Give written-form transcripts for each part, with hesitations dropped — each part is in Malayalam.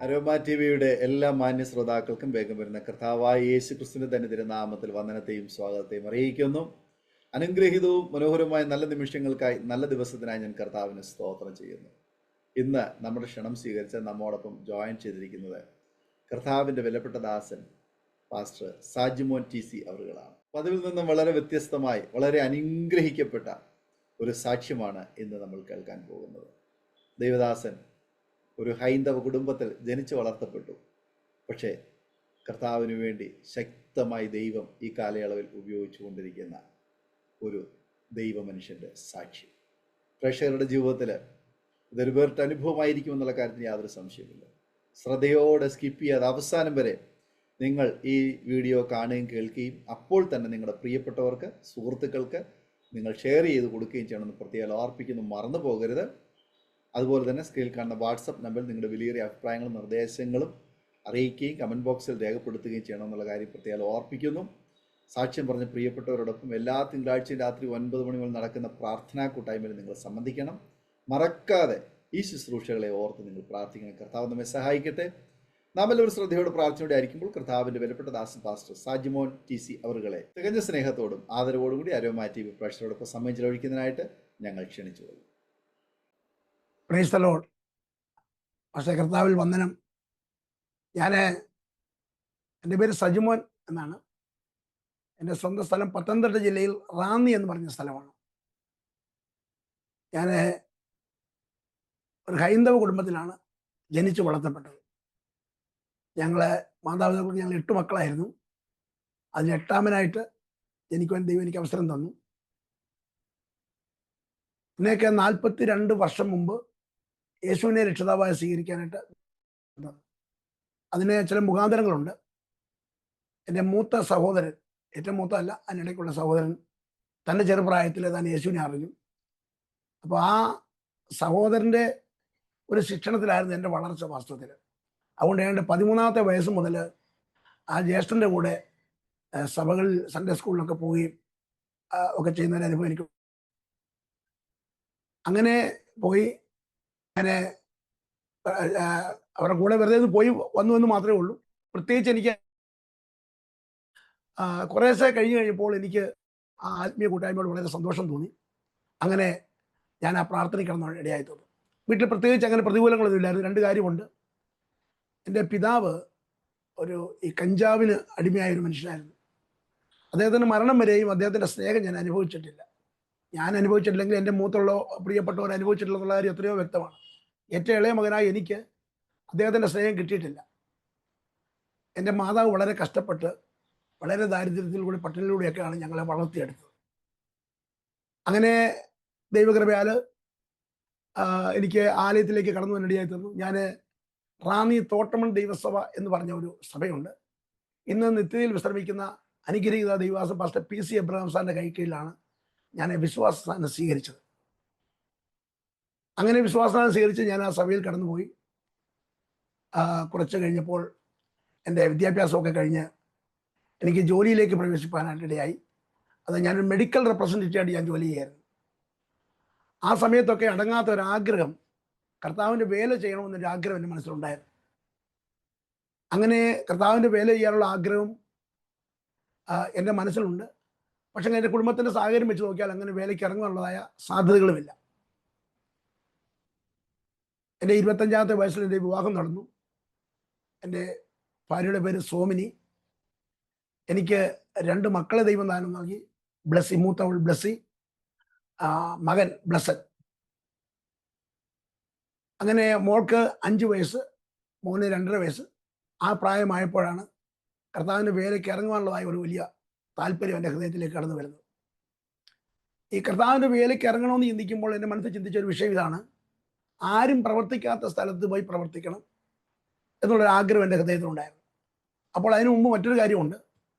അരോമ ടിവിയുടെ എല്ലാ മാന്യ ശ്രോതാക്കൾക്കും വേഗം വരുന്ന കർത്താവായ യേശു ക്രിസ്തുവിന്റെ തന്നെ തിരുനാമത്തിൽ വന്ദനത്തെയും സ്വാഗതത്തെയും അറിയിക്കുന്നു. അനുഗ്രഹീതവും മനോഹരവുമായ നല്ല നിമിഷങ്ങൾക്കായി, നല്ല ദിവസത്തിനായി ഞാൻ കർത്താവിന് സ്തോത്രം ചെയ്യുന്നു. ഇന്ന് നമ്മുടെ ക്ഷണം സ്വീകരിച്ച് നമ്മോടൊപ്പം ജോയിൻ ചെയ്തിരിക്കുന്നത് കർത്താവിൻ്റെ വിലപ്പെട്ട ദാസൻ പാസ്റ്റർ സാജിമോൻ TC അവറുകളാണ്. പതിവിൽ നിന്നും വളരെ വ്യത്യസ്തമായി, വളരെ അനുഗ്രഹിക്കപ്പെട്ട ഒരു സാക്ഷ്യമാണ് ഇന്ന് നമ്മൾ കേൾക്കാൻ പോകുന്നത്. ദൈവദാസൻ ഒരു ഹൈന്ദവ കുടുംബത്തിൽ ജനിച്ചു വളർത്തപ്പെട്ടു. പക്ഷേ കർത്താവിന് വേണ്ടി ശക്തമായി ദൈവം ഈ കാലയളവിൽ ഉപയോഗിച്ചു കൊണ്ടിരിക്കുന്ന ഒരു ദൈവമനുഷ്യൻ്റെ സാക്ഷ്യം പ്രേക്ഷകരുടെ ജീവിതത്തിൽ ഇതൊരു വേറിട്ട അനുഭവമായിരിക്കുമെന്നുള്ള കാര്യത്തിന് യാതൊരു സംശയമില്ല. ശ്രദ്ധയോടെ സ്കിപ്പ് ചെയ്യാതെ അവസാനം വരെ നിങ്ങൾ ഈ വീഡിയോ കാണുകയും കേൾക്കുകയും അപ്പോൾ തന്നെ നിങ്ങളുടെ പ്രിയപ്പെട്ടവർക്ക്, സുഹൃത്തുക്കൾക്ക് നിങ്ങൾ ഷെയർ ചെയ്ത് കൊടുക്കുകയും ചെയ്യണമെന്ന് പ്രത്യേകം ഓർപ്പിക്കുന്നു. മറന്നു പോകരുത്. അതുപോലെ തന്നെ സ്ക്രീനിൽ കാണുന്ന വാട്സപ്പ് നമ്പറിൽ നിങ്ങളുടെ വിലയേറിയ അഭിപ്രായങ്ങളും നിർദ്ദേശങ്ങളും അറിയിക്കുകയും കമൻറ്റ് ബോക്സിൽ രേഖപ്പെടുത്തുകയും ചെയ്യണമെന്നുള്ള കാര്യം പ്രത്യേകം ഓർപ്പിക്കുന്നു. സാക്ഷ്യം പറഞ്ഞ പ്രിയപ്പെട്ടവരോടൊപ്പം എല്ലാ തിങ്കളാഴ്ചയും രാത്രി 9 മണി മുതൽ നടക്കുന്ന പ്രാർത്ഥനാ കൂട്ടായ്മയിൽ നിങ്ങൾ സംബന്ധിക്കണം. മറക്കാതെ ഈ ശുശ്രൂഷകളെ ഓർത്ത് നിങ്ങൾ പ്രാർത്ഥിക്കണം. കർത്താവ് നമ്മെ സഹായിക്കട്ടെ. നാം എല്ലാവരും ശ്രദ്ധയോടെ പ്രാർത്ഥനയോടെ ആയിരിക്കുമ്പോൾ കർത്താവിൻ്റെ വിലപ്പെട്ട ദാസൻ പാസ്റ്റർ സാജിമോൻ TC അവറുകളെ തികഞ്ഞ സ്നേഹത്തോടും ആദരവോടും കൂടി അരോമ TV പ്രേക്ഷകരോടൊപ്പം സമയം ചെലവഴിക്കുന്നതിനായിട്ട് ഞങ്ങൾ ക്ഷണിച്ചു കൊള്ളും. Praise the Lord. പക്ഷേ കർത്താവിൽ വന്ദനം. എൻ്റെ പേര് സജിമോൻ എന്നാണ്. എൻ്റെ സ്വന്തം സ്ഥലം പത്തനംതിട്ട ജില്ലയിൽ റാന്നി എന്ന് പറഞ്ഞ സ്ഥലമാണ്. ഞാൻ ഒരു ഹൈന്ദവ കുടുംബത്തിലാണ് ജനിച്ചു വളർത്തപ്പെട്ടത്. മാതാപിതാക്കൾക്ക് ഞങ്ങൾ 8 മക്കളായിരുന്നു. അതിൽ 8ാമനായിട്ട് ജനിക്കുവാൻ ദൈവം എനിക്ക് അവസരം തന്നു. ഇന്നേക്ക് 42 വർഷം മുമ്പ് യേശുവിനെ രക്ഷിതാവായി സ്വീകരിക്കാനായിട്ട് അതിന് ചില മുഖാന്തരങ്ങളുണ്ട്. എൻ്റെ മൂത്ത സഹോദരൻ, ഏറ്റവും മൂത്തമല്ല, അതിനിടയ്ക്കുള്ള സഹോദരൻ തൻ്റെ ചെറുപ്രായത്തിൽ താൻ യേശുവിനെ അറിഞ്ഞു. അപ്പോൾ ആ സഹോദരൻ്റെ ഒരു ശിക്ഷണത്തിലായിരുന്നു എൻ്റെ വളർച്ച വാസ്തവത്തിൽ. അതുകൊണ്ട് ഏതാണ്ട് 13ാമത്തെ വയസ്സ് മുതൽ ആ ജ്യേഷ്ഠൻ്റെ കൂടെ സഭകളിൽ, സൺഡേ സ്കൂളിലൊക്കെ പോവുകയും ഒക്കെ ചെയ്യുന്ന ഒരു അനുഭവം എനിക്ക്. അങ്ങനെ പോയി അങ്ങനെ അവരുടെ കൂടെ വെറുതെ പോയി വന്നു എന്ന് മാത്രമേ ഉള്ളൂ. പ്രത്യേകിച്ച് എനിക്ക് കുറേശ്ശെ കഴിഞ്ഞപ്പോൾ എനിക്ക് ആ ആത്മീയ കൂട്ടായ്മയോട് വളരെ സന്തോഷം തോന്നി. അങ്ങനെ ഞാൻ ആ പ്രാർത്ഥനയ്ക്ക് കിടന്ന ഇടയായി തോന്നി. വീട്ടിൽ പ്രത്യേകിച്ച് അങ്ങനെ പ്രതികൂലങ്ങളൊന്നും ഇല്ലായിരുന്നു. 2 കാര്യമുണ്ട്. എൻ്റെ പിതാവ് ഈ കഞ്ചാവിന് അടിമയായ ഒരു മനുഷ്യനായിരുന്നു. അദ്ദേഹത്തിൻ്റെ മരണം വരെയും അദ്ദേഹത്തിൻ്റെ സ്നേഹം ഞാൻ അനുഭവിച്ചിട്ടില്ല. ഞാൻ അനുഭവിച്ചിട്ടില്ലെങ്കിൽ എൻ്റെ മൂത്തുള്ള പ്രിയപ്പെട്ടവർ അനുഭവിച്ചിട്ടുള്ള കാര്യം എത്രയോ വ്യക്തമാണ്. ഏറ്റവും ഇളയ മകനായി എനിക്ക് അദ്ദേഹത്തിൻ്റെ സ്നേഹം കിട്ടിയിട്ടില്ല. എൻ്റെ മാതാവ് വളരെ കഷ്ടപ്പെട്ട്, വളരെ ദാരിദ്ര്യത്തിലൂടെ, പട്ടിണിയിലൂടെയൊക്കെയാണ് ഞങ്ങളെ വളർത്തിയെടുത്തത്. അങ്ങനെ ദൈവകൃപയാൽ എനിക്ക് ആലയത്തിലേക്ക് കടന്നു വന്നിടയായി തീർന്നു. ഞാൻ റാന്നി തോട്ടമൺ ദൈവസഭ എന്ന് പറഞ്ഞ ഒരു സഭയുണ്ട്. ഇന്ന് നിത്യതയിൽ വിശ്രമിക്കുന്ന അനുഗ്രഹീത ദൈവദാസ പാസ്റ്റർ PC എബ്രഹാം സാറിൻ്റെ കൈക്കീഴിലാണ് ഞാൻ വിശ്വാസസ്ഥാനം സ്വീകരിച്ചത്. അങ്ങനെ വിശ്വാസസ്ഥാനം സ്വീകരിച്ച് ഞാൻ ആ സഭയിൽ കടന്നുപോയി. കുറച്ച് കഴിഞ്ഞപ്പോൾ എൻ്റെ വിദ്യാഭ്യാസമൊക്കെ കഴിഞ്ഞ് എനിക്ക് ജോലിയിലേക്ക് പ്രവേശിക്കാനായിട്ടിടയായി. അത് ഞാനൊരു മെഡിക്കൽ റെപ്രസെൻറ്റേറ്റീവായിട്ട് ഞാൻ ജോലി ചെയ്യായിരുന്നു. ആ സമയത്തൊക്കെ അടങ്ങാത്ത ഒരാഗ്രഹം, കർത്താവിൻ്റെ വേല ചെയ്യണമെന്നൊരു ആഗ്രഹം എൻ്റെ മനസ്സിലുണ്ടായിരുന്നു. അങ്ങനെ കർത്താവിൻ്റെ വേല ചെയ്യാനുള്ള ആഗ്രഹം എൻ്റെ മനസ്സിലുണ്ട്. പക്ഷേ എൻ്റെ കുടുംബത്തിൻ്റെ സാഹചര്യം വെച്ച് നോക്കിയാൽ അങ്ങനെ വേലയ്ക്ക് ഇറങ്ങാനുള്ളതായ സാധ്യതകളുമില്ല. എൻ്റെ 25ാമത്തെ വയസ്സിൽ എൻ്റെ വിവാഹം നടന്നു. എൻ്റെ ഭാര്യയുടെ പേര് സോമിനി. എനിക്ക് 2 മക്കളെ ദൈവം ദാനം നൽകി. ബ്ലസ്സി, മൂത്തവൾ ബ്ലസ്സി, മകൻ ബ്ലസ്സൻ. അങ്ങനെ മോൾക്ക് 5 വയസ്സ്, മോന് 2.5 വയസ്സ്. ആ പ്രായമായപ്പോഴാണ് കർത്താവിൻ്റെ വേലയ്ക്ക് ഇറങ്ങുവാനുള്ളതായ ഒരു വലിയ താല്പര്യം എൻ്റെ ഹൃദയത്തിലേക്ക് കടന്നു വരുന്നത്. ഈ കർത്താവിൻ്റെ വേലയ്ക്ക് ഇറങ്ങണമെന്ന് ചിന്തിക്കുമ്പോൾ എൻ്റെ മനസ്സിൽ ചിന്തിച്ച ഒരു വിഷയം ഇതാണ്: ആരും പ്രവർത്തിക്കാത്ത സ്ഥലത്ത് പോയി പ്രവർത്തിക്കണം എന്നുള്ളൊരു ആഗ്രഹം എൻ്റെ ഹൃദയത്തിലുണ്ടായിരുന്നു. അപ്പോൾ അതിനു മുമ്പ് മറ്റൊരു കാര്യമുണ്ട്.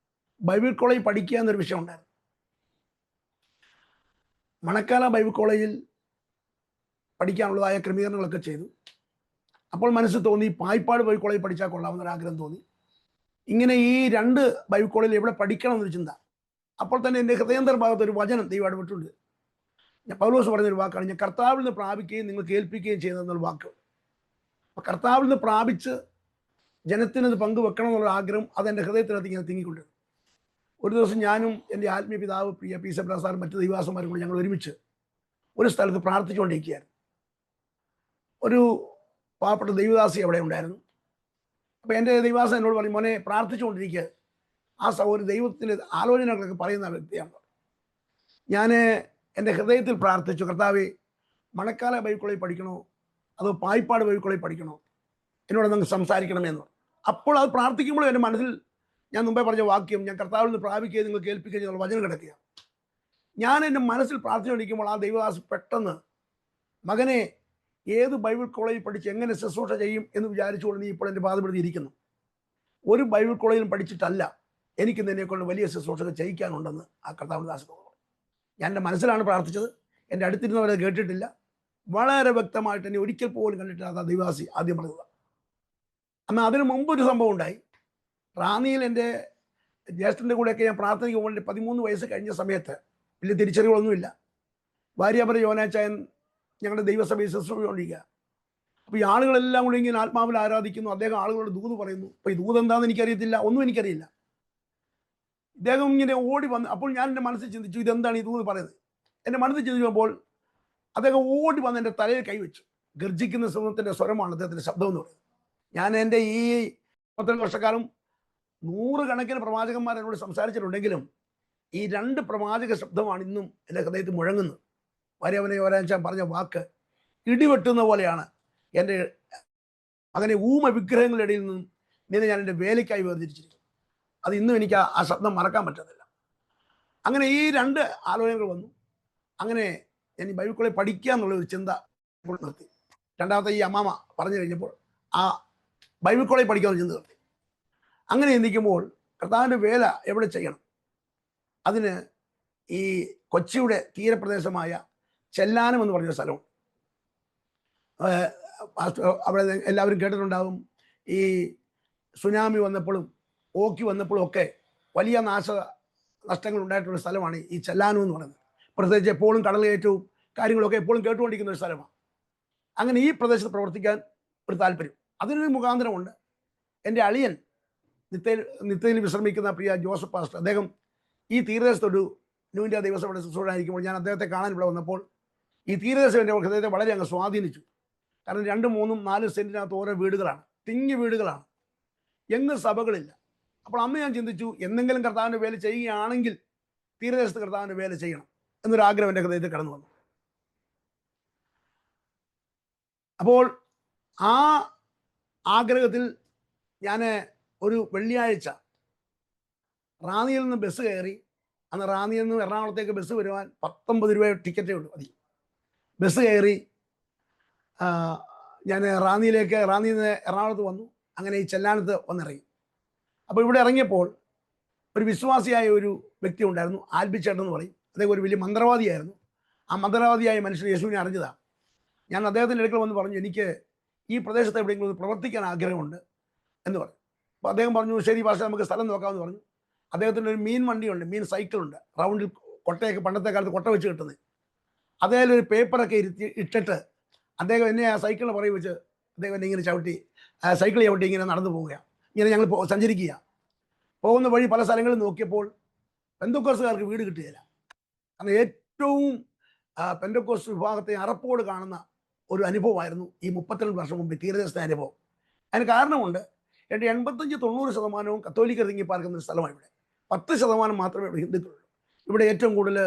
ബൈബിൾ കോളേജ് പഠിക്കുക എന്നൊരു വിഷയം ഉണ്ടായിരുന്നു. മണക്കാല ബൈബിൾ കോളേജിൽ പഠിക്കാനുള്ളതായ ക്രമീകരണങ്ങളൊക്കെ ചെയ്തു. അപ്പോൾ മനസ്സിൽ തോന്നി, പായിപ്പാട് ബൈബിൾ കോളേജ് പഠിച്ചാൽ കൊള്ളാമെന്നൊരാഗ്രഹം തോന്നി. ഇങ്ങനെ ഈ 2 ബൈബിൾ കോളേജിൽ എവിടെ പഠിക്കണം എന്നൊരു ചിന്ത. അപ്പോൾ തന്നെ എൻ്റെ ഹൃദയാന്തര ഭാഗത്ത് ഒരു വചനം ദൈവം ഇടപെട്ടുണ്ട്. പൗലോസ് പറഞ്ഞൊരു വാക്കാണ്, ഞാൻ കർത്താവിൽ നിന്ന് പ്രാപിക്കുകയും നിങ്ങൾ കേൾപ്പിക്കുകയും ചെയ്യുന്നതെന്നൊരു വാക്ക്. അപ്പോൾ കർത്താവിൽ നിന്ന് പ്രാപിച്ച് ജനത്തിനത് പങ്കുവെക്കണം എന്നുള്ള ആഗ്രഹം അതെൻ്റെ ഹൃദയത്തിനകത്ത് ഇങ്ങനെ തിങ്ങിക്കൊണ്ടിരുന്നു. ഒരു ദിവസം ഞാനും എൻ്റെ ആത്മീയ പിതാവ് പ്രിയ പി സബ്രാ സാറും മറ്റ് ദൈവാസന്മാരും കൂടി ഞങ്ങൾ ഒരുമിച്ച് ഒരു സ്ഥലത്ത് പ്രാർത്ഥിച്ചുകൊണ്ടിരിക്കുകയായിരുന്നു. ഒരു പാവപ്പെട്ട ദൈവദാസി അവിടെ ഉണ്ടായിരുന്നു. അപ്പോൾ എൻ്റെ ദൈവാസം എന്നോട് പറയും, മോനെ പ്രാർത്ഥിച്ചുകൊണ്ടിരിക്കുക, ആ സഹോദരി ദൈവത്തിൻ്റെ ആലോചനകളൊക്കെ പറയുന്ന വ്യക്തിയാണ്. ഞാൻ എൻ്റെ ഹൃദയത്തിൽ പ്രാർത്ഥിച്ചു, കർത്താവേ, മണക്കാല ബൈബിൾ കോളേജ് പഠിക്കണോ അതോ പായിപ്പാട് ബൈബിൾ കോളേജ് പഠിക്കണോ, എന്നോട് നിങ്ങൾക്ക് സംസാരിക്കണമെന്ന്. അപ്പോൾ അത് പ്രാർത്ഥിക്കുമ്പോൾ എൻ്റെ മനസ്സിൽ ഞാൻ മുമ്പേ പറഞ്ഞ വാക്യം, ഞാൻ കർത്താവിൽ നിന്ന് പ്രാപിക്കുകയും നിങ്ങൾ കേൾപ്പിക്കുകയും എന്നുള്ള വചനം കിടക്കുക. ഞാൻ എൻ്റെ മനസ്സിൽ പ്രാർത്ഥിച്ചുകൊണ്ടിരിക്കുമ്പോൾ ആ ദൈവദാസ് പെട്ടെന്ന്, മകനെ, ഏത് ബൈബിൾ കോളേജിൽ പഠിച്ച് എങ്ങനെ ശുശ്രൂഷ ചെയ്യും എന്ന് വിചാരിച്ചുകൊണ്ട് നീ ഇപ്പോൾ എൻ്റെ പാതപ്പെടുത്തി ഇരിക്കുന്നു. ഒരു ബൈബിൾ കോളേജിലും പഠിച്ചിട്ടല്ല എനിക്ക് നിന്നെക്കൊണ്ട് വലിയ ശുശ്രൂഷകൾ ചെയ്യിക്കാനുണ്ടെന്ന് ആ കർത്താവിൻ്റെ ദാസൻ പറഞ്ഞു. ഞാൻ എൻ്റെ മനസ്സിലാണ് പ്രാർത്ഥിച്ചത്, എൻ്റെ അടുത്തിരുന്നവരെ കേട്ടിട്ടില്ല, വളരെ വ്യക്തമായിട്ട് എന്നെ ഒരിക്കൽ പോലും കണ്ടിട്ടില്ലാത്ത ദൈവദാസി ആദ്യം പറഞ്ഞത്. എന്നാൽ അതിന് മുമ്പൊരു സംഭവം ഉണ്ടായി. റാന്നിയിൽ എൻ്റെ ജ്യേഷ്ഠൻ്റെ കൂടെയൊക്കെ ഞാൻ പ്രാർത്ഥനയ്ക്ക് പോകേണ്ട 13 വയസ്സ് കഴിഞ്ഞ സമയത്ത് വലിയ തിരിച്ചറിവുകളൊന്നുമില്ല. ഭാര്യാപര യോനാച്ചായൻ ഞങ്ങളുടെ ദൈവസഭയിൽ ശുശ്രൂഷിച്ചുകൊണ്ടിരിക്കുക. അപ്പോൾ ഈ ആളുകളെല്ലാം കൂടി ഇങ്ങനെ ആത്മാവിൽ ആരാധിക്കുന്നു. അദ്ദേഹം ആളുകളോട് ദൂത് പറയുന്നു. അപ്പോൾ ഈ ദൂത് എന്താണെന്ന് എനിക്കറിയത്തില്ല, ഒന്നും എനിക്കറിയില്ല. ഇദ്ദേഹം ഇങ്ങനെ ഓടി വന്ന്, അപ്പോൾ ഞാൻ എൻ്റെ മനസ്സിൽ ചിന്തിച്ചു, ഇതെന്താണ് ഈ ദൂത് പറയുന്നത്. എൻ്റെ മനസ്സിൽ ചിന്തിച്ചപ്പോൾ അദ്ദേഹം ഓടി വന്ന് എൻ്റെ തലയിൽ കൈവച്ചു. ഗർജിക്കുന്ന സിംഹത്തിൻ്റെ സ്വരമാണ് അദ്ദേഹത്തിൻ്റെ ശബ്ദം എന്ന് പറയുന്നത്. ഞാൻ എൻ്റെ ഈ 32 വർഷക്കാലം 100 കണക്കിന് പ്രവാചകന്മാർ എന്നോട് സംസാരിച്ചിട്ടുണ്ടെങ്കിലും ഈ 2 പ്രവാചക ശബ്ദമാണ് ഇന്നും എൻ്റെ ഹൃദയത്തിൽ മുഴങ്ങുന്നത്. ഭാര്യാവനെ യോനാച്ചാൻ പറഞ്ഞ വാക്ക് ഇടിവെട്ടുന്ന പോലെയാണ്. എൻ്റെ അങ്ങനെ ഊമ വിഗ്രഹങ്ങളുടെ ഇടയിൽ നിന്നും നിന്നെ ഞാൻ എൻ്റെ വേലയ്ക്കായി വേർതിരിച്ചിരിക്കുന്നു. അത് ഇന്നും എനിക്ക് ആ ശബ്ദം മറക്കാൻ പറ്റുന്നില്ല. അങ്ങനെ ഈ 2 ആലോചനകൾ വന്നു. അങ്ങനെ ഞാൻ ഈ ബൈബിൾ കോളേജ് പഠിക്കുക എന്നുള്ളൊരു ചിന്ത നിർത്തി. രണ്ടാമത്തെ ഈ അമ്മാമ പറഞ്ഞു കഴിഞ്ഞപ്പോൾ ആ ബൈബിൾ കോളേജ് പഠിക്കാമെന്ന് ചിന്ത നിർത്തി. അങ്ങനെ ചിന്തിക്കുമ്പോൾ കർത്താവിൻ്റെ വേല എവിടെ ചെയ്യണം? അതിന് ഈ കൊച്ചിയുടെ തീരപ്രദേശമായ ചെല്ലാനം എന്ന് പറഞ്ഞൊരു സ്ഥലമുണ്ട്. അവിടെ എല്ലാവരും കേട്ടിട്ടുണ്ടാവും. ഈ സുനാമി വന്നപ്പോഴും ഓക്കി വന്നപ്പോഴും ഒക്കെ വലിയ നഷ്ടങ്ങൾ ഉണ്ടായിട്ടുള്ള സ്ഥലമാണ് ഈ ചെല്ലാനം എന്ന് പറയുന്നത്. പ്രത്യേകിച്ച് എപ്പോഴും കടലേറ്റവും കാര്യങ്ങളൊക്കെ എപ്പോഴും കേട്ടുകൊണ്ടിരിക്കുന്ന ഒരു സ്ഥലമാണ്. അങ്ങനെ ഈ പ്രദേശത്ത് പ്രവർത്തിക്കാൻ ഒരു താല്പര്യം, അതിനൊരു മുഖാന്തരമുണ്ട്. എൻ്റെ അളിയൻ നിത്യയിൽ വിശ്രമിക്കുന്ന പ്രിയ ജോസഫ് പാസ്റ്റർ, അദ്ദേഹം ഈ തീരദേശത്തൊരു ന്യൂ ഇന്ത്യ ദൈവസഭയുടെ ശുശ്രൂഷയായിരിക്കുമ്പോൾ ഞാൻ അദ്ദേഹത്തെ കാണാൻ ഇവിടെ വന്നപ്പോൾ ഈ തീരദേശം എൻ്റെ ഹൃദയത്തെ വളരെ അങ്ങ് സ്വാധീനിച്ചു. കാരണം 2, 3, 4 സെൻറ്റിനകത്ത് ഓരോ വീടുകളാണ്, തിങ്ങി വീടുകളാണ്, എങ്ങ് സഭകളില്ല. അപ്പോൾ അന്ന് ഞാൻ ചിന്തിച്ചു, എന്തെങ്കിലും കർത്താവിൻ്റെ വേല ചെയ്യുകയാണെങ്കിൽ തീരദേശത്ത് കർത്താവിൻ്റെ വേല ചെയ്യണം എന്നൊരാഗ്രഹം എൻ്റെ ഹൃദയത്തിൽ കടന്നു വന്നു. അപ്പോൾ ആ ആഗ്രഹത്തിൽ ഞാൻ ഒരു വെള്ളിയാഴ്ച റാന്നിയിൽ നിന്ന് ബസ് കയറി. അന്ന് റാന്നിയിൽ നിന്ന് എറണാകുളത്തേക്ക് ബസ് വരുവാൻ 19 രൂപ ടിക്കറ്റേ ഉള്ളൂ. മതി. ബസ് കയറി ഞാൻ റാന്നിയിൽ നിന്ന് എറണാകുളത്ത് വന്നു. അങ്ങനെ ഈ ചെല്ലാനത്ത് വന്നിറങ്ങി. അപ്പോൾ ഇവിടെ ഇറങ്ങിയപ്പോൾ ഒരു വിശ്വാസിയായ ഒരു വ്യക്തി ഉണ്ടായിരുന്നു, ആൽബിച്ചേട്ടൻ എന്ന് പറയും. അദ്ദേഹം ഒരു വലിയ മന്ത്രവാദിയായിരുന്നു. ആ മന്ത്രവാദിയായ മനുഷ്യൻ യേശുവിനെ അറിഞ്ഞതാണ്. ഞാൻ അദ്ദേഹത്തിൻ്റെ അടുക്കൽ വന്ന് പറഞ്ഞു, എനിക്ക് ഈ പ്രദേശത്ത് എവിടെയെങ്കിലും ഒന്ന് പ്രവർത്തിക്കാൻ ആഗ്രഹമുണ്ട് എന്ന് പറഞ്ഞു. അപ്പോൾ അദ്ദേഹം പറഞ്ഞു, ശരി പക്ഷേ നമുക്ക് സ്ഥലം നോക്കാമെന്ന് പറഞ്ഞു. അദ്ദേഹത്തിൻ്റെ ഒരു മീൻ വണ്ടിയുണ്ട്, മീൻ സൈക്കിളുണ്ട്, റൗണ്ടിൽ കൊട്ടയൊക്കെ പണ്ടത്തെ കാലത്ത് കൊട്ട വെച്ച് കിട്ടുന്നത്. അദ്ദേഹം ഒരു പേപ്പറൊക്കെ ഇട്ടിട്ട് അദ്ദേഹം എന്നെ ആ സൈക്കിളിന് പുറകെ വെച്ച് അദ്ദേഹം എന്നെ ഇങ്ങനെ സൈക്കിൾ ചവിട്ടി ഇങ്ങനെ നടന്നു പോവുകയാണ്. ഇങ്ങനെ ഞങ്ങൾ സഞ്ചരിക്കുക. പോകുന്ന വഴി പല സ്ഥലങ്ങളിൽ നോക്കിയപ്പോൾ പെന്തക്കോസ്തുകാർക്ക് വീട് കിട്ടുകയില്ല. കാരണം ഏറ്റവും പെന്തക്കോസ്ത് വിഭാഗത്തെ അറപ്പോട് കാണുന്ന ഒരു അനുഭവമായിരുന്നു ഈ 32 വർഷം മുമ്പ് തീരദേശത്തെ അനുഭവം. അതിന് കാരണമുണ്ട്. എൻ്റെ 85-90% കത്തോലിക്കർ തിങ്ങി പാർക്കുന്ന ഒരു സ്ഥലമാണ് ഇവിടെ. 10% മാത്രമേ ഇവിടെ ഹിന്ദുക്കളുള്ളൂ. ഇവിടെ ഏറ്റവും കൂടുതൽ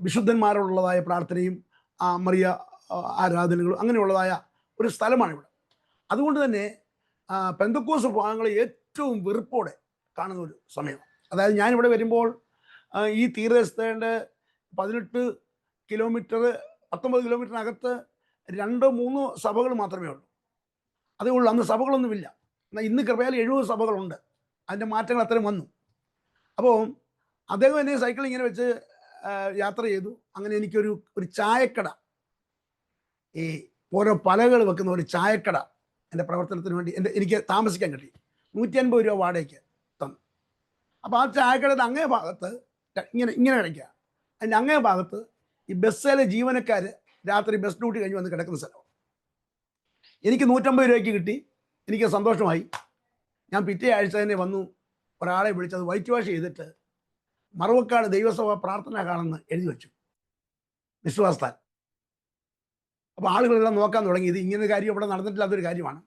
വിശുദ്ധന്മാരോടുള്ളതായ പ്രാർത്ഥനയും മറിയ ആരാധനകളും അങ്ങനെയുള്ളതായ ഒരു സ്ഥലമാണ് ഇവിടെ. അതുകൊണ്ട് തന്നെ പെന്തക്കോസ്ത് വിഭാഗങ്ങളെ ഏറ്റവും വെറുപ്പോടെ കാണുന്ന ഒരു സമയം. അതായത് ഞാനിവിടെ വരുമ്പോൾ ഈ തീരദേശത്തേണ്ട 18 കിലോമീറ്റർ 19 കിലോമീറ്ററിനകത്ത് 2-3 സഭകൾ മാത്രമേ ഉള്ളൂ. അതേ ഉള്ളൂ. അന്ന് സഭകളൊന്നുമില്ല. എന്നാൽ ഇന്ന് കൃപയാൽ 70 സഭകളുണ്ട്. അതിൻ്റെ മാറ്റങ്ങൾ അത്രയും വന്നു. അപ്പോൾ അദ്ദേഹം എന്നെ സൈക്കിൾ ഇങ്ങനെ വെച്ച് യാത്ര ചെയ്തു. അങ്ങനെ എനിക്കൊരു ചായക്കട, ഈ ഓരോ പലകൾ വെക്കുന്ന ഒരു ചായക്കട എൻ്റെ പ്രവർത്തനത്തിന് വേണ്ടി എനിക്ക് താമസിക്കാൻ കിട്ടി. 150 രൂപ വാടകയ്ക്ക് തന്നു. അപ്പോൾ ആ ചായക്കടയുടെ അങ്ങേ ഭാഗത്ത് ഇങ്ങനെ കിടക്കുക. അതിൻ്റെ അങ്ങേ ഭാഗത്ത് ഈ ബസ്സിലെ ജീവനക്കാർ രാത്രി ബസ് ഡ്യൂട്ടി കഴിഞ്ഞ് വന്ന് കിടക്കുന്ന സ്ഥലം. എനിക്ക് 150 രൂപയ്ക്ക് കിട്ടി. എനിക്ക് സന്തോഷമായി. ഞാൻ പിറ്റേ ആഴ്ച തന്നെ വന്നു ഒരാളെ വിളിച്ചത് വൈറ്റ് വാഷ് ചെയ്തിട്ട് മറവക്കാട് ദൈവസഭ പ്രാർത്ഥനാ ഹാളെന്ന് എഴുതി വെച്ചു, വിശ്വാസത്താൽ. അപ്പോൾ ആളുകളെല്ലാം നോക്കാൻ തുടങ്ങി, ഇത് ഇങ്ങനെ കാര്യം ഇവിടെ നടന്നിട്ടില്ലാത്തൊരു കാര്യമാണ്.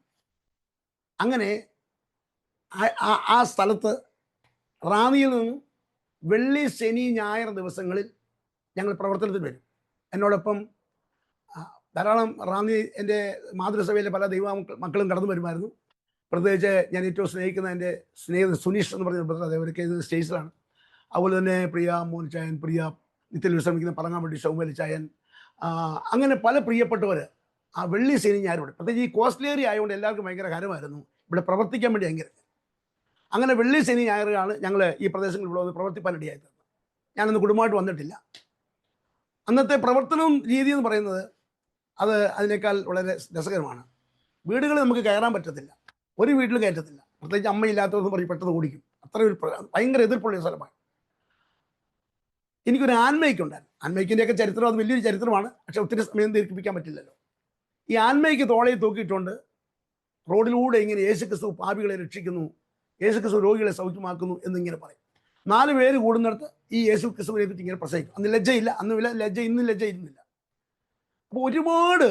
അങ്ങനെ ആ സ്ഥലത്ത് റാന്നിയിൽ നിന്നും വെള്ളി, ശനി, ഞായർ ദിവസങ്ങളിൽ ഞങ്ങൾ പ്രവർത്തനത്തിൽ വരും. എന്നോടൊപ്പം ധാരാളം റാന്നി എൻ്റെ മാതൃസഭയിലെ പല മക്കളും കടന്നു വരുമായിരുന്നു. പ്രത്യേകിച്ച് ഞാൻ ഏറ്റവും സ്നേഹിക്കുന്ന എൻ്റെ സ്നേഹിതൻ സുനീഷ് എന്ന് പറഞ്ഞ ബ്രദർ, അവരൊക്കെ ഇത് സ്റ്റേജിലാണ്. അതുപോലെ തന്നെ പ്രിയ മോനിച്ചായൻ, പ്രിയ നിത്യൽ വിശ്രമിക്കുന്ന പറങ്ങാമ്പള്ളി ഷൗമലിച്ചായൻ, അങ്ങനെ പല പ്രിയപ്പെട്ടവർ ആ വെള്ളി, ശനി, ഞായരോടെ, പ്രത്യേകിച്ച് ഈ കോസ്റ്റ്ലി ഏരിയ ആയതുകൊണ്ട് എല്ലാവർക്കും ഭയങ്കര ഹരമായിരുന്നു ഇവിടെ പ്രവർത്തിക്കാൻ വേണ്ടി. അങ്ങനെ വെള്ളി, ശനി, ഞായറാണ് ഞങ്ങൾ ഈ പ്രദേശങ്ങളിൽ ഇവിടെ വന്ന് പ്രവർത്തിപ്പാനിടയായി തീർന്നത്. ഞാനന്ന് കുടുംബമായിട്ട് വന്നിട്ടില്ല. അന്നത്തെ പ്രവർത്തനവും രീതി എന്ന് പറയുന്നത് അതിനേക്കാൾ വളരെ രസകരമാണ്. വീടുകളിൽ നമുക്ക് കയറാൻ പറ്റത്തില്ല, ഒരു വീട്ടിൽ കയറ്റത്തില്ല, പ്രത്യേകിച്ച് അമ്മയില്ലാത്തതെന്ന് പറഞ്ഞ് പെട്ടെന്ന് ഓടിക്കും. അത്ര ഒരു ഭയങ്കര എതിർപ്പുള്ള സ്ഥലമാണ്. എനിക്കൊരു ആൻമയ്ക്കുണ്ടായിരുന്നു. ആൻമയ്ക്കിൻ്റെയൊക്കെ ചരിത്രം അത് വലിയൊരു ചരിത്രമാണ്, പക്ഷെ ഒത്തിരി സമയം ദീർഘിപ്പിക്കാൻ പറ്റില്ലല്ലോ. ഈ ആൻമയ്ക്ക് തോളയിൽ തൂക്കിയിട്ടുണ്ട് റോഡിലൂടെ ഇങ്ങനെ യേശുക്രിസ്തു പാപികളെ രക്ഷിക്കുന്നു, യേശുക്രിസ്തു രോഗികളെ സൗഖ്യമാക്കുന്നു എന്നിങ്ങനെ പറയും. 4 പേര് കൂടുന്നിടത്ത് ഈ യേശുക്രിസ്തുവിനെ കുറിച്ച് ഇങ്ങനെ പ്രസംഗിക്കും. അന്ന് ലജ്ജയില്ല, അന്നുമില്ല ലജ്ജ, ഇന്നും ലജ്ജ ഇരുന്നില്ല. അപ്പോൾ ഒരുപാട്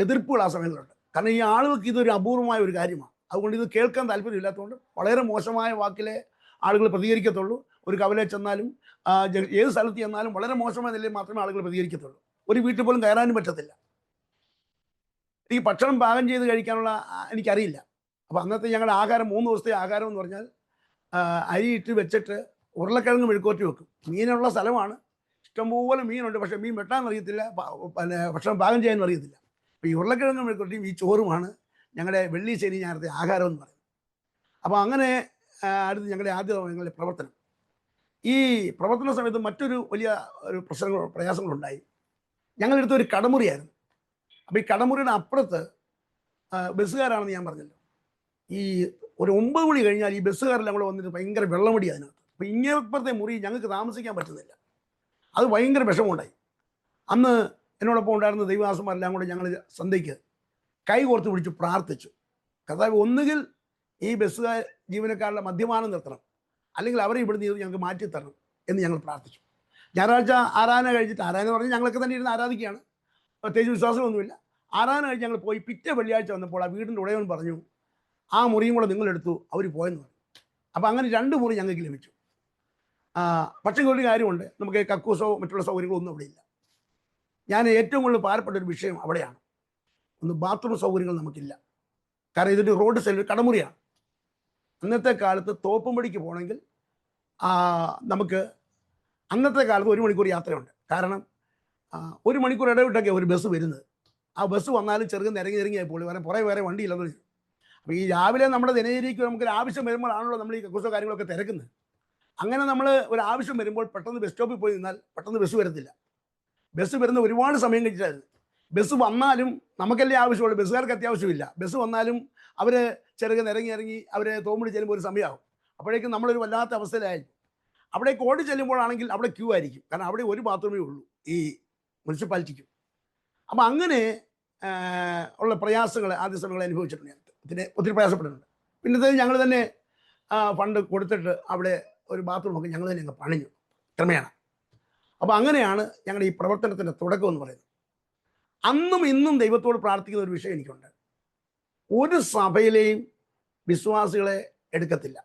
എതിർപ്പുകൾ ആ സമയത്തുണ്ട്. കാരണം ഈ ആളുകൾക്ക് ഇതൊരു അപൂർവമായ ഒരു കാര്യമാണ്. അതുകൊണ്ട് ഇത് കേൾക്കാൻ താല്പര്യമില്ലാത്തതുകൊണ്ട് വളരെ മോശമായ വാക്കിലെ ആളുകൾ പ്രതികരിക്കത്തുള്ളൂ. ഒരു കവലയിൽ ചെന്നാലും ഏത് സ്ഥലത്ത് ചെന്നാലും വളരെ മോശമായ നിലയിൽ മാത്രമേ ആളുകൾ പ്രതികരിക്കത്തുള്ളൂ. ഒരു വീട്ടിൽ പോലും കയറാനും പറ്റത്തില്ല. ഈ ഭക്ഷണം പാകം ചെയ്ത് കഴിക്കാനുള്ള എനിക്കറിയില്ല. അപ്പോൾ അന്നത്തെ ഞങ്ങളുടെ ആഹാരം 3 ദിവസത്തെ ആഹാരം എന്ന് പറഞ്ഞാൽ അരി ഇട്ട് വെച്ചിട്ട് ഉരുളക്കിഴങ്ങ് മെഴുക്കുവരട്ടി വെക്കും. മീനുള്ള സ്ഥലമാണ്, ഇഷ്ടംപോലെ മീനുണ്ട്, പക്ഷേ മീൻ വെട്ടാൻ അറിയത്തില്ല, പിന്നെ ഭക്ഷണം പാകം ചെയ്യാൻ അറിയത്തില്ല. അപ്പോൾ ഈ ഉരുളക്കിഴങ്ങ് മെഴുക്കുവരട്ടിയും ഈ ചോറുമാണ് ഞങ്ങളുടെ വെള്ളി, ശനി, ഞായറത്തെ ആഹാരം എന്ന് പറയുന്നത്. അപ്പോൾ അങ്ങനെ അടുത്ത് ഞങ്ങളുടെ പ്രവർത്തനം. ഈ പ്രവർത്തന സമയത്ത് മറ്റൊരു വലിയ ഒരു പ്രയാസങ്ങളുണ്ടായി. ഞങ്ങളെടുത്ത ഒരു കടമുറിയായിരുന്നു. അപ്പോൾ ഈ കടമുറിയുടെ അപ്പുറത്ത് ബസ്സുകാരാണെന്ന് ഞാൻ പറഞ്ഞല്ലോ. ഈ ഒരു 9 മണി കഴിഞ്ഞാൽ ഈ ബസ്സുകാരെല്ലാം കൂടെ വന്നിട്ട് ഭയങ്കര വെള്ളമടി അതിനകത്ത്. അപ്പോൾ ഇങ്ങേപ്പുറത്തെ മുറി ഞങ്ങൾക്ക് താമസിക്കാൻ പറ്റുന്നില്ല. അത് ഭയങ്കര വിഷമമുണ്ടായി. അന്ന് എന്നോടൊപ്പം ഉണ്ടായിരുന്ന ദൈവദാസന്മാരെല്ലാം കൂടെ ഞങ്ങൾ സന്ധ്യയ്ക്ക് കൈ കോർത്ത് പിടിച്ച് പ്രാർത്ഥിച്ചു. കർത്താവേ, ഒന്നുകിൽ ഈ ബസ്സുകാർ ജീവനക്കാരുടെ മദ്യപാനം നിർത്തണം, അല്ലെങ്കിൽ അവരെ ഇവിടുന്ന് ഞങ്ങൾക്ക് മാറ്റി തരണം എന്ന് ഞങ്ങൾ പ്രാർത്ഥിച്ചു. ഞായറാഴ്ച ആരാധന കഴിഞ്ഞിട്ട്, ആരാധന പറഞ്ഞാൽ ഞങ്ങളൊക്കെ തന്നെ ഇരുന്ന് ആരാധിക്കുകയാണ്, പ്രത്യേകിച്ച് വിശ്വാസമൊന്നുമില്ല. ആരാധന കഴിഞ്ഞ് ഞങ്ങൾ പോയി. പിറ്റേ വെള്ളിയാഴ്ച വന്നപ്പോൾ ആ വീടിൻ്റെ ഉടയവൻ പറഞ്ഞു, ആ മുറിയും കൂടെ നിങ്ങളെടുത്തു, അവർ പോയെന്ന് പറഞ്ഞു. അപ്പോൾ അങ്ങനെ 2 മുറി ഞങ്ങൾക്ക് ലഭിച്ചു. പക്ഷേ ഒരു കാര്യമുണ്ട്, നമുക്ക് കക്കൂസോ മറ്റുള്ള സൗകര്യങ്ങളോ ഒന്നും അവിടെ ഇല്ല. ഞാൻ ഏറ്റവും കൂടുതൽ ഭാരപ്പെട്ട ഒരു വിഷയം അവിടെയാണ്. ഒന്ന്, ബാത്റൂം സൗകര്യങ്ങൾ നമുക്കില്ല. കാരണം ഇതൊരു റോഡ് സൈഡിൽ കടമുറിയാണ്. അന്നത്തെ കാലത്ത് തോപ്പുംപടിക്ക് പോകണമെങ്കിൽ നമുക്ക് അന്നത്തെ കാലത്ത് 1 മണിക്കൂർ യാത്രയുണ്ട്. കാരണം 1 മണിക്കൂർ ഇടവിട്ടൊക്കെ ഒരു ബസ് വരുന്നത്. ആ ബസ് വന്നാലും ചെറുകം ഇറങ്ങിയായി പോലും കാരണം വേറെ വണ്ടിയില്ലെന്ന് വെച്ചു. അപ്പോൾ ഈ രാവിലെ നമ്മുടെ ദിനചര്യയ്ക്ക് നമുക്കൊരു ആവശ്യം വരുമ്പോഴാണല്ലോ നമ്മൾ ഈ കക്കൂസോ കാര്യങ്ങളൊക്കെ തിരക്കുന്നത്. അങ്ങനെ നമ്മൾ ഒരു ആവശ്യം വരുമ്പോൾ പെട്ടെന്ന് ബസ് സ്റ്റോപ്പിൽ പോയി നിന്നാൽ പെട്ടെന്ന് ബസ് വരത്തില്ല. ബസ് വരുന്ന ഒരുപാട് സമയം കഴിച്ചിട്ടായിരുന്നു. ബസ് വന്നാലും നമുക്കല്ലേ ആവശ്യമുള്ളൂ, ബസ്സുകാർക്ക് അത്യാവശ്യമില്ല. ബസ് വന്നാലും അവർ ചെറുകം ഇറങ്ങി അവർ തോമ്പടി ചെല്ലുമ്പോൾ ഒരു സമയമാകും. അപ്പോഴേക്കും നമ്മളൊരു വല്ലാത്ത അവസ്ഥയിലായിരിക്കും. അവിടേക്ക് ഓടി ചെല്ലുമ്പോഴാണെങ്കിൽ അവിടെ ക്യൂ ആയിരിക്കും. കാരണം അവിടെ ഒരു ബാത്റൂമേ ഉള്ളൂ ഈ മുനിസിപ്പാലിറ്റിക്കും. അപ്പോൾ അങ്ങനെ ഉള്ള പ്രയാസങ്ങൾ ആദ്യ സമയങ്ങൾ അനുഭവിച്ചിട്ടുണ്ട്. ഞാൻ ഒത്തിരി പ്രയാസപ്പെട്ടിട്ടുണ്ട്. പിന്നത്തെ ഞങ്ങൾ തന്നെ ഫണ്ട് കൊടുത്തിട്ട് അവിടെ ഒരു ബാത്റൂമൊക്കെ ഞങ്ങൾ തന്നെ അങ്ങ് പണിഞ്ഞു ക്രമേണ. അപ്പോൾ അങ്ങനെയാണ് ഞങ്ങളുടെ ഈ പ്രവർത്തനത്തിൻ്റെ തുടക്കം എന്ന് പറയുന്നത്. അന്നും ഇന്നും ദൈവത്തോട് പ്രാർത്ഥിക്കുന്ന ഒരു വിഷയം എനിക്കുണ്ട്. ഒരു സഭയിലെയും വിശ്വാസികളെ എടുക്കത്തില്ല.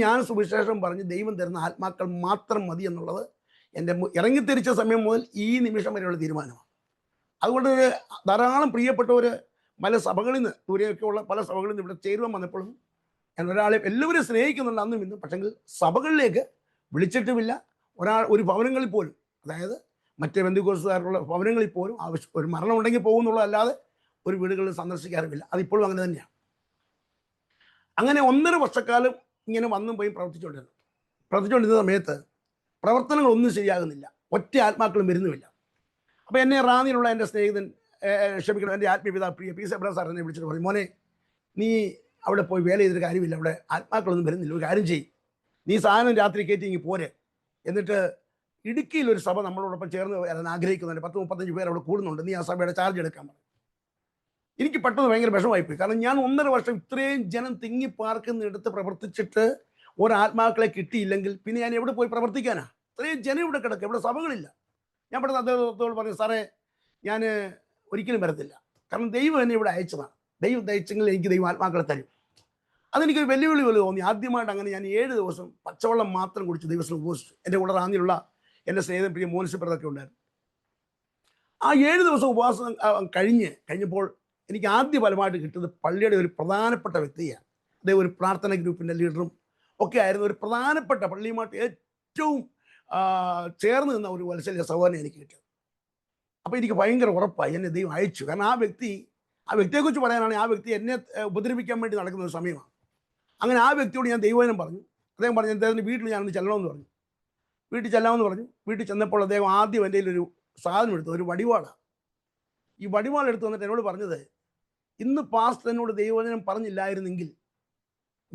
ഞാൻ സുവിശേഷം പറഞ്ഞ് ദൈവം തരുന്ന ആത്മാക്കൾ മാത്രം മതി എന്നുള്ളത് എൻ്റെ ഇറങ്ങിത്തിരിച്ച സമയം മുതൽ ഈ നിമിഷം വരെയുള്ള തീരുമാനമാണ്. അതുകൊണ്ട് ധാരാളം പ്രിയപ്പെട്ടവർ പല സഭകളിൽ നിന്ന്, ദൂരെയൊക്കെ ഉള്ള പല സഭകളിൽ നിന്ന് ഇവിടെ ചേരുവാൻ വന്നപ്പോഴും ഞാൻ ഒരാളെ എല്ലാവരും സ്നേഹിക്കുന്നുണ്ട് അന്നും ഇന്നും. പക്ഷെങ്കിൽ സഭകളിലേക്ക് വിളിച്ചിട്ടുമില്ല. ഒരു ഭവനങ്ങളിൽ പോലും, അതായത് മറ്റേ ബന്ധുക്കോസുകാരുള്ള ഭവനങ്ങളിൽ പോലും ഒരു മരണം ഉണ്ടെങ്കിൽ പോകുന്നുള്ളതല്ലാതെ ഒരു വീടുകളിൽ സന്ദർശിക്കാറുമില്ല. അതിപ്പോഴും അങ്ങനെ തന്നെയാണ്. അങ്ങനെ 1.5 വർഷക്കാലം ഇങ്ങനെ വന്നും പോയി പ്രവർത്തിച്ചുകൊണ്ടിരുന്ന സമയത്ത് പ്രവർത്തനങ്ങളൊന്നും ശരിയാകുന്നില്ല. ഒറ്റ ആത്മാക്കളും വരുന്നുമില്ല. അപ്പോൾ എന്നെ റാന്നിയിലുള്ള എൻ്റെ സ്നേഹിതൻ, എൻ്റെ ആത്മീയപിതാ പ്രിയ പി. സെബ്രാ സാർ എന്നെ വിളിച്ചിട്ട് പറഞ്ഞു, മോനെ, നീ അവിടെ പോയി വേല ചെയ്തൊരു കാര്യമില്ല, അവിടെ ആത്മാക്കളൊന്നും വരുന്നില്ല. ഒരു കാര്യം ചെയ്യും, നീ സാധനം രാത്രി കയറ്റി ഇങ്ങ് പോരെ, എന്നിട്ട് ഇടുക്കിയിൽ ഒരു സഭ നമ്മളോടൊപ്പം ചേർന്ന് വരാൻ ആഗ്രഹിക്കുന്നുണ്ട്, 10-35 പേർ അവിടെ കൂടുന്നുണ്ട്, നീ ആ സഭയുടെ ചാർജ് എടുക്കാൻ പറഞ്ഞു. എനിക്ക് പെട്ടെന്ന് ഭയങ്കര വിഷമമായിപ്പോയി. കാരണം ഞാൻ 1.5 വർഷം ഇത്രയും ജനം തിങ്ങി പാർക്കുന്നിടത്ത് പ്രവർത്തിച്ചിട്ട് ഒരാത്മാക്കളെ കിട്ടിയില്ലെങ്കിൽ പിന്നെ ഞാൻ എവിടെ പോയി പ്രവർത്തിക്കാനാ? ഇത്രയും ജനം ഇവിടെ കിടക്കുക, ഇവിടെ സഭകളില്ല. ഞാൻ പെട്ടെന്ന് അദ്ദേഹത്തോട് പറഞ്ഞു, സാറേ ഞാൻ ഒരിക്കലും വരത്തില്ല, കാരണം ദൈവം എന്നെ ഇവിടെ അയച്ചതാണ്. ദൈവം അയച്ചെങ്കിൽ എനിക്ക് ദൈവം ആത്മാക്കളെ തരും. അതെനിക്കൊരു വെല്ലുവിളി പോലെ തോന്നി. ആദ്യമായിട്ട് അങ്ങനെ ഞാൻ 7 ദിവസം പച്ചവെള്ളം മാത്രം കുടിച്ച് ദിവസം ഉപവസിച്ചു. എൻ്റെ കൂടെ റാന്നിയിലുള്ള എൻ്റെ സ്നേഹിതൻ പ്രിയ മോനിസിപ്പറൊക്കെ ഉണ്ടായിരുന്നു. ആ 7 ദിവസം ഉപവാസം കഴിഞ്ഞപ്പോൾ എനിക്ക് ആദ്യ ഫലമായിട്ട് കിട്ടുന്നത് പള്ളിയുടെ ഒരു പ്രധാനപ്പെട്ട വ്യക്തിയാണ്. അദ്ദേഹം ഒരു പ്രാർത്ഥന ഗ്രൂപ്പിൻ്റെ ലീഡറും ഒക്കെ ആയിരുന്നു. ഒരു പ്രധാനപ്പെട്ട പള്ളിയുമായിട്ട് ഏറ്റവും ചേർന്ന് നിന്ന ഒരു വത്സല്യ സഹോദരനെ എനിക്ക് കിട്ടിയത്. അപ്പോൾ എനിക്ക് ഭയങ്കര ഉറപ്പായി എന്നെ ദൈവം അയച്ചു. കാരണം ആ വ്യക്തിയെക്കുറിച്ച് പറയാനാണെങ്കിൽ ആ വ്യക്തി എന്നെ ഉപദ്രവിക്കാൻ വേണ്ടി നടക്കുന്ന ഒരു സമയമാണ്. അങ്ങനെ ആ വ്യക്തിയോട് ഞാൻ ദൈവവചനം പറഞ്ഞു. അദ്ദേഹം പറഞ്ഞു അദ്ദേഹത്തിൻ്റെ വീട്ടിൽ ഞാനൊന്ന് ചെല്ലണമെന്ന് പറഞ്ഞു. വീട്ടിൽ ചെല്ലാമെന്ന് പറഞ്ഞു. വീട്ടിൽ ചെന്നപ്പോൾ അദ്ദേഹം ആദ്യം എൻ്റെ ഒരു സാധനം എടുത്തു, ഒരു വടിവാളാണ്. ഈ വടിവാൾ എടുത്ത് വന്നിട്ട് എന്നോട് പറഞ്ഞത്, ഇന്ന് പാസ്റ്റർ എന്നോട് ദൈവവചനം പറഞ്ഞില്ലായിരുന്നെങ്കിൽ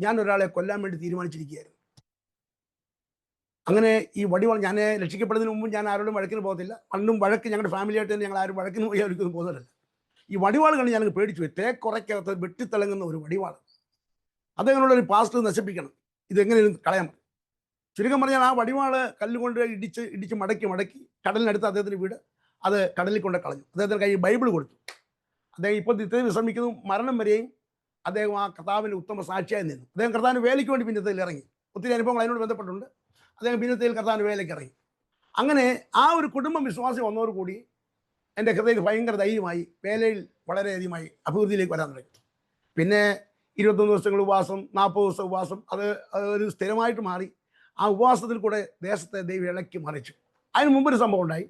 ഞാൻ ഒരാളെ കൊല്ലാൻ വേണ്ടി തീരുമാനിച്ചിരിക്കുകയായിരുന്നു. അങ്ങനെ ഈ വടിവാൾ, ഞാൻ രക്ഷിക്കപ്പെടുന്നതിന് മുമ്പ് ഞാൻ ആരോടും വഴക്കിന് പോകത്തില്ല. പണ്ടും വഴക്ക് ഞങ്ങളുടെ ഫാമിലിയായിട്ട് തന്നെ ഞങ്ങൾ ആരും വഴക്കിന് പോയി അവർക്കൊന്നും പോകുന്നില്ല. ഈ വടിവാൾ കണ്ട് ഞാൻ പേടിച്ചു പോയി. തേക്കുറയ്ക്കകത്ത് വെട്ടിത്തിളങ്ങുന്ന ഒരു വടിവാൾ. അദ്ദേഹങ്ങളോട് ഒരു പാസ്റ്റർ നശിപ്പിക്കണം, ഇതെങ്ങനെയും കളയാൻ പറ്റും. ചുരുക്കം പറഞ്ഞാൽ ആ വടിവാള് കല്ലുകൊണ്ട് ഇടിച്ച് മടക്കി കടലിനടുത്ത് അദ്ദേഹത്തിന് വീട്, അത് കടലിൽ കൊണ്ട് കളഞ്ഞു. അദ്ദേഹത്തിന് കയ്യിൽ ബൈബിൾ കൊടുത്തു. അദ്ദേഹം ഇപ്പോൾ നിത്യത്തിൽ വിശ്രമിക്കുന്നു. മരണം വരെയും അദ്ദേഹം ആ കർത്താവിൻ്റെ ഉത്തമ സാക്ഷിയായി നിന്നു. അദ്ദേഹം കർത്താവിന് വേലയ്ക്ക് വേണ്ടി പിന്നത്തേൽ ഇറങ്ങി. ഒത്തിരി അനുഭവങ്ങൾ അതിനോട് ബന്ധപ്പെട്ടുണ്ട്. അദ്ദേഹം പിന്നത്തേൽ കർത്താവിന് വേലയ്ക്ക് ഇറങ്ങി. അങ്ങനെ ആ ഒരു കുടുംബം വിശ്വാസം വന്നതോടുകൂടി എൻ്റെ ഹൃദയത്തിൽ ഭയങ്കര ധൈര്യമായി, വേലയിൽ വളരെയധികമായി അഭിവൃദ്ധിയിലേക്ക് വരാൻ തുടങ്ങി. പിന്നെ 21 ദിവസങ്ങൾ ഉപവാസം, 40 ദിവസം ഉപവാസം, അത് ഒരു സ്ഥിരമായിട്ട് മാറി. ആ ഉപവാസത്തിൽ കൂടെ ദേശത്തെ ദൈവം ഇളക്കി മറിച്ചു. അതിന് മുമ്പൊരു സംഭവം ഉണ്ടായി.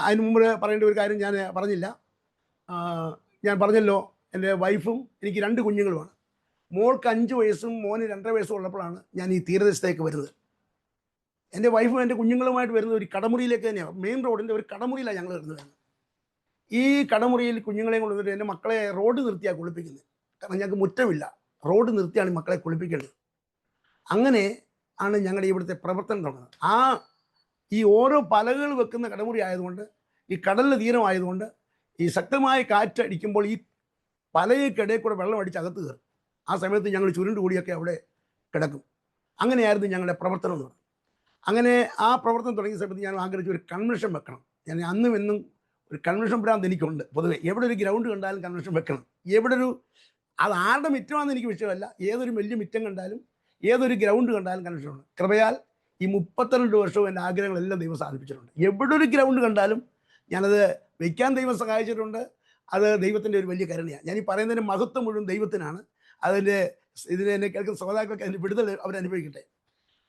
അതിന് മുമ്പ് പറയേണ്ട ഒരു കാര്യം ഞാൻ പറഞ്ഞില്ല. ഞാൻ പറഞ്ഞല്ലോ, എൻ്റെ വൈഫും എനിക്ക് 2 കുഞ്ഞുങ്ങളുമാണ്. മോൾക്ക് 5 വയസ്സും മോന് 2.5 വയസ്സും ഉള്ളപ്പോഴാണ് ഞാൻ ഈ തീരദേശത്തേക്ക് വരുന്നത്. എൻ്റെ വൈഫും എൻ്റെ കുഞ്ഞുങ്ങളുമായിട്ട് വരുന്നത് ഒരു കടമുറിയിലേക്ക് തന്നെയാണ്. മെയിൻ റോഡിൻ്റെ ഒരു കടമുറിയിലാണ് ഞങ്ങൾ വരുന്നത്. ഈ കടമുറിയിൽ കുഞ്ഞുങ്ങളെയും കൊണ്ടുവന്നിട്ട് എൻ്റെ മക്കളെ റോഡ് നിർത്തിയാണ് കുളിപ്പിക്കുന്നത്. കാരണം ഞങ്ങൾക്ക് മുറ്റമില്ല, റോഡ് നിർത്തിയാണ് ഈ മക്കളെ കുളിപ്പിക്കേണ്ടത്. അങ്ങനെ ആണ് ഞങ്ങളുടെ ഇവിടുത്തെ പ്രവർത്തനം തുടങ്ങുന്നത്. ഈ ഓരോ പലകൾ വെക്കുന്ന കടമുറി ആയതുകൊണ്ട്, ഈ കടലിന് തീരമായതുകൊണ്ട്, ഈ ശക്തമായ കാറ്റടിക്കുമ്പോൾ ഈ പലയ്ക്കിടയിൽ കൂടെ വെള്ളം അടിച്ച് അകത്ത് കയറും. ആ സമയത്ത് ഞങ്ങൾ ചുരുണ്ടുകൂടിയൊക്കെ അവിടെ കിടക്കും. അങ്ങനെയായിരുന്നു ഞങ്ങളുടെ പ്രവർത്തനം എന്ന് പറയുന്നത്. അങ്ങനെ ആ പ്രവർത്തനം തുടങ്ങിയ സമയത്ത് ഞാൻ ആഗ്രഹിച്ചു ഒരു കൺവെൻഷൻ വെക്കണം. ഞാൻ അന്നും എന്നും ഒരു കൺവെൻഷൻ ഭ്രാന്ത് എനിക്കുണ്ട്. പൊതുവെ എവിടെ ഒരു ഗ്രൗണ്ട് കണ്ടാലും കൺവെൻഷൻ വെക്കണം. അത് ആരുടെ മിറ്റമാണെന്ന് എനിക്ക് വിഷയമല്ല. ഏതൊരു വലിയ മിറ്റം കണ്ടാലും ഏതൊരു ഗ്രൗണ്ട് കണ്ടാലും കൺവെൻഷൻ ഉണ്ട്. കൃപയാൽ ഈ 32 വർഷവും എൻ്റെ ആഗ്രഹങ്ങളെല്ലാം ദൈവം സാധിപ്പിച്ചിട്ടുണ്ട്. എവിടെ ഒരു ഗ്രൗണ്ട് കണ്ടാലും ഞാനത് വയ്ക്കാൻ ദൈവം സഹായിച്ചിട്ടുണ്ട്. അത് ദൈവത്തിൻ്റെ ഒരു വലിയ കരുണയാണ്. ഞാൻ ഈ പറയുന്നതിൻ്റെ മഹത്വം മുഴുവൻ ദൈവത്തിനാണ്. ഇതിനെ കേൾക്കുന്ന ശ്രോതാക്കൾക്ക് അതിൻ്റെ വിടുതൽ അവരനുഭവിക്കട്ടെ.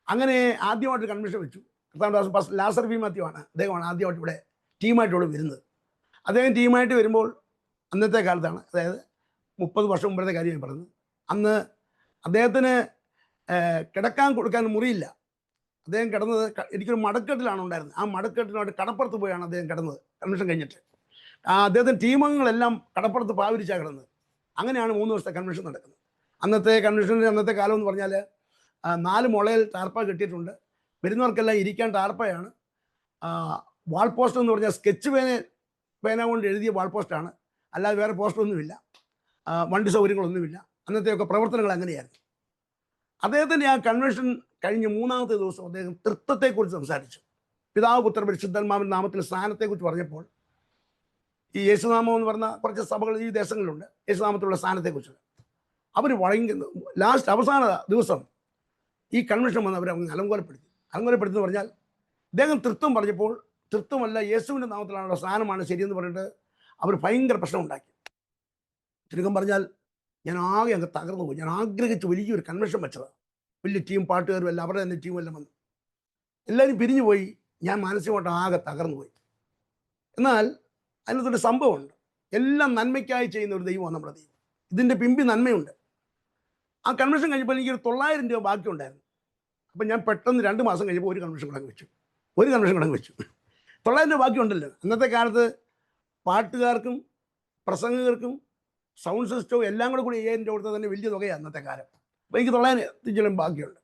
അങ്ങനെ ആദ്യമായിട്ട് കൺവെൻഷൻ വെച്ചു. കർത്താവ് ലാസർ വി മാത്യു ആണ്, അദ്ദേഹമാണ് ആദ്യമായിട്ട് ഇവിടെ ടീമായിട്ടിവിടെ വരുന്നത്. അദ്ദേഹം ടീമായിട്ട് വരുമ്പോൾ അന്നത്തെ കാലത്താണ്, അതായത് 30 വർഷം മുമ്പത്തെ കാര്യം ഞാൻ പറഞ്ഞത്. അന്ന് അദ്ദേഹത്തിന് കിടക്കാൻ കൊടുക്കാൻ മുറിയില്ല. അദ്ദേഹം കിടന്നത് എനിക്കൊരു മടക്കെട്ടിലാണ് ഉണ്ടായിരുന്നത്. ആ മടക്കെട്ടിനായിട്ട് കടപ്പുറത്ത് പോയാണ് അദ്ദേഹം കിടന്നത് കൺവെൻഷൻ കഴിഞ്ഞിട്ട്. അദ്ദേഹത്തിൻ്റെ ടീമംഗങ്ങളെല്ലാം കടപ്പുറത്ത് പാവിരിച്ചാണ് കിടന്നത്. അങ്ങനെയാണ് 3 ദിവസത്തെ കൺവെൻഷൻ നടക്കുന്നത്. അന്നത്തെ കാലം എന്ന് പറഞ്ഞാൽ 4 മുളയിൽ ടാർപ്പ കെട്ടിയിട്ടുണ്ട്. വരുന്നവർക്കെല്ലാം ഇരിക്കാൻ ടാർപ്പയാണ്. വാൾ പോസ്റ്റ് എന്ന് പറഞ്ഞാൽ സ്കെച്ച് പേന കൊണ്ട് എഴുതിയ വാൾ പോസ്റ്റാണ്, അല്ലാതെ വേറെ പോസ്റ്ററൊന്നുമില്ല. വണ്ടി സൗകര്യങ്ങളൊന്നുമില്ല. അന്നത്തെയൊക്കെ പ്രവർത്തനങ്ങൾ അങ്ങനെയായിരുന്നു. അദ്ദേഹത്തിൻ്റെ ആ കൺവെൻഷൻ കഴിഞ്ഞ് 3ാമത്തെ ദിവസം അദ്ദേഹം തൃത്വത്തെക്കുറിച്ച് സംസാരിച്ചു. പിതാവ് പുത്ര പരിശുദ്ധാത്മാവിൻ്റെ നാമത്തിൽ സ്ഥാനത്തെക്കുറിച്ച് പറഞ്ഞപ്പോൾ, ഈ യേശുനാമം എന്ന് പറഞ്ഞ കുറച്ച് സഭകൾ ഈ ദേശങ്ങളിലുണ്ട്, യേശുനാമത്തിലുള്ള സ്ഥാനത്തെക്കുറിച്ച് അവർ അവസാന ദിവസം ഈ കൺവെൻഷൻ വന്ന് അവർ അലങ്കോലപ്പെടുത്തി എന്ന് പറഞ്ഞാൽ, അദ്ദേഹം തൃത്വം പറഞ്ഞപ്പോൾ തൃത്വമല്ല യേശുവിൻ്റെ നാമത്തിലാണുള്ള സ്ഥാനമാണ് ശരിയെന്ന് പറഞ്ഞിട്ട് അവർ ഭയങ്കര പ്രശ്നം ഉണ്ടാക്കി. ചുരുക്കം പറഞ്ഞാൽ ഞാൻ ആകെ അങ്ങ് തകർന്നു പോയി. ഞാൻ ആഗ്രഹിച്ച് വലിയൊരു കൺവെൻഷൻ വെച്ചതാണ്. വലിയ ടീം, പാട്ടുകാരും എല്ലാം അവരുടെ തന്നെ ടീമും എല്ലാം വന്നു. എല്ലാവരും പിരിഞ്ഞു പോയി. ഞാൻ മാനസികമായിട്ട് ആകെ തകർന്നു പോയി. എന്നാൽ അതിനകത്തൊരു സംഭവമുണ്ട്. എല്ലാം നന്മയ്ക്കായി ചെയ്യുന്ന ഒരു ദൈവമാണ് നമ്മുടെ ദൈവം. ഇതിൻ്റെ പിമ്പി നന്മയുണ്ട്. ആ കൺവെൻഷൻ കഴിഞ്ഞപ്പോൾ എനിക്കൊരു 900 രൂപ ബാക്കിയുണ്ടായിരുന്നു. അപ്പം ഞാൻ പെട്ടെന്ന് 2 മാസം കഴിഞ്ഞപ്പോൾ ഒരു കൺവെൻഷൻ കടങ്ങ് വെച്ചു. 900 രൂപ ബാക്കിയുണ്ടല്ലോ. അന്നത്തെ കാലത്ത് പാട്ടുകാർക്കും പ്രസംഗകർക്കും സൗണ്ട് സിസ്റ്റവും എല്ലാം കൂടി 5000 രൂപ കൊടുത്താൽ തന്നെ വലിയ തുകയാണ് അന്നത്തെ കാലം. അപ്പോൾ എനിക്ക് 900 ബാക്കിയുണ്ട്.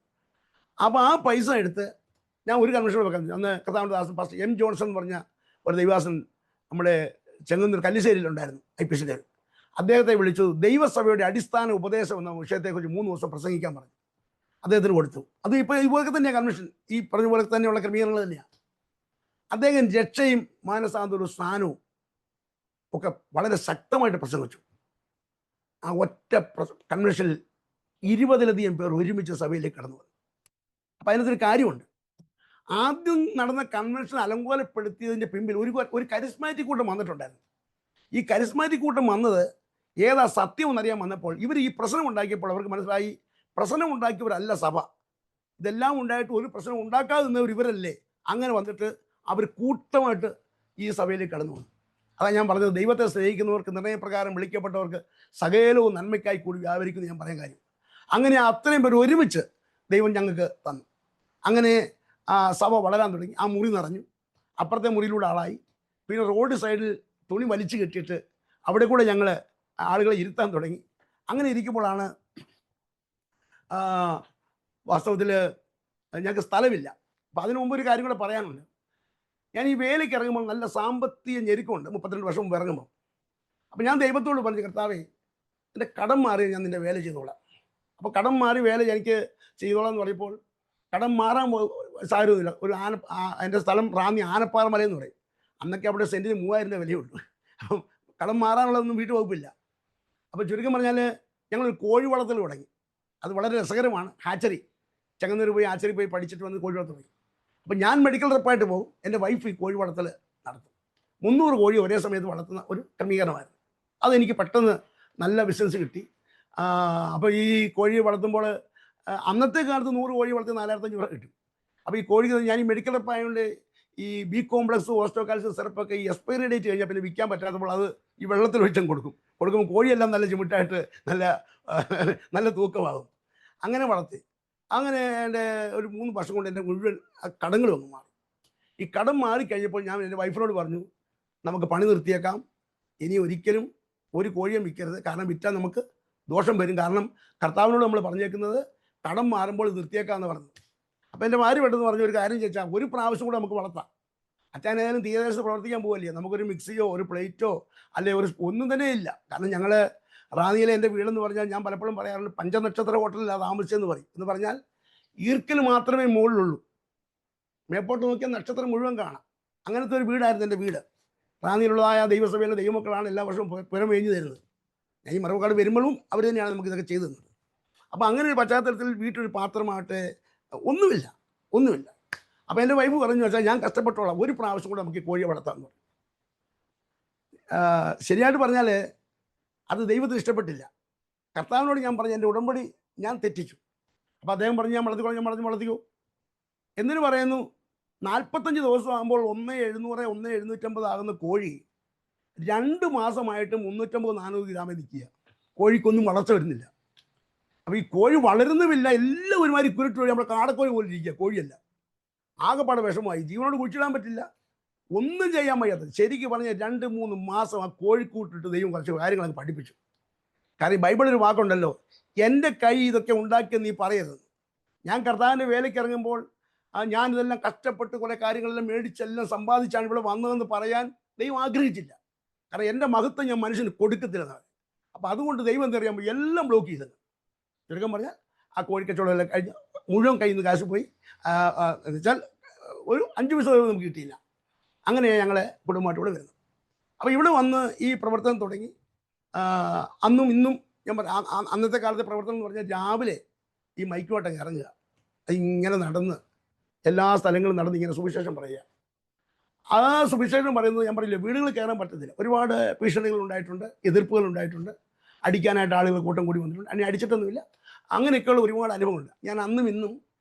അപ്പോൾ ആ പൈസ എടുത്ത് ഞാൻ ഒരു കൺവെൻഷൻ വെക്കാൻ. അന്ന് കർത്താവിൻ്റെ ദാസൻ പാസ്റ്റർ എം ജോൺസൺ എന്ന് പറഞ്ഞ ഒരു ദൈവാസൻ നമ്മുടെ ചെങ്ങന്നൂർ കല്ലിശ്ശേരിയിലുണ്ടായിരുന്നു, IPC. അദ്ദേഹത്തെ വിളിച്ചു ദൈവസഭയുടെ അടിസ്ഥാന ഉപദേശം എന്ന വിഷയത്തെക്കുറിച്ച് 3 ദിവസം പ്രസംഗിക്കാൻ പറഞ്ഞു. അദ്ദേഹത്തിന് കൊടുത്തു. അത് ഇപ്പോൾ ഇതുപോലെ തന്നെയാണ് കൺവെൻഷൻ, ഈ പറഞ്ഞ പോലെ തന്നെയുള്ള ക്രമീകരണങ്ങൾ തന്നെയാണ്. അദ്ദേഹം രക്ഷയും മാനസാന്തരവും സ്നാനവും ഒക്കെ വളരെ ശക്തമായിട്ട് പ്രസംഗിച്ചു. ആ ഒറ്റ കൺവെൻഷനിൽ 20-ലധികം പേർ ഒരുമിച്ച് സഭയിലേക്ക് കടന്നു വന്നു. അപ്പം അതിനകത്തൊരു കാര്യമുണ്ട്. ആദ്യം നടന്ന കൺവെൻഷൻ അലങ്കോലപ്പെടുത്തിയതിൻ്റെ പിമ്പിൽ ഒരു കരിസ്മാറ്റിക് കൂട്ടം വന്നിട്ടുണ്ടായിരുന്നു. ഈ കരിസ്മാറ്റിക് കൂട്ടം വന്നത് ഏതാ സത്യം എന്നറിയാൻ വന്നപ്പോൾ ഇവർ ഈ പ്രശ്നം ഉണ്ടാക്കിയപ്പോൾ അവർക്ക് മനസ്സിലായി പ്രശ്നം ഉണ്ടാക്കിയവരല്ല സഭ, ഇതെല്ലാം ഉണ്ടായിട്ട് ഒരു പ്രശ്നം ഉണ്ടാക്കാതെ നിന്നവർ ഇവരല്ലേ. അങ്ങനെ വന്നിട്ട് അവർ കൂട്ടമായിട്ട് ഈ സഭയിലേക്ക് കടന്നു വന്നു. അതാണ് ഞാൻ പറഞ്ഞത്, ദൈവത്തെ സ്നേഹിക്കുന്നവർക്ക് നിർണയപ്രകാരം വിളിക്കപ്പെട്ടവർക്ക് സകലവും നന്മയ്ക്കായി കൂടി വ്യാപരിക്കുന്നു ഞാൻ പറയാൻ കാര്യം. അങ്ങനെ അത്രയും പേർ ഒരുമിച്ച് ദൈവം ഞങ്ങൾക്ക് തന്നു. അങ്ങനെ ആ സഭ വളരാൻ തുടങ്ങി. ആ മുറി നിറഞ്ഞു, അപ്പുറത്തെ മുറിയിലൂടെ ആളായി. പിന്നെ റോഡ് സൈഡിൽ തുണി വലിച്ചു കെട്ടിയിട്ട് അവിടെ കൂടെ ഞങ്ങൾ ആളുകളെ ഇരുത്താൻ തുടങ്ങി. അങ്ങനെ ഇരിക്കുമ്പോഴാണ് വാസ്തവത്തിൽ ഞങ്ങൾക്ക് സ്ഥലമില്ല. അപ്പം അതിനു മുമ്പ് ഒരു കാര്യം കൂടെ പറയാനുണ്ട്. ഞാൻ ഈ വേലയ്ക്ക് ഇറങ്ങുമ്പോൾ നല്ല സാമ്പത്തിക ഞെരുക്കമുണ്ട്. 32 വർഷം മുമ്പ് ഇറങ്ങുമ്പോൾ. അപ്പം ഞാൻ ദൈവത്തോട് പറഞ്ഞു, കർത്താവേ എൻ്റെ കടം മാറി ഞാൻ നിൻ്റെ വേല ചെയ്തോളാം. അപ്പോൾ കടം മാറി വേല എനിക്ക് ചെയ്തോളാം എന്ന് പറയുമ്പോൾ കടം മാറാൻ സാരമില്ല. ഒരു എൻ്റെ സ്ഥലം റാന്നി ആനപ്പാറ മലയെന്ന് പറയും. അന്നൊക്കെ അവിടെ സെൻറ്റിന് 3000 രൂപ വിലയുള്ളൂ. അപ്പം കടം മാറാനുള്ളതൊന്നും വീട്ടു വകുപ്പില്ല. അപ്പോൾ ചുരുക്കം പറഞ്ഞാൽ ഞങ്ങളൊരു കോഴി വളർത്തൽ തുടങ്ങി. അത് വളരെ രസകരമാണ്. ഹാച്ചറി, ചെങ്ങന്നൂർ പോയി ഹാച്ചറി പോയി പഠിച്ചിട്ട് വന്ന് കോഴി വളർത്തൽ തുടങ്ങി. അപ്പം ഞാൻ മെഡിക്കൽ റെപ്പായിട്ട് പോകും, എൻ്റെ വൈഫ് ഈ കോഴി വളർത്തൽ നടത്തും. 300 കോഴി ഒരേ സമയത്ത് വളർത്തുന്ന ഒരു ക്രമീകരണമായിരുന്നു. അതെനിക്ക് പെട്ടെന്ന് നല്ല ബിസിനസ് കിട്ടി. അപ്പോൾ ഈ കോഴി വളർത്തുമ്പോൾ അന്നത്തെ കാലത്ത് 100 കോഴി വളർത്തി 4500 രൂപ കിട്ടും. അപ്പോൾ ഈ കോഴിക്ക് ഞാൻ ഈ മെഡിക്കൽ റെപ്പായതുകൊണ്ട് ഈ ബി കോംപ്ലക്സ് ഓസ്റ്റോകാൽസ്യം സിറപ്പൊക്കെ ഈ എക്സ്പയറി ഡേറ്റ് കഴിഞ്ഞാൽ പിന്നെ വിൽക്കാൻ പറ്റാത്തപ്പോൾ അത് ഈ വെള്ളത്തിൽ ഒഴിച്ചും കൊടുക്കുമ്പോൾ കോഴിയെല്ലാം നല്ല ചിമിട്ടായിട്ട് നല്ല തൂക്കമാകും. അങ്ങനെ വളർത്തി. അങ്ങനെ എൻ്റെ ഒരു 3 വർഷം കൊണ്ട് എൻ്റെ മുഴുവൻ കടങ്ങൾ വന്നു മാറി. ഈ കടം മാറിക്കഴിഞ്ഞപ്പോൾ ഞാൻ എൻ്റെ വൈഫിനോട് പറഞ്ഞു, നമുക്ക് പണി നിർത്തിയേക്കാം, ഇനി ഒരിക്കലും ഒരു കോഴിയും വിൽക്കരുത്, കാരണം വിറ്റാൽ നമുക്ക് ദോഷം വരും. കാരണം കർത്താവിനോട് നമ്മൾ പറഞ്ഞേക്കുന്നത് കടം മാറുമ്പോൾ നിർത്തിയേക്കാമെന്ന് പറഞ്ഞു. അപ്പോൾ എൻ്റെ ഭാര്യ പെട്ടെന്ന് പറഞ്ഞു, ഒരു കാര്യം ചോദിച്ചാൽ ഒരു പ്രാവശ്യം കൂടെ നമുക്ക് വളർത്താം. അച്ഛനായാലും തീരദേശത്ത് പ്രവർത്തിക്കാൻ പോകല്ലേ, നമുക്കൊരു മിക്സിയോ ഒരു പ്ലേറ്റോ അല്ലെ ഒന്നും തന്നെ ഇല്ല. കാരണം ഞങ്ങൾ റാന്നിയിലെ എൻ്റെ വീടെന്ന് പറഞ്ഞാൽ ഞാൻ പലപ്പോഴും പറയാറുണ്ട്, 5 നക്ഷത്ര ഹോട്ടലിലാണ് താമസിച്ചെന്ന് പറയും. എന്ന് പറഞ്ഞാൽ ഈർക്കിൽ മാത്രമേ മുകളിലുള്ളൂ, മേപ്പോട്ട് നോക്കിയാൽ നക്ഷത്രം മുഴുവൻ കാണാം. അങ്ങനത്തെ ഒരു വീടായിരുന്നു എൻ്റെ വീട്. റാന്നിയിലുള്ളതായ ദൈവസഭയിലെ ദൈവമക്കളാണ് എല്ലാ വർഷവും പുരം മേഞ്ഞു തരുന്നത്. ഞാൻ ഈ മറവക്കാട് വരുമ്പോഴും അവർ തന്നെയാണ് നമുക്ക് ഇതൊക്കെ ചെയ്തു തന്നത്. അപ്പോൾ അങ്ങനെ ഒരു പശ്ചാത്തലത്തിൽ വീട്ടിലൊരു പാത്രമാകട്ടെ ഒന്നുമില്ല. അപ്പോൾ എൻ്റെ വൈഫ് പറഞ്ഞു, വെച്ചാൽ ഞാൻ കഷ്ടപ്പെട്ടോളാം, ഒരു പ്രാവശ്യം കൂടെ നമുക്ക് കോഴിയെ വളർത്താമെന്ന് പറഞ്ഞു. ശരിയായിട്ട് പറഞ്ഞാൽ അത് ദൈവത്തിന് ഇഷ്ടപ്പെട്ടില്ല. കർത്താവിനോട് ഞാൻ പറഞ്ഞു, എൻ്റെ ഉടമ്പടി ഞാൻ തെറ്റിച്ചു. അപ്പോൾ അദ്ദേഹം പറഞ്ഞു, ഞാൻ വളർത്തിക്കോ. എന്നിട്ട് പറയുന്നു, 45 ദിവസം ആകുമ്പോൾ 1700 1750 ആകുന്ന കോഴി 2 മാസമായിട്ട് 350-400 ഗ്രാമേ നിൽക്കുക. കോഴിക്കൊന്നും വളർച്ച വരുന്നില്ല. അപ്പോൾ ഈ കോഴി വളരുന്നുമില്ല, എല്ലാം ഒരുമാതിരി കുരുട്ട് വഴി നമ്മുടെ കാടക്കോഴി പോലെ ഇരിക്കുക. കോഴിയല്ല, ആകെപ്പാടെ വിഷമമായി, ജീവനോട് കുഴിച്ചിടാൻ പറ്റില്ല, ഒന്നും ചെയ്യാൻ വയ്യാത്തത്. ശരിക്കും പറഞ്ഞാൽ 2-3 മാസം ആ കോഴിക്കൂട്ടിട്ട് ദൈവം കുറച്ച് കാര്യങ്ങളൊക്കെ പഠിപ്പിച്ചു. കാര്യം ബൈബിളിൽ ഒരു വാക്കുണ്ടല്ലോ, എൻ്റെ കൈ ഇതൊക്കെ ഉണ്ടാക്കിയെന്ന് നീ പറയരുത്. ഞാൻ കർത്താവിൻ്റെ വേലയ്ക്ക് ഇറങ്ങുമ്പോൾ ഞാനിതെല്ലാം കഷ്ടപ്പെട്ട് കുറേ കാര്യങ്ങളെല്ലാം മേടിച്ചെല്ലാം സമ്പാദിച്ചാണ് ഇവിടെ വന്നതെന്ന് പറയാൻ ദൈവം ആഗ്രഹിച്ചില്ല. കാരണം എൻ്റെ മഹത്വം ഞാൻ മനുഷ്യന് കൊടുക്കത്തില്ലെന്നാണ്. അപ്പോൾ അതുകൊണ്ട് ദൈവം എന്താ പറയുമ്പോൾ എല്ലാം ബ്ലോക്ക് ചെയ്തത്. ചുരുക്കം പറഞ്ഞാൽ ആ കോഴിക്കച്ചവടമെല്ലാം കഴിഞ്ഞ് മുഴുവൻ കയ്യിൽ നിന്ന് കാശ് പോയി. എന്ന് വെച്ചാൽ ഒരു 5 പൈസ നമുക്ക് കിട്ടിയില്ല. അങ്ങനെ ഞങ്ങളെ കുടുംബമായിട്ട് ഇവിടെ വരുന്നത്. അപ്പോൾ ഇവിടെ വന്ന് ഈ പ്രവർത്തനം തുടങ്ങി. അന്നും ഇന്നും ഞാൻ അന്നത്തെ കാലത്തെ പ്രവർത്തനം എന്ന് പറഞ്ഞാൽ രാവിലെ ഈ മൈക്കുമായിട്ടങ്ങ് ഇറങ്ങുക, ഇങ്ങനെ നടന്ന് എല്ലാ സ്ഥലങ്ങളും നടന്ന് ഇങ്ങനെ സുവിശേഷം പറയുക. ആ സുവിശേഷം പറയുന്നത് ഞാൻ പറയില്ല, വീടുകളിൽ കയറാൻ പറ്റത്തില്ല. ഒരുപാട് ഭീഷണികൾ ഉണ്ടായിട്ടുണ്ട്, എതിർപ്പുകൾ ഉണ്ടായിട്ടുണ്ട്, അടിക്കാനായിട്ട് ആളുകൾ കൂട്ടം കൂടി വന്നിട്ടുണ്ട്. അതിനെ അടിച്ചിട്ടൊന്നുമില്ല. അങ്ങനെയൊക്കെയുള്ള ഒരുപാട് അനുഭവമുണ്ട്. ഞാൻ അന്നും ഇന്നും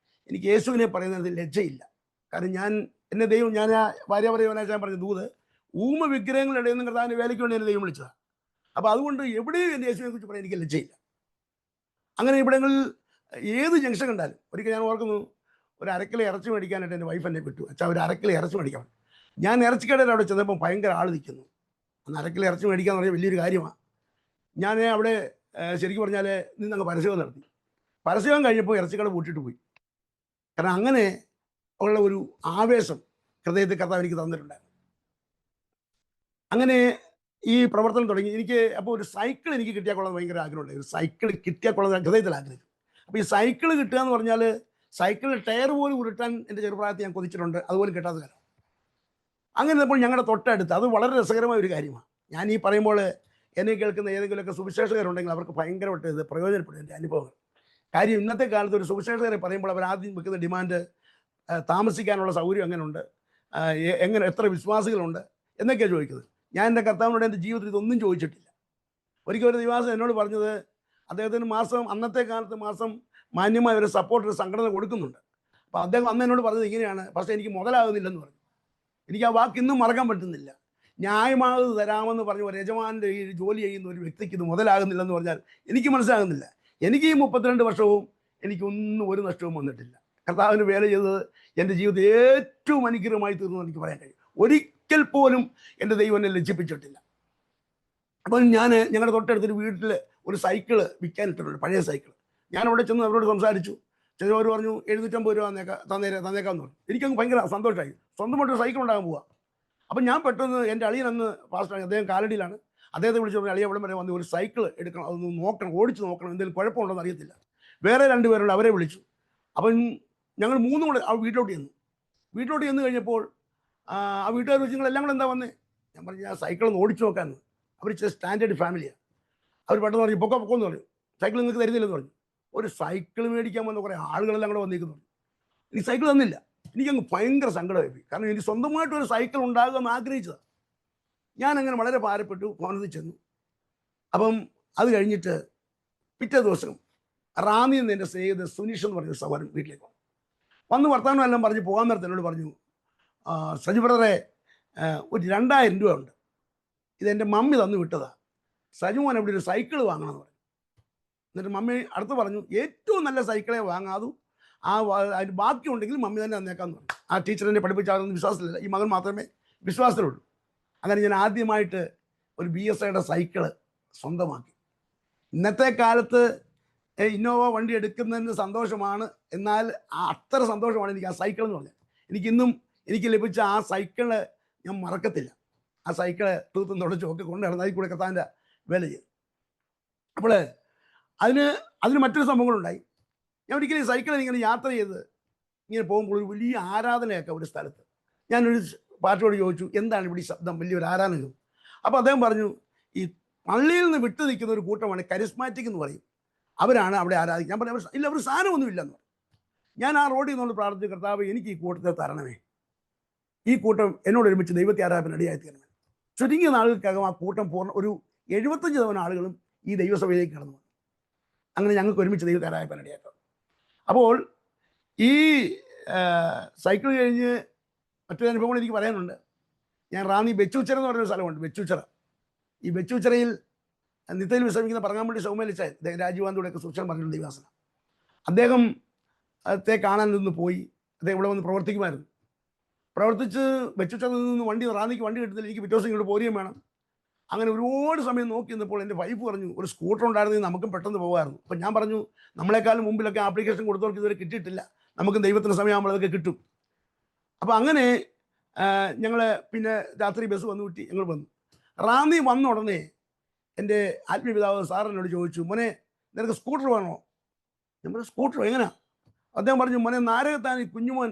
എനിക്ക് യേശുവിനെ പറയുന്നതിൽ ലജ്ജയില്ല. കാരണം എന്നെ ദൈവം, ഞാൻ ആ ഭാര്യാപരയോനാച്ചാൻ പറഞ്ഞ ദൂത്, ഊമ വിഗ്രഹങ്ങളുടെ ഇടയിൽ നിന്ന് കർത്താവിൻ്റെ വേലയ്ക്ക് വേണ്ടി എന്നെ ദൈവം വിളിച്ചതാണ്. അപ്പോൾ അതുകൊണ്ട് എവിടെയും എൻ്റെ യേശുവിനെ കുറിച്ച് പറയാൻ എനിക്ക് ലജ്ജയില്ല. അങ്ങനെ ഇവിടങ്ങളിൽ ഏത് ജംഗ്ഷൻ കണ്ടാലും, ഒരിക്കൽ ഞാൻ ഓർക്കുന്നു, ഒരു 1/2 കിലോ ഇറച്ചി മേടിക്കാനായിട്ട് എൻ്റെ വൈഫ് എന്നെ വിട്ടു. അച്ഛാ, ഒരു 1/2 കിലോ ഇറച്ചി മേടിക്കാൻ. ഞാൻ ഇറച്ചിക്കടയിൽ അവിടെ ചെന്നപ്പോൾ ഭയങ്കര ആൾ നിൽക്കുന്നു. അന്ന് 1/2 കിലോ ഇറച്ചി മേടിക്കാന്ന് പറഞ്ഞാൽ വലിയൊരു കാര്യമാണ്. ഞാൻ അവിടെ ശരിക്കും പറഞ്ഞാൽ നിന്നങ്ങ് പരസ്യം നടത്തി. പരസ്യം കഴിഞ്ഞപ്പോൾ ഇറച്ചിക്കട പൂട്ടിയിട്ട് പോയി. കാരണം അങ്ങനെ ഉള്ള ഒരു ആവേശം ഹൃദയത്തിൽ കർത്താവ് എനിക്ക് തന്നിട്ടുണ്ടായിരുന്നു. അങ്ങനെ ഈ പ്രവർത്തനം തുടങ്ങി. എനിക്ക് അപ്പോൾ ഒരു സൈക്കിൾ എനിക്ക് കിട്ടിയാൽ കൊള്ളാൻ ഭയങ്കര ആഗ്രഹമുണ്ട്. ഒരു സൈക്കിൾ കിട്ടിയാൽ കൊള്ളാൻ ഹൃദയത്തിൽ ആഗ്രഹിച്ചു. അപ്പോൾ ഈ സൈക്കിൾ കിട്ടുക എന്ന് പറഞ്ഞാൽ സൈക്കിളിൻ്റെ ടയർ പോലും ഉരുട്ടാൻ എൻ്റെ ചെറുപ്രായത്തിൽ ഞാൻ കൊതിച്ചിട്ടുണ്ട്. അതുപോലും കിട്ടാത്ത കാലം. അങ്ങനെ ഇരുന്നപ്പോൾ ഞങ്ങളുടെ തൊട്ടടുത്ത് അത് വളരെ രസകരമായ ഒരു കാര്യമാണ്. ഞാൻ ഈ പറയുമ്പോൾ എന്നെ കേൾക്കുന്ന ഏതെങ്കിലുമൊക്കെ സുവിശേഷകരുണ്ടെങ്കിൽ അവർക്ക് ഭയങ്കരമായിട്ട് ഇത് പ്രയോജനപ്പെടും എൻ്റെ അനുഭവങ്ങൾ. കാര്യം ഇന്നത്തെ കാലത്ത് ഒരു സുവിശേഷകരെ പറയുമ്പോൾ അവർ ആദ്യം വെക്കുന്ന ഡിമാൻഡ് താമസിക്കാനുള്ള സൗകര്യം എങ്ങനെയുണ്ട്, എങ്ങനെ, എത്ര വിശ്വാസികളുണ്ട് എന്നൊക്കെയാണ് ചോദിക്കുന്നത്. ഞാൻ എൻ്റെ കർത്താവിനോട് എൻ്റെ ജീവിതത്തിൽ ഇതൊന്നും ചോദിച്ചിട്ടില്ല. ഒരിക്കൽ ഒരു നിവാസം എന്നോട് പറഞ്ഞത് അദ്ദേഹത്തിന് മാസം, അന്നത്തെ കാലത്ത് മാസം മാന്യമായ ഒരു സപ്പോർട്ട് ഒരു സംഘടന കൊടുക്കുന്നുണ്ട്. അപ്പോൾ അദ്ദേഹം അന്ന് എന്നോട് പറഞ്ഞത് ഇങ്ങനെയാണ്, പക്ഷേ എനിക്ക് മുതലാകുന്നില്ലെന്ന് പറഞ്ഞു. എനിക്ക് ആ വാക്ക് ഇന്നും മറക്കാൻ പറ്റുന്നില്ല. ന്യായമാകത് തരാമെന്ന് പറഞ്ഞ ഒരു യജമാൻ്റെ ഈ ജോലി ചെയ്യുന്ന ഒരു വ്യക്തിക്ക് ഇത് മുതലാകുന്നില്ലെന്ന് പറഞ്ഞാൽ എനിക്ക് മനസ്സിലാകുന്നില്ല. എനിക്ക് ഈ 32 വർഷവും എനിക്കൊന്നും ഒരു നഷ്ടവും വന്നിട്ടില്ല. കർത്താവിന് വേല ചെയ്തത് എൻ്റെ ജീവിതത്തിൽ ഏറ്റവും അനുഗ്രഹമായി തീർന്നു എനിക്ക് പറയാൻ കഴിയും. ഒരിക്കൽ പോലും എൻ്റെ ദൈവം എന്നെ ലജ്ജിപ്പിച്ചിട്ടില്ല. അപ്പം ഞാൻ ഞങ്ങളുടെ തൊട്ടടുത്തൊരു വീട്ടിൽ ഒരു സൈക്കിള് വിൽക്കാനിട്ടിട്ടുണ്ട്, പഴയ സൈക്കിൾ. ഞാൻ അവിടെ ചെന്ന് അവരോട് സംസാരിച്ചു. ചിലവർ പറഞ്ഞു 750 രൂപ തന്നേക്കാമെന്ന് പറഞ്ഞു. എനിക്കങ്ങ് ഭയങ്കര സന്തോഷമായി. സ്വന്തമായിട്ടൊരു സൈക്കിൾ ഉണ്ടാകാൻ പോവുക. അപ്പം ഞാൻ പെട്ടെന്ന് എൻ്റെ അളിയൻ അന്ന് പാസ്റ്ററാണ്, അദ്ദേഹം കാലടിയിലാണ്. അദ്ദേഹത്തെ വിളിച്ചു പറഞ്ഞു, അളിയ ഇവിടെ വരെ വന്ന് ഒരു സൈക്കിൾ എടുക്കണം, അതൊന്ന് നോക്കണം, ഓടിച്ച് നോക്കണം, എന്തെങ്കിലും കുഴപ്പമുണ്ടോ എന്ന് അറിയത്തില്ല. വേറെ 2 പേരുണ്ട്, അവരെ വിളിച്ചു. അപ്പം ഞങ്ങൾ 3 കൂടെ ആ വീട്ടിലോട്ട് ചെന്ന് കഴിഞ്ഞപ്പോൾ ആ വീട്ടുകാർ വെച്ച് നിങ്ങളെല്ലാം കൂടെ എന്താ വന്നേ? ഞാൻ പറഞ്ഞു ഞാൻ സൈക്കിൾ ഒന്ന് ഓടിച്ചു നോക്കാമെന്ന്. അവർ ഇച്ചിരി സ്റ്റാൻഡേർഡ് ഫാമിലിയാണ്. അവർ പെട്ടെന്ന് പറഞ്ഞു പൊക്കോന്ന് പറഞ്ഞു, സൈക്കിൾ നിങ്ങൾക്ക് തരുന്നില്ലെന്ന് പറഞ്ഞു. ഒരു സൈക്കിൾ മേടിക്കാൻ വന്ന കുറേ ആളുകളെല്ലാം കൂടെ വന്നിരിക്കുന്നു. എനിക്ക് സൈക്കിൾ തന്നില്ല. എനിക്കങ്ങ് ഭയങ്കര സങ്കടമായി പോയി. കാരണം എനിക്ക് സ്വന്തമായിട്ടൊരു സൈക്കിൾ ഉണ്ടാകുമെന്ന് ആഗ്രഹിച്ചതാണ്. ഞാനങ്ങനെ വളരെ ഭാരപ്പെട്ടു, ഭവനത്തിൽ ചെന്നു. അപ്പം അത് കഴിഞ്ഞിട്ട് പിറ്റേ ദിവസം റാന്നിയിൽ നിന്ന് എൻ്റെ സ്നേഹിത സുനീഷ് എന്ന് പറഞ്ഞൊരു സഹോദരൻ വീട്ടിലേക്ക് വന്ന് വർത്തമാനം എല്ലാം പറഞ്ഞ് പോകാൻ നേരത്തെ എന്നോട് പറഞ്ഞു, സജി ബ്രദറെ, ഒരു 2000 രൂപ ഉണ്ട്, ഇതെൻ്റെ മമ്മി തന്നു വിട്ടതാണ്, സജു മോൻ ഇവിടെ ഒരു സൈക്കിൾ വാങ്ങണമെന്ന് പറഞ്ഞു. എന്നിട്ട് മമ്മി അടുത്ത് പറഞ്ഞു ഏറ്റവും നല്ല സൈക്കിളെ വാങ്ങാതും അതിന് ബാക്കി ഉണ്ടെങ്കിൽ മമ്മി തന്നെ തന്നേക്കാമെന്ന് പറഞ്ഞു. ആ ടീച്ചർ എന്നെ പഠിപ്പിച്ച ആളൊന്നും വിശ്വാസത്തിലില്ല, ഈ മകൻ മാത്രമേ വിശ്വാസത്തിലുള്ളൂ. അങ്ങനെ ഞാൻ ആദ്യമായിട്ട് ഒരു BSIയുടെ സൈക്കിള് സ്വന്തമാക്കി. ഇന്നത്തെ കാലത്ത് ഇന്നോവ വണ്ടി എടുക്കുന്നതിന് സന്തോഷമാണ്, എന്നാൽ അത്ര സന്തോഷമാണ് എനിക്ക് ആ സൈക്കിൾ എന്ന് പറഞ്ഞാൽ. എനിക്ക് ലഭിച്ച ആ സൈക്കിള് ഞാൻ മറക്കത്തില്ല. ആ സൈക്കിള് തൂത്തും തുടച്ചും ഒക്കെ കൊണ്ട് നടന്ന് അതിൽ കൂടെ കത്താൻ്റെ വേല ചെയ്തു. അപ്പോൾ അതിന് മറ്റൊരു സംഭവങ്ങളുണ്ടായി. ഞാൻ ഒരിക്കലും സൈക്കിളിൽ ഇങ്ങനെ യാത്ര ചെയ്ത് ഇങ്ങനെ പോകുമ്പോൾ ഒരു വലിയ ആരാധനയൊക്കെ ഒരു സ്ഥലത്ത്. ഞാനൊരു പാട്ടോട് ചോദിച്ചു, എന്താണ് ഇവിടെ ഈ ശബ്ദം, വലിയൊരു ആരാധന? അപ്പോൾ അദ്ദേഹം പറഞ്ഞു, ഈ പള്ളിയിൽ നിന്ന് വിട്ടു നിൽക്കുന്ന ഒരു കൂട്ടമാണ് കരിസ്മാറ്റിക് എന്ന് പറയും, അവരാണ് അവിടെ ആരാധിക്കുക. ഞാൻ പറഞ്ഞു ഇല്ല, അവർ സാധനമൊന്നും ഇല്ലെന്ന് പറഞ്ഞു. ഞാൻ ആ റോഡിൽ നിന്നുകൊണ്ട് പ്രാർത്ഥിച്ചു, കർത്താവ് എനിക്ക് ഈ കൂട്ടത്തെ തരണമേ, ഈ കൂട്ടം എന്നോട് ഒരുമിച്ച് ദൈവത്തെ ആരാധന ഇടയായി തീരണമേ. ചുരുങ്ങിയ നാളുകൾക്കകം ആ കൂട്ടം പൂർണ്ണ ഒരു 75% ആളുകളും ഈ ദൈവസഭയിലേക്ക് കടന്നു വന്നു. അങ്ങനെ ഞങ്ങൾക്ക് ഒരുമിച്ച് ദൈവത്തെ ആരാധന ഇടയാക്കാം. അപ്പോൾ ഈ സൈക്കിൾ കഴിഞ്ഞ് മറ്റൊരു അനുഭവങ്ങൾ എനിക്ക് പറയാനുണ്ട്. ഞാൻ റാന്നി ബെച്ചൂച്ചിറ എന്ന് പറഞ്ഞൊരു സ്ഥലമുണ്ട്, ബെച്ചൂച്ചിറ. ഈ ബെച്ചൂച്ചിറയിൽ നിത്യയിൽ വിശ്രമിക്കുന്ന പറങ്ങാമ്പള്ളി സൗമ്യലിച്ചായി രാജീവാന്തോടെയൊക്കെ സൂക്ഷിക്കാൻ പറഞ്ഞിട്ടുണ്ട് ദൈവാസന. അദ്ദേഹത്തെ കാണാൻ നിന്ന് പോയി. അദ്ദേഹം ഇവിടെ വന്ന് പ്രവർത്തിക്കുമായിരുന്നു. പ്രവർത്തിച്ച് ബെച്ചൂച്ചിറ നിന്ന് റാന്നിക്ക് വണ്ടി കിട്ടുന്നില്ല, എനിക്ക് പിറ്റേ ദിവസം ഇങ്ങോട്ട് പോരുകയും വേണം. അങ്ങനെ ഒരുപാട് സമയം നോക്കി നിന്നപ്പോൾ എൻ്റെ വൈഫ് പറഞ്ഞു, ഒരു സ്കൂട്ടർ ഉണ്ടായിരുന്നെങ്കിൽ നമുക്കും പെട്ടെന്ന് പോകാമായിരുന്നു. അപ്പം ഞാൻ പറഞ്ഞു, നമ്മളെക്കാളും മുമ്പിലൊക്കെ ആപ്ലിക്കേഷൻ കൊടുത്തവർക്ക് ഇതുവരെ കിട്ടിയിട്ടില്ല, നമുക്കും ദൈവത്തിന് സമയമാകുമ്പോൾ അതൊക്കെ കിട്ടും. അപ്പോൾ അങ്ങനെ ഞങ്ങൾ പിന്നെ രാത്രി ബസ് വന്നു വിട്ടി ഞങ്ങൾ വന്നു. റാന്നി വന്ന ഉടനെ എൻ്റെ ആത്മീയപിതാവ് സാർ എന്നോട് ചോദിച്ചു, മോനെ നിനക്ക് സ്കൂട്ടർ വേണോ? ഞാൻ പറഞ്ഞു സ്കൂട്ടർ എങ്ങനെയാ? അദ്ദേഹം പറഞ്ഞു, മോനെ നാരകത്താൻ ഈ കുഞ്ഞുമോൻ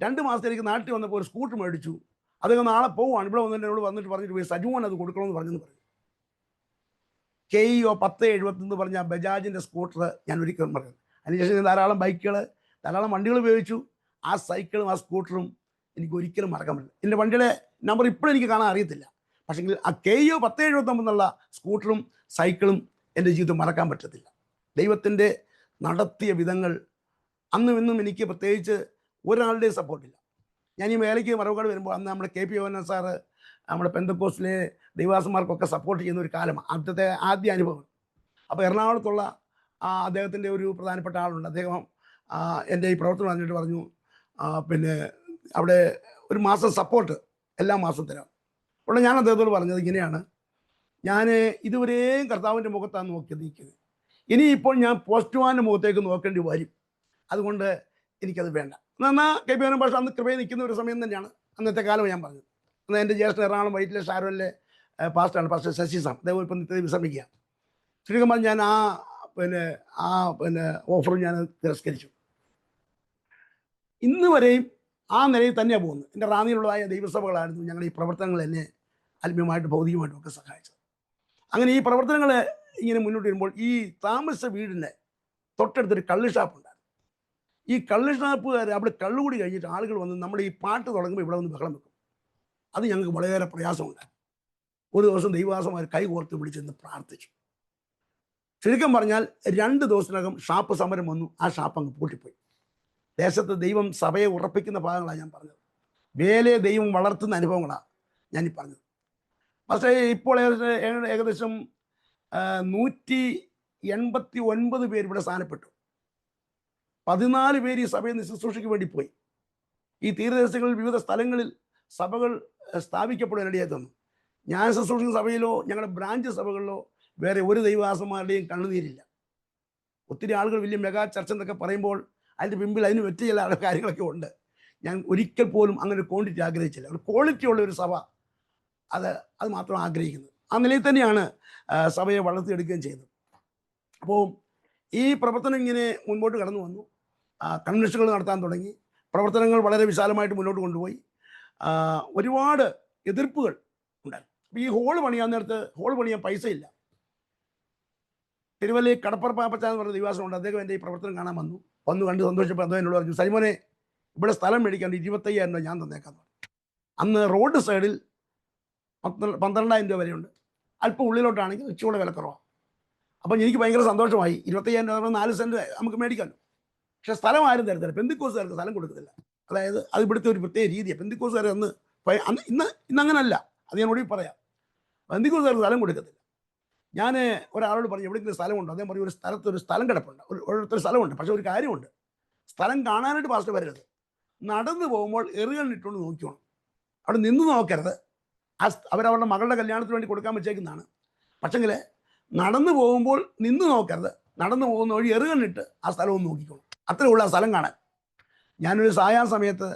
2 മാസത്തേക്ക് നാട്ടിൽ വന്നപ്പോൾ ഒരു സ്കൂട്ടർ മേടിച്ചു, അദ്ദേഹം നാളെ പോവുകയാണ്, ഇവിടെ വന്നിട്ട് എന്നോട് പറഞ്ഞിട്ട് പോയി സജുമോൻ അത് കൊടുക്കണമെന്ന് പറഞ്ഞു. KEO 1070 പറഞ്ഞ ബജാജിൻ്റെ സ്കൂട്ടർ ഞാൻ ഒരിക്കലും പറഞ്ഞു. അതിനുശേഷം ഞാൻ ധാരാളം ബൈക്കുകൾ, ധാരാളം വണ്ടികൾ ഉപയോഗിച്ചു. ആ സൈക്കിളും ആ സ്കൂട്ടറും എനിക്ക് ഒരിക്കലും മറക്കാൻ പറ്റില്ല. എൻ്റെ വണ്ടിയുടെ നമ്പർ ഇപ്പോഴും എനിക്ക് കാണാൻ അറിയത്തില്ല, പക്ഷേങ്കിൽ ആ KEO 1079 എന്നുള്ള സ്കൂട്ടറും സൈക്കിളും എൻ്റെ ജീവിതം മറക്കാൻ പറ്റത്തില്ല. ദൈവത്തിൻ്റെ നടത്തിയ വിധങ്ങൾ അന്നും ഇന്നും എനിക്ക് പ്രത്യേകിച്ച് ഒരാളുടെയും സപ്പോർട്ടില്ല. ഞാൻ ഈ വേലയ്ക്ക് മറവക്കാട് വരുമ്പോൾ അന്ന് നമ്മുടെ KP യോഹന്നാൻ സാറ് നമ്മുടെ പെന്തക്കോസ്റ്റിലെ ദൈവാസന്മാർക്കൊക്കെ സപ്പോർട്ട് ചെയ്യുന്ന ഒരു കാലമാണ്, ആദ്യ അനുഭവം. അപ്പോൾ എറണാകുളത്തുള്ള അദ്ദേഹത്തിൻ്റെ ഒരു പ്രധാനപ്പെട്ട ആളുണ്ട്, അദ്ദേഹം എൻ്റെ ഈ പ്രവർത്തനം പറഞ്ഞിട്ട് പറഞ്ഞു, പിന്നെ അവിടെ ഒരു മാസം സപ്പോർട്ട് എല്ലാ മാസവും തരാം. അപ്പോൾ ഞാൻ അദ്ദേഹത്തോട് പറഞ്ഞത് ഇങ്ങനെയാണ്, ഞാൻ ഇതുവരെയും കർത്താവിൻ്റെ മുഖത്താണ് നോക്കിയത്, ഇനിയിപ്പോൾ ഞാൻ പോസ്റ്റ്മാൻ്റെ മുഖത്തേക്ക് നോക്കേണ്ടി വരും, അതുകൊണ്ട് എനിക്കത് വേണ്ട. എന്നാൽ KP യോഹന്നാൻ ഭാഷ അന്ന് കൃപയിൽ നിൽക്കുന്ന ഒരു സമയം തന്നെയാണ്, അന്നത്തെ കാലം ഞാൻ പറഞ്ഞത്. എന്നാൽ എൻ്റെ ജ്യേഷ്ഠൻ എറണാകുളം വൈറ്റിലെ ഷാരോനിലെ പാസ്റ്ററാണ്, പാസ്റ്റർ ശശി സാം. അദ്ദേഹം ഇപ്പം നിത്യത വിശ്രമിക്കുക. ചുരുക്കം പറഞ്ഞാൽ ഞാൻ പിന്നെ ഓഫർ ഞാൻ തിരസ്കരിച്ചു. ഇന്ന് വരെയും ആ നിലയിൽ തന്നെയാണ് പോകുന്നത്. എൻ്റെ റാന്നിയിലുള്ളതായ ദൈവസഭകളായിരുന്നു ഞങ്ങളുടെ ഈ പ്രവർത്തനങ്ങൾ എന്നെ ആത്മീയമായിട്ട് ഭൗതികമായിട്ടും ഒക്കെ സഹായിച്ചത്. അങ്ങനെ ഈ പ്രവർത്തനങ്ങൾ ഇങ്ങനെ മുന്നോട്ട് വരുമ്പോൾ ഈ താമസ വീടിൻ്റെ തൊട്ടടുത്തൊരു കള്ള് ഷാപ്പുണ്ടായിരുന്നു. ഈ കള്ള് ഷാപ്പുകാർ അവിടെ കള്ളുകൂടി കഴിഞ്ഞിട്ട് ആളുകൾ വന്ന് നമ്മുടെ ഈ പാട്ട് തുടങ്ങുമ്പോൾ ഇവിടെ വന്ന് ബഹളം വെക്കും. അത് ഞങ്ങൾക്ക് വളരെയേറെ പ്രയാസമുണ്ട്. ഒരു ദിവസം ദൈവദാസന്മാർ കൈ കോർത്ത് പിടിച്ചെന്ന് പ്രാർത്ഥിച്ചു. ചുരുക്കം പറഞ്ഞാൽ 2 ദിവസത്തിനകം ഷാപ്പ് സമരം വന്നു. ആ ഷാപ്പ് അങ്ങ് പൂട്ടിപ്പോയി. ദേശത്ത് ദൈവം സഭയെ ഉറപ്പിക്കുന്ന ഭാഗങ്ങളാണ് ഞാൻ പറഞ്ഞത്. വേലയെ ദൈവം വളർത്തുന്ന അനുഭവങ്ങളാണ് ഞാനീ പറഞ്ഞത്. പക്ഷേ ഇപ്പോൾ ഏകദേശം 189 പേര് ഇവിടെ സ്ഥാനപ്പെട്ടു. 14 പേര് ഈ സഭയിൽ നിന്ന് ശുശ്രൂഷയ്ക്ക് വേണ്ടി പോയി. ഈ തീരദേശങ്ങളിൽ വിവിധ സ്ഥലങ്ങളിൽ സഭകൾ സ്ഥാപിക്കപ്പെടാനിടയായി തന്നു. ഞാൻ ശുശ്രൂഷിക്കുന്ന സഭയിലോ ഞങ്ങളുടെ ബ്രാഞ്ച് സഭകളിലോ വേറെ ഒരു ദൈവദാസന്മാരുടെയും കണ്ണുനീരില്ല. ഒത്തിരി ആളുകൾ വലിയ മെഗാ ചർച്ച എന്നൊക്കെ പറയുമ്പോൾ അതിൻ്റെ പിമ്പിൽ അതിന് വെച്ച് ചില കാര്യങ്ങളൊക്കെ ഉണ്ട്. ഞാൻ ഒരിക്കൽ പോലും അങ്ങനെ ഒരു ക്വാണ്ടിറ്റി ആഗ്രഹിച്ചില്ല. ഒരു ക്വാളിറ്റി ഉള്ള ഒരു സഭ അത് മാത്രം ആഗ്രഹിക്കുന്നത്. ആ നിലയിൽ തന്നെയാണ് സഭയെ വളർത്തിയെടുക്കുകയും ചെയ്തത്. അപ്പോൾ ഈ പ്രവർത്തനം ഇങ്ങനെ മുൻപോട്ട് കടന്നു വന്നു. കൺവെൻഷനുകൾ നടത്താൻ തുടങ്ങി. പ്രവർത്തനങ്ങൾ വളരെ വിശാലമായിട്ട് മുന്നോട്ട് കൊണ്ടുപോയി. ഒരുപാട് എതിർപ്പുകൾ ഉണ്ടായിരുന്നു. അപ്പോൾ ഈ ഹോള് പണിയാൻ നേരത്ത് ഹോള് പണിയാൻ പൈസ ഇല്ല. തിരുവല്ലയിൽ കടപ്പുറ പാപ്പച്ച എന്ന് പറഞ്ഞ ദിവാസമുണ്ട്. അദ്ദേഹം എൻ്റെ ഈ പ്രവർത്തനം കാണാൻ വന്നു കണ്ട് സന്തോഷപ്പോൾ അദ്ദേഹം എന്നോട് പറഞ്ഞു, സൈമോനെ ഇവിടെ സ്ഥലം മേടിക്കാൻ 25,000 രൂപ ഞാൻ തന്നേക്കാന്ന് പറഞ്ഞു. അന്ന് റോഡ് സൈഡിൽ 12,000 രൂപ വരെയുണ്ട്. അല്പം ഉള്ളിലോട്ടാണെങ്കിൽ ഇച്ചിരി വിലക്കുറവാണ്. അപ്പം എനിക്ക് ഭയങ്കര സന്തോഷമായി. 25,000 രൂപ 4 സെൻറ്റ് നമുക്ക് മേടിക്കാമല്ലോ. പക്ഷേ സ്ഥലം ആരും തരത്തില്ല. പെന്തിക്കോസുകാർക്ക് സ്ഥലം കൊടുക്കത്തില്ല. അതായത് അത് ഇവിടുത്തെ ഒരു പ്രത്യേക രീതിയാണ്. പെന്തിക്കോസുകാർ ഇന്ന് അങ്ങനല്ല. അത് ഞാൻ ഒടുവിൽ പറയാം. പെന്തിക്കോസുകാർക്ക് സ്ഥലം കൊടുക്കത്തില്ല. ഞാൻ ഒരാളോട് പറഞ്ഞു എവിടെയെങ്കിലും സ്ഥലമുണ്ടോ? അദ്ദേഹം പറഞ്ഞു ഒരു സ്ഥലം കിടപ്പുണ്ട്, ഓരോരുത്തർ സ്ഥലമുണ്ട്. പക്ഷേ ഒരു കാര്യമുണ്ട്, സ്ഥലം കാണാനായിട്ട് പാസ്റ്റർ വരരുത്. നടന്നു പോകുമ്പോൾ എറികളിട്ടുകൊണ്ട് നോക്കിക്കോണം. അവിടെ നിന്ന് നോക്കരുത്. അവരവരുടെ മകളുടെ കല്യാണത്തിന് വേണ്ടി കൊടുക്കാൻ വെച്ചേക്കുന്നതാണ്. പക്ഷെങ്കിൽ നടന്നു പോകുമ്പോൾ നിന്ന് നോക്കരുത്. നടന്നു പോകുന്ന വഴി എറികളിട്ട് ആ സ്ഥലവും നോക്കിക്കോണം. അത്രേ ഉള്ളൂ ആ സ്ഥലം കാണാൻ. ഞാനൊരു സമയത്ത്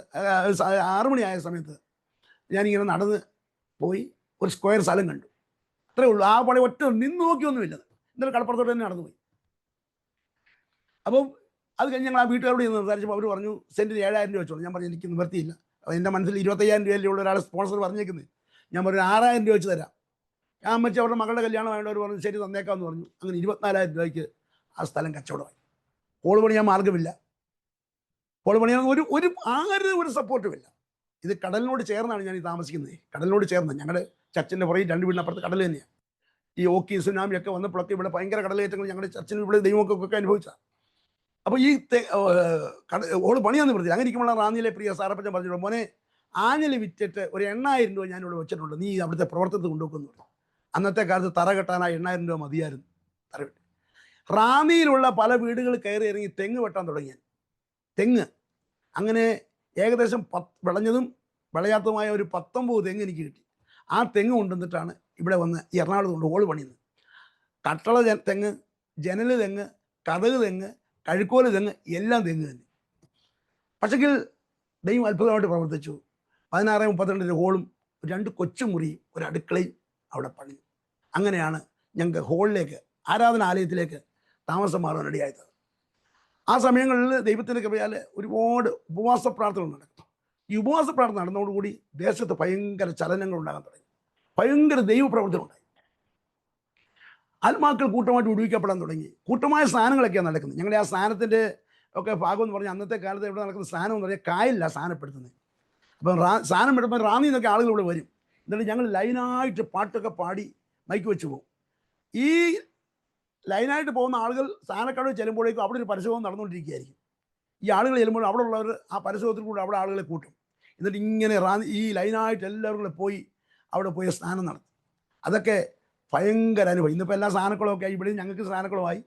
6 മണിയായ സമയത്ത് ഞാനിങ്ങനെ നടന്ന് പോയി ഒരു സ്ക്വയർ സ്ഥലം കണ്ടു. അത്രേ ഉള്ളൂ. ആ പണി ഒറ്റ നിന്ന് നോക്കിയൊന്നുമില്ല. ഇന്നലെ കടപ്പുറത്തോട്ട് തന്നെ നടന്നു പോയി. അപ്പം അത് കഴിഞ്ഞ് ഞങ്ങൾ ആ വീട്ടുകാരോട് ചെന്ന് സംസാരിച്ചപ്പോൾ അവർ പറഞ്ഞു സെൻറ്റിന് 7,000 രൂപ വെച്ചോളൂ. ഞാൻ പറഞ്ഞു എനിക്ക് നിവർത്തിയില്ല. എൻ്റെ മനസ്സിൽ 25,000 രൂപയല്ലേ ഉള്ള ഒരാളെ സ്പോൺസർ പറഞ്ഞേക്കുന്നത്. ഞാൻ പറഞ്ഞു 6,000 രൂപ വെച്ച് തരാം. ഞാൻ അമ്മച്ചി അവരുടെ മകളുടെ കല്യാണം ആയതുകൊണ്ട് പറഞ്ഞു ശരി തന്നേക്കാമെന്ന് പറഞ്ഞു. അങ്ങനെ 24,000 രൂപയ്ക്ക് ആ സ്ഥലം കച്ചവടമായി. ഹോള് പണിയാൻ മാർഗ്ഗമില്ല. ഹോള് പണിയാൻ ഒരു സപ്പോർട്ടുമില്ല. ഇത് കടലിനോട് ചേർന്നാണ് ഞാൻ ഈ താമസിക്കുന്നത്. കടലിനോട് ചേർന്ന് ഞങ്ങളുടെ ചർച്ചിൻ്റെ പുറകെ 2 വീടിനപ്പുറത്ത് കടൽ തന്നെയാണ്. ഈ ഓക്കി സുനാമിയൊക്കെ വന്നപ്പോഴൊക്കെ ഇവിടെ ഭയങ്കര കടലേറ്റങ്ങൾ ഞങ്ങളുടെ ചർച്ചിന് ഇവിടെ ദൈവമൊക്കെ അനുഭവിച്ചതാണ്. അപ്പോൾ ഈ ഓള് പണിയാന്ന് പറഞ്ഞു. അങ്ങനെ ഇരിക്കുമ്പോൾ റാന്നിയിലെ പ്രിയ സാറപ്പച്ചൻ പറഞ്ഞു, മോനെ ആഞ്ഞലി വിറ്റിട്ട് ഒരു 8,000 രൂപ ഞാനിവിടെ വെച്ചിട്ടുണ്ട്, നീ അവിടുത്തെ പ്രവർത്തനത്തിൽ കൊണ്ടുവെക്കുന്നു പറഞ്ഞു. അന്നത്തെ കാലത്ത് തറ കെട്ടാനായി 8,000 രൂപ മതിയായിരുന്നു. തറ വെട്ടി റാന്നിയിലുള്ള പല വീടുകൾ കയറി ഇറങ്ങി തെങ്ങ് വെട്ടാൻ തുടങ്ങിയാൽ തെങ്ങ് അങ്ങനെ ഏകദേശം വിളഞ്ഞതും വിളയാത്തതുമായ ഒരു 19 തെങ്ങ് എനിക്ക് കിട്ടി. ആ തെങ്ങ് കൊണ്ടുവന്നിട്ടാണ് ഇവിടെ വന്ന് ഈ എറണാകുളത്ത് കൊണ്ട് ഹോള് പണിയുന്നത്. കട്ടള തെങ്ങ്, ജനൽ തെങ്ങ്, കതക് തെങ്ങ്, കഴുക്കോല് തെങ്ങ് എല്ലാം തെങ്ങ് തന്നെ. പക്ഷെങ്കിൽ ദൈവം അത്ഭുതമായിട്ട് പ്രവർത്തിച്ചു. 16-32 ഹോളും 2 കൊച്ചുമുറിയും ഒരു അടുക്കളയും അവിടെ പണിഞ്ഞു. അങ്ങനെയാണ് ഞങ്ങൾക്ക് ഹോളിലേക്ക് ആരാധനാലയത്തിലേക്ക് താമസം മാറാൻ ഇടയായത്. ആ സമയങ്ങളിൽ ദൈവത്തിൻ്റെ കൃപയാൽ ഒരുപാട് ഉപവാസ പ്രാർത്ഥനകൾ നടക്കും. ഈ ഉപവാസ പ്രാർത്ഥന നടന്നതോടുകൂടി ദേശത്ത് ഭയങ്കര ചലനങ്ങൾ ഉണ്ടാകാൻ തുടങ്ങി. ഭയങ്കര ദൈവപ്രവർത്തനം ഉണ്ടായി. ആത്മാക്കൾ കൂട്ടമായിട്ട് വിടുവിക്കപ്പെടാൻ തുടങ്ങി. കൂട്ടമായ സ്നാനങ്ങളൊക്കെയാണ് നടക്കുന്നത്. ഞങ്ങളുടെ ആ സ്നാനത്തിൻ്റെ ഒക്കെ ഭാഗം എന്ന് പറഞ്ഞാൽ അന്നത്തെ കാലത്ത് ഇവിടെ നടക്കുന്ന സ്നാനം എന്ന് പറഞ്ഞാൽ കായലില്ല സ്നാനപ്പെടുത്തുന്നത്. അപ്പം സ്നാനം എടുക്കുമ്പോൾ റാന്നി നിന്നൊക്കെ ആളുകൾ ഇവിടെ വരും. എന്നിട്ട് ഞങ്ങൾ ലൈനായിട്ട് പാട്ടൊക്കെ പാടി മൈക്ക് വെച്ച് പോകും. ഈ ലൈനായിട്ട് പോകുന്ന ആളുകൾ സ്നാനക്കടവ് ചെല്ലുമ്പോഴേക്കും അവിടെ ഒരു പരിശോധന നടന്നുകൊണ്ടിരിക്കുകയായിരിക്കും. ഈ ആളുകൾ ചെല്ലുമ്പോൾ അവിടെ ഉള്ളവർ ആ പരിശോധനത്തിൽ കൂടെ അവിടെ ആളുകളെ കൂട്ടും. എന്നിട്ട് ഇങ്ങനെ ഈ ലൈനായിട്ട് എല്ലാവരും കൂടെ പോയി അവിടെ പോയി സ്നാനം നടത്തും. അതൊക്കെ ഭയങ്കര അനുഭവം. ഇന്നിപ്പോൾ എല്ലാ സ്നാനക്കുളമൊക്കെ ആയി. ഇവിടെയും ഞങ്ങൾക്ക് സ്നാനക്കുളമായി.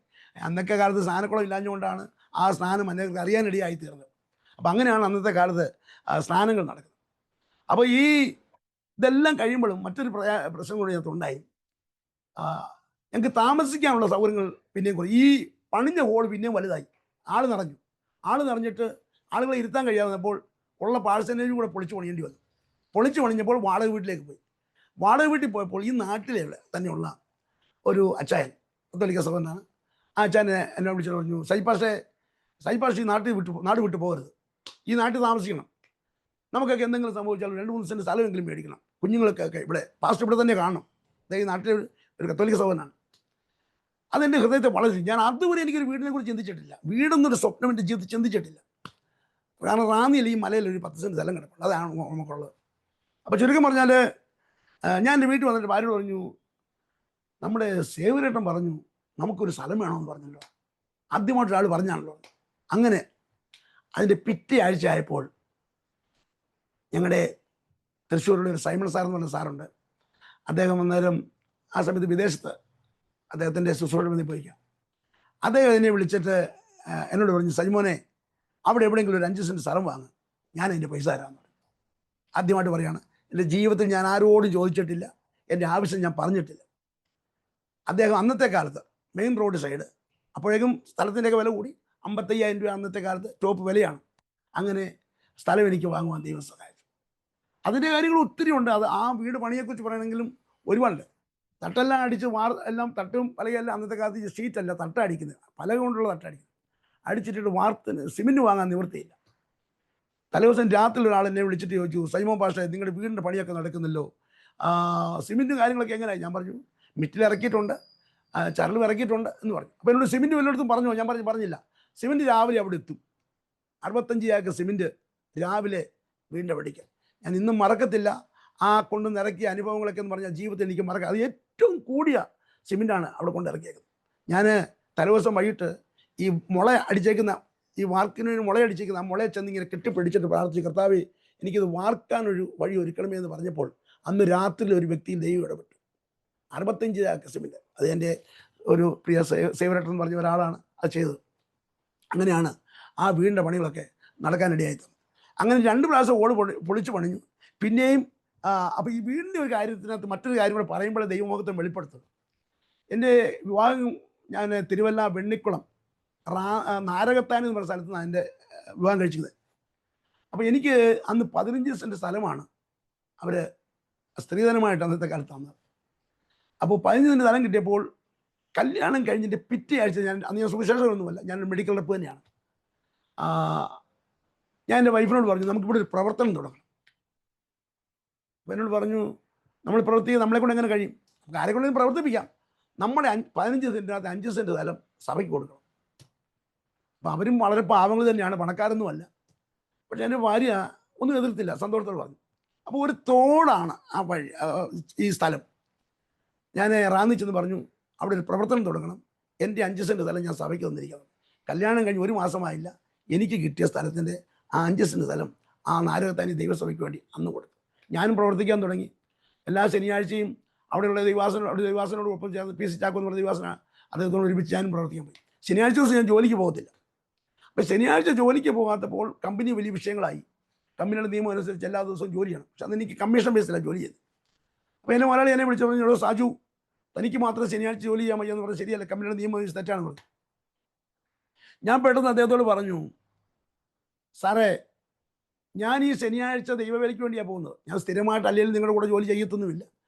അന്നത്തെ കാലത്ത് സ്നാനക്കുളം ഇല്ലാഞ്ഞുകൊണ്ടാണ് ആ സ്നാനം അന്നേരം അറിയാനിടയായി തീർന്നത്. അപ്പം അങ്ങനെയാണ് അന്നത്തെ കാലത്ത് സ്നാനങ്ങൾ നടക്കുന്നത്. അപ്പോൾ ഇതെല്ലാം കഴിയുമ്പോഴും മറ്റൊരു പ്രശ്നം കൂടി ഞങ്ങൾക്കുണ്ടായി. ഞങ്ങൾക്ക് താമസിക്കാനുള്ള സൗകര്യങ്ങൾ പിന്നെയും കുറയും. ഈ പണിഞ്ഞ ഹോൾ പിന്നെയും വലുതായി. ആൾ നിറഞ്ഞിട്ട് ആളുകളെ ഇരുത്താൻ കഴിയാതെ വന്നപ്പോൾ ഉള്ള പാഴ്സനേജും കൂടെ പൊളിച്ചു പണിയേണ്ടി വന്നു. പൊളിച്ചു പണിഞ്ഞപ്പോൾ വാടക വീട്ടിലേക്ക് പോയി. വാടക വീട്ടിൽ പോയപ്പോൾ ഈ നാട്ടിലെ തന്നെയുള്ള ഒരു അച്ചായൻ, കത്തോലിക്ക സഹോദരനാണ്. ആ അച്ചായനെ എന്നെ വിളിച്ചിട്ട് പറഞ്ഞു, സൈപാഷ ഈ നാട് വിട്ടു പോകരുത്, ഈ നാട്ടിൽ താമസിക്കണം, നമുക്കൊക്കെ എന്തെങ്കിലും സംഭവിച്ചാൽ 2-3 സെൻറ്റ് സ്ഥലമെങ്കിലും മേടിക്കണം, കുഞ്ഞുങ്ങൾക്കൊക്കെ ഇവിടെ പാസ്റ്റർ ഇവിടെ തന്നെ കാണണം. ഈ നാട്ടിലെ ഒരു കത്തോലിക്ക സഹോദരനാണ്. അതെൻ്റെ ഹൃദയത്തെ വളരെ, ഞാൻ അതുവരെ എനിക്കൊരു വീടിനെ കുറിച്ച് ചിന്തിച്ചിട്ടില്ല, വീടെന്നൊരു സ്വപ്നം എൻ്റെ ജീവിതത്തിൽ ചിന്തിച്ചിട്ടില്ല. കാരണം റാന്നിയിൽ ഈ മലയിൽ ഒരു 10 സെൻറ്റ് സ്ഥലം കിടപ്പുണ്ട്, അതാണ് നമുക്കുള്ളത്. അപ്പോൾ ചുരുക്കം പറഞ്ഞാൽ ഞാൻ എൻ്റെ വീട്ടിൽ വന്നിട്ട് ഭാര്യയോട് പറഞ്ഞു, നമ്മുടെ സേവരേട്ടൻ പറഞ്ഞു നമുക്കൊരു സ്ഥലം വേണമെന്ന് പറഞ്ഞല്ലോ, ആദ്യമായിട്ടൊരാൾ പറഞ്ഞാണല്ലോ. അങ്ങനെ അതിൻ്റെ പിറ്റേ ആഴ്ച ആയപ്പോൾ ഞങ്ങളുടെ തൃശ്ശൂരിലുള്ള ഒരു സൈമൺ സാർ എന്ന് പറഞ്ഞ സാറുണ്ട്. അദ്ദേഹം അന്നേരം ആ സമയത്ത് വിദേശത്ത് അദ്ദേഹത്തിൻ്റെ ശുശ്രൂഷ ബന്ധി പോയിക്കാം. അദ്ദേഹം എന്നെ വിളിച്ചിട്ട് എന്നോട് പറഞ്ഞു, സജിമോനെ അവിടെ എവിടെയെങ്കിലും ഒരു 5 സെൻറ്റ് സ്ഥലം വാങ്ങും, ഞാൻ അതിൻ്റെ പൈസ തരാമെന്ന് പറഞ്ഞു. ആദ്യമായിട്ട് പറയുകയാണ്, എൻ്റെ ജീവിതത്തിൽ ഞാൻ ആരോടും ചോദിച്ചിട്ടില്ല, എൻ്റെ ആവശ്യം ഞാൻ പറഞ്ഞിട്ടില്ല. അദ്ദേഹം അന്നത്തെ കാലത്ത് മെയിൻ റോഡ് സൈഡ്, അപ്പോഴേക്കും സ്ഥലത്തിൻ്റെയൊക്കെ വില കൂടി, 55,000 രൂപ അന്നത്തെ കാലത്ത് ടോപ്പ് വിലയാണ്. അങ്ങനെ സ്ഥലം എനിക്ക് വാങ്ങുവാൻ ദൈവം സഹായിച്ചു. അതിൻ്റെ കാര്യങ്ങൾ ഒത്തിരി ഉണ്ട്. അത് ആ വീട് പണിയെക്കുറിച്ച് പറയണമെങ്കിലും ഒരുപാടുണ്ട്. തട്ടെല്ലാം അടിച്ച് എല്ലാം തട്ടും പലകയെല്ലാം അന്നത്തെ കാലത്ത് ഷീറ്റല്ല തട്ട അടിക്കുന്നത്, പലക കൊണ്ടുള്ള തട്ട അടിക്കുന്നത്, അടിച്ചിട്ടിട്ട് വാർത്തിന് സിമെൻറ്റ് വാങ്ങാൻ നിവൃത്തിയില്ല. തലേദിവസം രാത്രി ഒരാൾ എന്നെ വിളിച്ചിട്ട് ചോദിച്ചു, സൈമോൻ പാഷ നിങ്ങളുടെ വീടിൻ്റെ പണിയൊക്കെ നടക്കുന്നല്ലോ, സിമെൻറ്റ് കാര്യങ്ങളൊക്കെ എങ്ങനെയായി? ഞാൻ പറഞ്ഞു, മിറ്റിൽ ഇറക്കിയിട്ടുണ്ട്, ചരൽ ഇറക്കിയിട്ടുണ്ട് എന്ന് പറഞ്ഞു. അപ്പോൾ എന്നോട് സിമെൻറ്റ് വല്ലയിടത്തും പറഞ്ഞോ? ഞാൻ പറഞ്ഞില്ല. സിമെൻറ്റ് രാവിലെ അവിടെ എത്തും, 65 ചാക്ക് സിമെൻറ്റ് രാവിലെ വീടിൻ്റെ പടിക്ക്. ഞാൻ ഇന്നും മറക്കത്തില്ല ആ കൊണ്ട് നിറക്കിയ അനുഭവങ്ങളൊക്കെ എന്ന് പറഞ്ഞാൽ ജീവിതത്തിൽ എനിക്ക് മറക്കാം. അത് ഏറ്റവും കൂടിയ സിമെൻറ്റാണ് അവിടെ കൊണ്ട് ഇറക്കിയേക്കുന്നത്. ഞാൻ തലേദിവസം വൈകിട്ട് ഈ മുള അടിച്ചേക്കുന്ന, ഈ വാർക്കിന് മുള അടിച്ചേക്കുന്ന ആ മുളയെ ചെന്ന് ഇങ്ങനെ കെട്ടിപ്പിടിച്ചിട്ട് പ്രാർത്ഥിച്ചു, കർത്താവേ എനിക്കിത് വാർക്കാനൊരു വഴി ഒരുക്കണമേ എന്ന് പറഞ്ഞപ്പോൾ അന്ന് രാത്രി ഒരു വ്യക്തിയിൽ ദൈവം ഇടപെട്ടു. 65 ചാക്ക് സിമെൻറ്റ്, അത് എൻ്റെ ഒരു പ്രിയ സേവരട്ടൻ എന്ന് പറഞ്ഞ ഒരാളാണ് അത് ചെയ്തത്. അങ്ങനെയാണ് ആ വീടിൻ്റെ പണികളൊക്കെ നടക്കാനിടയായി. അങ്ങനെ 2 പ്രാവശ്യം പൊളിച്ച് പണിഞ്ഞു. പിന്നെയും അപ്പോൾ ഈ വീടിൻ്റെ ഒരു കാര്യത്തിനകത്ത് മറ്റൊരു കാര്യം കൂടെ പറയുമ്പോഴേ ദൈവമഹത്വം വെളിപ്പെടുത്തും. എൻ്റെ വിവാഹം ഞാൻ തിരുവല്ല വെണ്ണിക്കുളം നാരകത്താൻ എന്ന് പറഞ്ഞ സ്ഥലത്ത് നിന്നാണ് എൻ്റെ വിവാഹം കഴിച്ചത്. അപ്പോൾ എനിക്ക് അന്ന് 15 സെൻറ്റ് സ്ഥലമാണ് അവർ സ്ത്രീധനമായിട്ട് അന്നത്തെ കാലത്ത് തന്നത്. അപ്പോൾ 15 സെൻറ്റ് സ്ഥലം കിട്ടിയപ്പോൾ കല്യാണം കഴിഞ്ഞിട്ട് പിറ്റേ ആഴ്ച അന്ന് ഞാൻ സുവിശേഷമൊന്നുമല്ല, ഞാൻ മെഡിക്കൽ റെപ്പ് തന്നെയാണ്. ഞാൻ എൻ്റെ വൈഫിനോട് പറഞ്ഞു, നമുക്കിവിടെ ഒരു പ്രവർത്തനം തുടങ്ങണം. അപ്പോൾ എന്നോട് പറഞ്ഞു, നമ്മൾ പ്രവർത്തിക്കുക, നമ്മളെ കൊണ്ട് എങ്ങനെ കഴിയും, നമുക്ക് ആരെക്കൊണ്ടും പ്രവർത്തിപ്പിക്കാം, നമ്മുടെ 15 സെൻറ്റിനകത്ത് 5 സെൻറ്റ് സ്ഥലം സഭയ്ക്ക് കൊടുക്കണം. അപ്പോൾ അവരും വളരെ പാവങ്ങൾ തന്നെയാണ്, പണക്കാരൊന്നുമല്ല. പക്ഷേ എൻ്റെ ഭാര്യ ഒന്നും എതിർത്തില്ല, സന്തോഷത്തോട് പറഞ്ഞു. അപ്പോൾ ഒരു തോടാണ് ആ വഴി, ഈ സ്ഥലം. ഞാൻ റാന്നി ചെന്ന് പറഞ്ഞു, അവിടെ ഒരു പ്രവർത്തനം തുടങ്ങണം, എൻ്റെ 5 സെൻറ്റ് സ്ഥലം ഞാൻ സഭയ്ക്ക് തന്നിരിക്കണം. കല്യാണം കഴിഞ്ഞ് 1 മാസമായില്ല, എനിക്ക് കിട്ടിയ സ്ഥലത്തിൻ്റെ ആ 5 സെൻറ്റ് സ്ഥലം ആ നാരകത്താനി ദൈവസഭയ്ക്ക് വേണ്ടി അന്ന് കൊടുത്തു. ഞാനും പ്രവർത്തിക്കാൻ തുടങ്ങി. എല്ലാ ശനിയാഴ്ചയും അവിടെയുള്ള ദൈവാസനോട് ഒപ്പം ചേർന്ന് PC ചാക്കോ എന്ന് പറഞ്ഞ ദൈവാസന അദ്ദേഹത്തോട് ഒരുമിച്ച് ഞാനും പ്രവർത്തിക്കാൻ പോയി. ശനിയാഴ്ച ദിവസം ഞാൻ ജോലിക്ക് പോകത്തില്ല. അപ്പോൾ ശനിയാഴ്ച ജോലിക്ക് പോകാത്തപ്പോൾ കമ്പനി വലിയ വിഷയങ്ങളായി. കമ്പനിയുടെ നിയമം അനുസരിച്ച് എല്ലാ ദിവസവും ജോലി ചെയ്യണം. പക്ഷെ അതെനിക്ക് കമ്മീഷൻ ബേസിലാണ് ജോലി ചെയ്തത്. അപ്പോൾ എന്നെ മലയാളി എന്നെ വിളിച്ചു പറഞ്ഞു, സാജു തനിക്ക് മാത്രം ശനിയാഴ്ച ജോലി ചെയ്യാൻ വയ്യെന്ന് പറഞ്ഞാൽ ശരിയല്ല, കമ്പനിയുടെ നിയമം അനുസരിച്ച് തെറ്റാണെന്ന് പറഞ്ഞു. ഞാൻ പെട്ടെന്ന് അദ്ദേഹത്തോട് പറഞ്ഞു, സാറേ ഞാൻ ഈ ശനിയാഴ്ച ദൈവവേലയ്ക്ക് വേണ്ടിയാണ് പോകുന്നത്, ഞാൻ സ്ഥിരമായിട്ട് അല്ലെങ്കിൽ നിങ്ങളുടെ കൂടെ ജോലി ചെയ്യത്തൊന്നുമില്ല,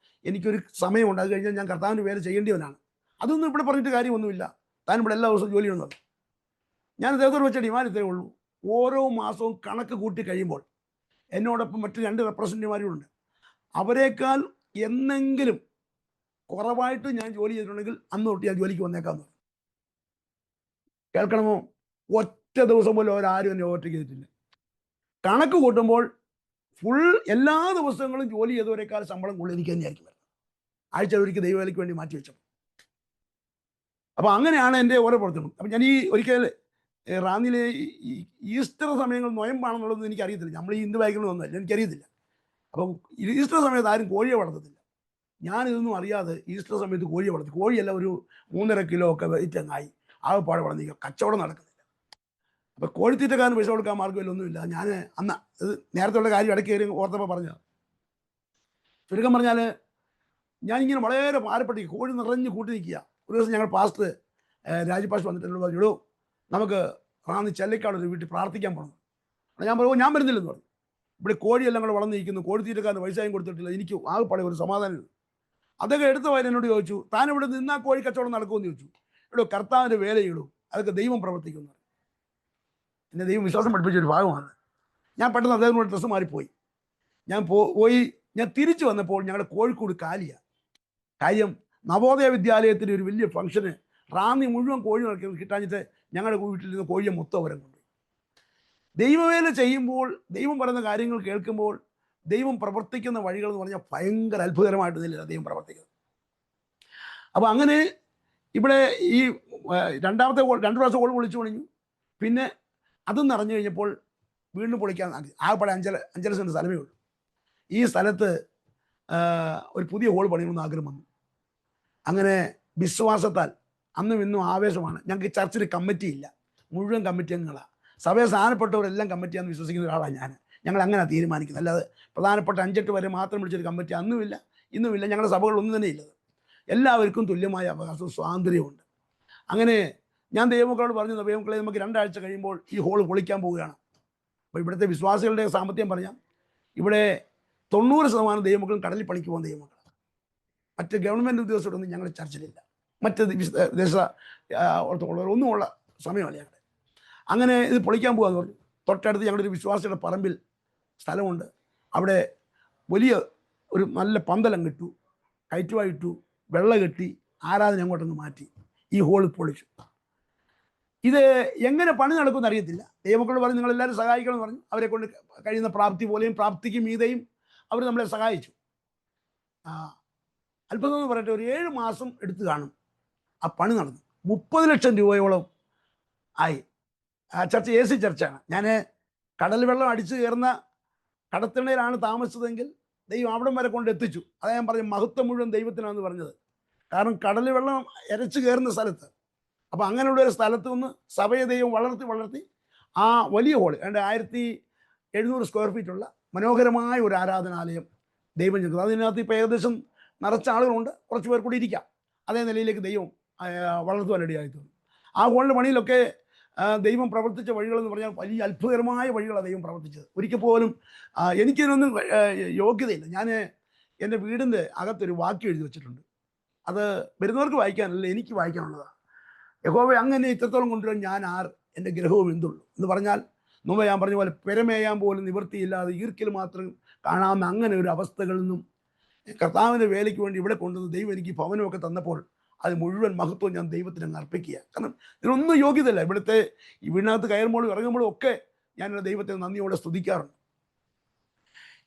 എനിക്കൊരു സമയമുണ്ട്, അത് കഴിഞ്ഞാൽ ഞാൻ കർത്താവിൻ്റെ വേല ചെയ്യേണ്ടിയവനാണ്, അതൊന്നും ഇവിടെ പറഞ്ഞിട്ട് കാര്യമൊന്നുമില്ല, താൻ ഇവിടെ എല്ലാ ദിവസവും ജോലി ചെയ്യണമെന്ന് പറഞ്ഞു. ഞാൻ അദ്ദേഹത്തോട് വെച്ച ഡിമാൻഡ് ഇത്രയേ ഉള്ളൂ, ഓരോ മാസവും കണക്ക് കൂട്ടി കഴിയുമ്പോൾ എന്നോടൊപ്പം മറ്റ് 2 റെപ്രസെൻറ്റേറ്റീവ്മാരുണ്ട്, അവരെക്കാൾ എന്നെങ്കിലും കുറവായിട്ട് ഞാൻ ജോലി ചെയ്തിട്ടുണ്ടെങ്കിൽ അന്ന് തൊട്ട് ഞാൻ ജോലിക്ക് വന്നേക്കാമെന്ന് പറഞ്ഞു. കേൾക്കണമോ? ഒറ്റ ദിവസം പോലും അവരാരും എന്നെ ഓവർടേക്ക് ചെയ്തിട്ടില്ല. കണക്ക് കൂട്ടുമ്പോൾ എല്ലാ ദിവസങ്ങളും ജോലി ചെയ്തവരെക്കാൾ ശമ്പളം കൂടുതൽ എനിക്ക് തന്നെയായിരിക്കും വരുന്നത്, ആഴ്ച ഒരിക്കൽ ദൈവവേലയ്ക്ക് വേണ്ടി മാറ്റി വെച്ചപ്പോൾ. അപ്പോൾ അങ്ങനെയാണ് എൻ്റെ ഓരോ പ്രവർത്തനം. അപ്പം ഞാൻ ഈ ഒരിക്കൽ റാന്നിയിലെ ഈസ്റ്റർ സമയങ്ങൾ നൊയമ്പാണെന്നുള്ളതൊന്നും എനിക്കറിയത്തില്ല, നമ്മൾ ഈ ഹിന്ദു ബാഗിലൊന്നുമല്ല, എനിക്കറിയത്തില്ല. അപ്പം ഈസ്റ്റർ സമയത്ത് ആരും കോഴിയെ വളർത്തത്തില്ല. ഞാനിതൊന്നും അറിയാതെ ഈസ്റ്റർ സമയത്ത് കോഴിയെ വളർത്തി, കോഴിയെല്ലാം ഒരു 3.5 കിലോ ഒക്കെ വെയിറ്റങ്ങായി ആകെപ്പാടെ വളർന്നിരിക്കുക, കച്ചവടം നടക്കുന്നില്ല. അപ്പോൾ കോഴിത്തീറ്റക്കാരന് പൈസ കൊടുക്കാൻ മാർഗ്ഗമില്ലൊന്നുമില്ല. ഞാൻ അന്ന് ഇത് നേരത്തെ ഉള്ള കാര്യം ഇടയ്ക്ക് കയറി ഓർത്തപ്പോൾ പറഞ്ഞത്. ചുരുക്കം പറഞ്ഞാൽ ഞാനിങ്ങനെ വളരെ ഭാരപ്പെട്ടി കോഴി നിറഞ്ഞ് കൂട്ടി നിൽക്കുക. ഒരു ദിവസം ഞങ്ങൾ പാസ്റ്റർ രാജപാഷ് വന്നിട്ട് എന്നോട് പറഞ്ഞു, നമുക്ക് റാന്നി ചെല്ലക്കാട് ഒരു വീട്ടിൽ പ്രാർത്ഥിക്കാൻ പോകണം. ഞാൻ പറഞ്ഞു, ഞാൻ വരുന്നില്ലെന്ന് പറഞ്ഞു. ഇവിടെ കോഴിയെല്ലാം കൂടെ വളർന്നിരിക്കുന്നു, കോഴിത്തീറ്റക്കാരന് പൈസയും കൊടുത്തിട്ടില്ല, എനിക്ക് ആകെപ്പാടെ ഒരു സമാധാനം. അതൊക്കെ എടുത്ത വരെ എന്നോട് ചോദിച്ചു, താൻ ഇവിടെ നിന്നാ കോഴി കച്ചവടം നടക്കുമെന്ന് ചോദിച്ചു. ഇവിടെ കർത്താവിൻ്റെ വേലയിടൂ, അതൊക്കെ ദൈവം പ്രവർത്തിക്കുന്നു. എന്നെ ദൈവം വിശ്വാസം പഠിപ്പിച്ചൊരു ഭാഗമാണ്. ഞാൻ പെട്ടെന്ന് അദ്ദേഹത്തിനോട് ഡ്രസ്സ് മാറിപ്പോയി. ഞാൻ ഞാൻ തിരിച്ചു വന്നപ്പോൾ ഞങ്ങളുടെ കോഴിക്കോട് കാലിയാണ്. കാര്യം നവോദയ വിദ്യാലയത്തിൻ്റെ ഒരു വലിയ ഫംഗ്ഷന് റാന്നി മുഴുവൻ കോഴി കിട്ടാഞ്ഞിട്ട് ഞങ്ങളുടെ വീട്ടിൽ നിന്ന് കോഴിയെ മൊത്തം അവരം കൊണ്ടു. ദൈവവേല ചെയ്യുമ്പോൾ, ദൈവം പറയുന്ന കാര്യങ്ങൾ കേൾക്കുമ്പോൾ ദൈവം പ്രവർത്തിക്കുന്ന വഴികൾ എന്ന് പറഞ്ഞാൽ ഭയങ്കര അത്ഭുതകരമായിട്ട് നിലയിലാണ് ദൈവം പ്രവർത്തിക്കുന്നത്. അപ്പോൾ അങ്ങനെ ഇവിടെ ഈ രണ്ടാമത്തെ ഗോൾ 2 പ്രാവശ്യം ഗോൾ പൊളിച്ചു പണിഞ്ഞു. പിന്നെ അതും നിറഞ്ഞു കഴിഞ്ഞപ്പോൾ വീണ്ടും പൊളിക്കാൻ ആകെപ്പാടെ 5.5 സെൻറ്റ് സ്ഥലമേ ഉള്ളൂ. ഈ സ്ഥലത്ത് ഒരു പുതിയ ഹോൾ പണിയണമെന്ന് ആഗ്രഹം വന്നു. അങ്ങനെ വിശ്വാസത്താൽ അന്നും ഇന്നും ആവേശമാണ്. ഞങ്ങൾക്ക് ചർച്ചിൽ കമ്മിറ്റി ഇല്ല, മുഴുവൻ കമ്മിറ്റി അംഗങ്ങളാണ്. സഭയെ സ്ഥാനപ്പെട്ടവരെല്ലാം കമ്മിറ്റിയാണെന്ന് വിശ്വസിക്കുന്ന ഒരാളാണ് ഞാൻ. ഞങ്ങൾ അങ്ങനെ തീരുമാനിക്കുന്നത്, അല്ലാതെ പ്രധാനപ്പെട്ട 5-8 വരെ മാത്രം വിളിച്ചൊരു കമ്മിറ്റി അന്നുമില്ല ഇന്നുമില്ല. ഞങ്ങളുടെ സഭകളൊന്നും തന്നെ ഇല്ലത്. എല്ലാവർക്കും തുല്യമായ അവകാശവും സ്വാതന്ത്ര്യമുണ്ട്. അങ്ങനെ ഞാൻ ദൈവമക്കളോട് പറഞ്ഞു, ദൈവമക്കളെ നമുക്ക് 2 ആഴ്ച കഴിയുമ്പോൾ ഈ ഹോൾ പൊളിക്കാൻ പോവുകയാണ്. അപ്പോൾ ഇവിടുത്തെ വിശ്വാസികളുടെ സാമ്പത്തികം പറഞ്ഞാൽ ഇവിടെ 90% ദൈവമക്കളും കടലിൽ പണിക്ക് പോകുന്ന ദൈവമക്കളാണ്. മറ്റ് ഗവൺമെൻറ് ഉദ്യോഗസ്ഥരൊന്നും ഞങ്ങളുടെ ചർച്ചിലില്ല. മറ്റ് ദേശ ഒന്നുമുള്ള സമയമല്ല ഞങ്ങളുടെ. അങ്ങനെ ഇത് പൊളിക്കാൻ പോകാമെന്ന് പറഞ്ഞു. തൊട്ടടുത്ത് ഞങ്ങളുടെ ഒരു വിശ്വാസിയുടെ പറമ്പിൽ സ്ഥലമുണ്ട്. അവിടെ വലിയ ഒരു നല്ല പന്തലം കിട്ടു, കയറ്റുമായിട്ടു, വെള്ളം കെട്ടി, ആരാധന അങ്ങോട്ടൊന്ന് മാറ്റി ഈ ഹോൾ പൊളിച്ചു. ഇത് എങ്ങനെ പണി നടക്കുമെന്ന് അറിയത്തില്ല. ദൈവമക്കളോട് പറഞ്ഞു നിങ്ങളെല്ലാവരും സഹായിക്കണം എന്ന് പറഞ്ഞു. അവരെ കൊണ്ട് കഴിയുന്ന പ്രാപ്തി പോലെയും പ്രാപ്തിക്ക് മീതെയും അവർ നമ്മളെ സഹായിച്ചു. അല്പം എന്ന് പറയട്ടെ, ഒരു 7 മാസം എടുത്ത് കാണും ആ പണി നടന്നു. 30 ലക്ഷം രൂപയോളം ആയി. ആ ചർച്ച AC ചർച്ചാണ്. ഞാൻ കടൽ വെള്ളം അടിച്ചു കയറുന്ന കടത്തിണയിലാണ് താമസിച്ചതെങ്കിൽ ദൈവം അവിടം വരെ കൊണ്ട് എത്തിച്ചു. അതാ ഞാൻ പറഞ്ഞു മഹത്വം മുഴുവൻ ദൈവത്തിനാണെന്ന് പറഞ്ഞത്. കാരണം കടൽ വെള്ളം ഇരച്ചു കയറുന്ന സ്ഥലത്ത്, അപ്പോൾ അങ്ങനെയുള്ള ഒരു സ്ഥലത്ത് നിന്ന് സഭയെ ദൈവം വളർത്തി ആ വലിയ ഹോള് 1700 സ്ക്വയർ ഫീറ്റുള്ള മനോഹരമായ ഒരു ആരാധനാലയം ദൈവം ചെയ്തത്. അതിനകത്ത് ഇപ്പോൾ ഏകദേശം നിറച്ച ആളുകളുണ്ട്, കുറച്ച് പേർ കൂടി ഇരിക്കാം. അതേ നിലയിലേക്ക് ദൈവം വളർത്തുവാൻ ഇടയായി തോന്നി. ആ ഹോളിൻ്റെ പണിയിലൊക്കെ ദൈവം പ്രവർത്തിച്ച വഴികളെന്ന് പറഞ്ഞാൽ വലിയ അത്ഭുതകരമായ വഴികളാണ് ദൈവം പ്രവർത്തിച്ചത്. ഒരിക്കൽ പോലും എനിക്കിതിനൊന്നും യോഗ്യതയില്ല. ഞാൻ എൻ്റെ വീടിൻ്റെ അകത്തൊരു വാക്യം എഴുതി വെച്ചിട്ടുണ്ട്. അത് വരുന്നവർക്ക് വായിക്കാനല്ല, എനിക്ക് വായിക്കാനുള്ളതാണ്. യഹോവേ അങ്ങനെ ഇത്രത്തോളം കൊണ്ടുവരാൻ ഞാൻ എൻ്റെ ഗ്രഹവും എന്തുള്ളൂ എന്ന് പറഞ്ഞാൽ, മുമ്പ് ഞാൻ പറഞ്ഞ പോലെ പെരമേയാൻ പോലും നിവൃത്തിയില്ലാതെ ഈർക്കിൽ മാത്രം കാണാവുന്ന അങ്ങനെ ഒരു അവസ്ഥകളിൽ നിന്നും കർത്താവിൻ്റെ വേലയ്ക്ക് വേണ്ടി ഇവിടെ കൊണ്ടുവന്ന് ദൈവം എനിക്ക് ഭവനമൊക്കെ തന്നപ്പോൾ അത് മുഴുവൻ മഹത്വം ഞാൻ ദൈവത്തിന് അങ്ങ് അർപ്പിക്കുക. കാരണം ഇതിനൊന്നും യോഗ്യതയില്ല. ഇവിടുത്തെ ഈ വീടിനകത്ത് കയറുമ്പോഴും ഇറങ്ങുമ്പോഴും ഒക്കെ ഞാൻ ദൈവത്തെ നന്ദിയോടെ സ്തുതിക്കാറുണ്ട്.